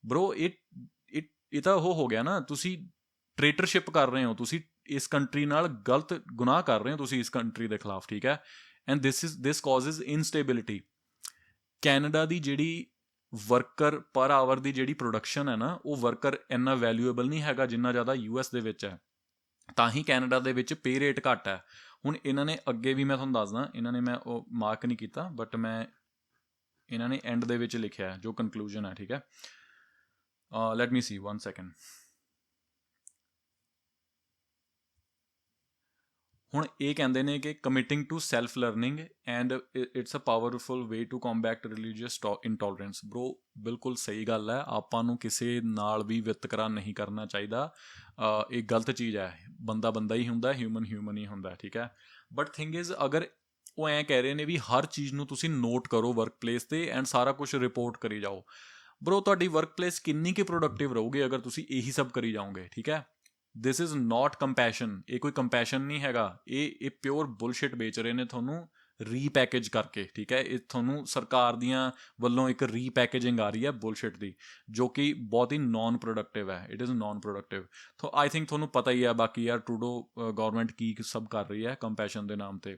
A: ਬਰੋ, ਇਹ ਤਾਂ ਉਹ ਹੋ ਗਿਆ ਨਾ, ਤੁਸੀਂ ਟ੍ਰੇਟਰਸ਼ਿਪ ਕਰ ਰਹੇ ਹੋ, ਤੁਸੀਂ ਇਸ ਕੰਟਰੀ ਨਾਲ ਗਲਤ ਗੁਨਾਹ ਕਰ ਰਹੇ ਹੋ ਤੁਸੀਂ ਇਸ ਕੰਟਰੀ ਦੇ ਖਿਲਾਫ, ਠੀਕ ਹੈ। And this causes instability. Canada ਦੀ ਜਿਹੜੀ ਵਰਕਰ ਪਰ ਆਵਰ ਦੀ ਜਿਹੜੀ ਪ੍ਰੋਡਕਸ਼ਨ ਹੈ ਨਾ, ਉਹ ਵਰਕਰ ਇੰਨਾ ਵੈਲਿਊਏਬਲ ਨਹੀਂ ਹੈਗਾ ਜਿੰਨਾ ਜ਼ਿਆਦਾ US ਦੇ ਵਿੱਚ ਹੈ। ਤਾਂ ਹੀ ਕੈਨੇਡਾ ਦੇ ਵਿੱਚ ਪੇ ਰੇਟ ਘੱਟ ਹੈ। ਹੁਣ ਇਹਨਾਂ ਨੇ ਅੱਗੇ ਵੀ ਮੈਂ ਤੁਹਾਨੂੰ ਦੱਸਦਾ, ਇਹਨਾਂ ਨੇ ਮੈਂ ਉਹ ਮਾਰਕ ਨਹੀਂ ਕੀਤਾ ਬਟ ਇਹਨਾਂ ਨੇ ਐਂਡ ਦੇ ਵਿੱਚ ਲਿਖਿਆ ਜੋ ਕਨਕਲੂਜਨ ਹੈ, ਠੀਕ ਹੈ। Let me see 1 second. ਹੁਣ ਇਹ ਕਹਿੰਦੇ ਨੇ ਕਿ committing to self learning and it's a powerful way to combat religious intolerance. Bro, ਬਿਲਕੁਲ ਸਹੀ ਗੱਲ ਹੈ। ਆਪਾਂ ਨੂੰ ਕਿਸੇ ਨਾਲ ਵੀ ਵਿਤਕਰਾ ਨਹੀਂ ਕਰਨਾ ਚਾਹੀਦਾ। ਇਹ ਗਲਤ ਚੀਜ਼ ਹੈ। ਬੰਦਾ ਹੀ ਹੁੰਦਾ, ਹਿਊਮਨ ਹੀ ਹੁੰਦਾ, ਠੀਕ ਹੈ। ਬਟ ਥਿੰਗ ਇਜ਼, ਅਗਰ ਉਹ ਐਂ ਕਹਿ ਰਹੇ ਨੇ ਵੀ ਹਰ ਚੀਜ਼ ਨੂੰ ਤੁਸੀਂ ਨੋਟ ਕਰੋ ਵਰਕ ਪਲੇਸ 'ਤੇ ਐਂਡ ਸਾਰਾ ਕੁਛ ਰਿਪੋਰਟ ਕਰੀ ਜਾਓ, ਬਰੋ ਤੁਹਾਡੀ ਵਰਕ ਪਲੇਸ ਕਿੰਨੀ ਕੁ ਪ੍ਰੋਡਕਟਿਵ ਰਹੂਗੀ ਅਗਰ ਤੁਸੀਂ ਇਹੀ ਸਭ ਕਰੀ ਜਾਓਗੇ, ਠੀਕ ਹੈ। This is not compassion. ਇਹ ਕੋਈ ਕੰਪੈਸ਼ਨ ਨਹੀਂ ਹੈਗਾ। ਇਹ ਪਿਓਰ ਬੁਲਸ਼ਿਟ ਵੇਚ ਰਹੇ ਨੇ ਤੁਹਾਨੂੰ ਰੀਪੈਕੇਜ ਕਰਕੇ, ਠੀਕ ਹੈ। ਇਹ ਤੁਹਾਨੂੰ ਸਰਕਾਰ ਦੀਆਂ ਵੱਲੋਂ ਇੱਕ ਰੀਪੈਕੇਜਿੰਗ ਆ ਰਹੀ ਹੈ ਬੁਲਸ਼ਿਟ ਦੀ, ਜੋ ਕਿ ਬਹੁਤ ਹੀ ਨੋਨ ਪ੍ਰੋਡਕਟਿਵ ਹੈ। It is non productive. I think ਤੁਹਾਨੂੰ ਪਤਾ ਹੀ ਹੈ ਬਾਕੀ ਯਾਰ ਟਰੂਡੋ ਗੌਰਮੈਂਟ ਕੀ ਸਭ ਕਰ ਰਹੀ ਹੈ ਕੰਪੈਸ਼ਨ ਦੇ ਨਾਮ 'ਤੇ।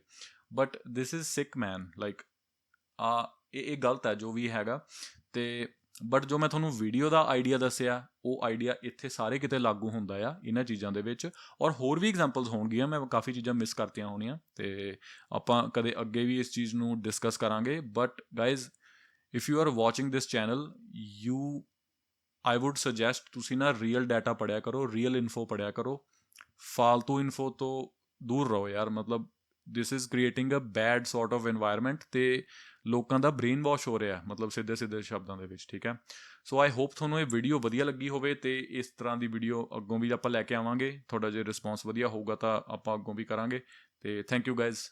A: But this is sick man. Like ਇਹ ਗਲਤ ਹੈ ਜੋ ਵੀ ਹੈਗਾ। ਅਤੇ ਬਟ ਜੋ ਮੈਂ ਤੁਹਾਨੂੰ ਵੀਡੀਓ ਦਾ ਆਈਡੀਆ ਦੱਸਿਆ, ਉਹ ਆਈਡੀਆ ਇੱਥੇ ਸਾਰੇ ਕਿਤੇ ਲਾਗੂ ਹੁੰਦਾ ਆ ਇਹਨਾਂ ਚੀਜ਼ਾਂ ਦੇ ਵਿੱਚ। ਔਰ ਹੋਰ ਵੀ ਐਗਜ਼ਾਮਪਲਸ ਹੋਣਗੀਆਂ, ਮੈਂ ਕਾਫੀ ਚੀਜ਼ਾਂ ਮਿਸ ਕਰਤੀਆਂ ਹੋਣੀਆਂ ਅਤੇ ਆਪਾਂ ਕਦੇ ਅੱਗੇ ਵੀ ਇਸ ਚੀਜ਼ ਨੂੰ ਡਿਸਕਸ ਕਰਾਂਗੇ। But guys, if you are watching this channel, I wood suggest ਤੁਸੀਂ ਨਾ ਰੀਅਲ ਡਾਟਾ ਪੜ੍ਹਿਆ ਕਰੋ, ਰੀਅਲ ਇਨਫੋ ਪੜ੍ਹਿਆ ਕਰੋ। ਫਾਲਤੂ ਇਨਫੋ ਤੋਂ ਦੂਰ ਰਹੋ ਯਾਰ। ਮਤਲਬ this is creating a bad sort of environment ਅਤੇ ਲੋਕਾਂ ਦਾ ਬ੍ਰੇਨ ਵਾਸ਼ ਹੋ ਰਿਹਾ ਮਤਲਬ ਸਿੱਧੇ ਸ਼ਬਦਾਂ ਦੇ ਵਿੱਚ, ਠੀਕ ਹੈ। ਸੋ ਆਈ ਹੋਪ ਤੁਹਾਨੂੰ ਇਹ ਵੀਡੀਓ ਵਧੀਆ ਲੱਗੀ ਹੋਵੇ ਅਤੇ ਇਸ ਤਰ੍ਹਾਂ ਦੀ ਵੀਡੀਓ ਅੱਗੋਂ ਵੀ ਆਪਾਂ ਲੈ ਕੇ ਆਵਾਂਗੇ। ਤੁਹਾਡਾ ਜੇ ਰਿਸਪੌਂਸ ਵਧੀਆ ਹੋਊਗਾ ਤਾਂ ਆਪਾਂ ਅੱਗੋਂ ਵੀ ਕਰਾਂਗੇ। ਅਤੇ ਥੈਂਕ ਯੂ ਗਾਈਜ਼।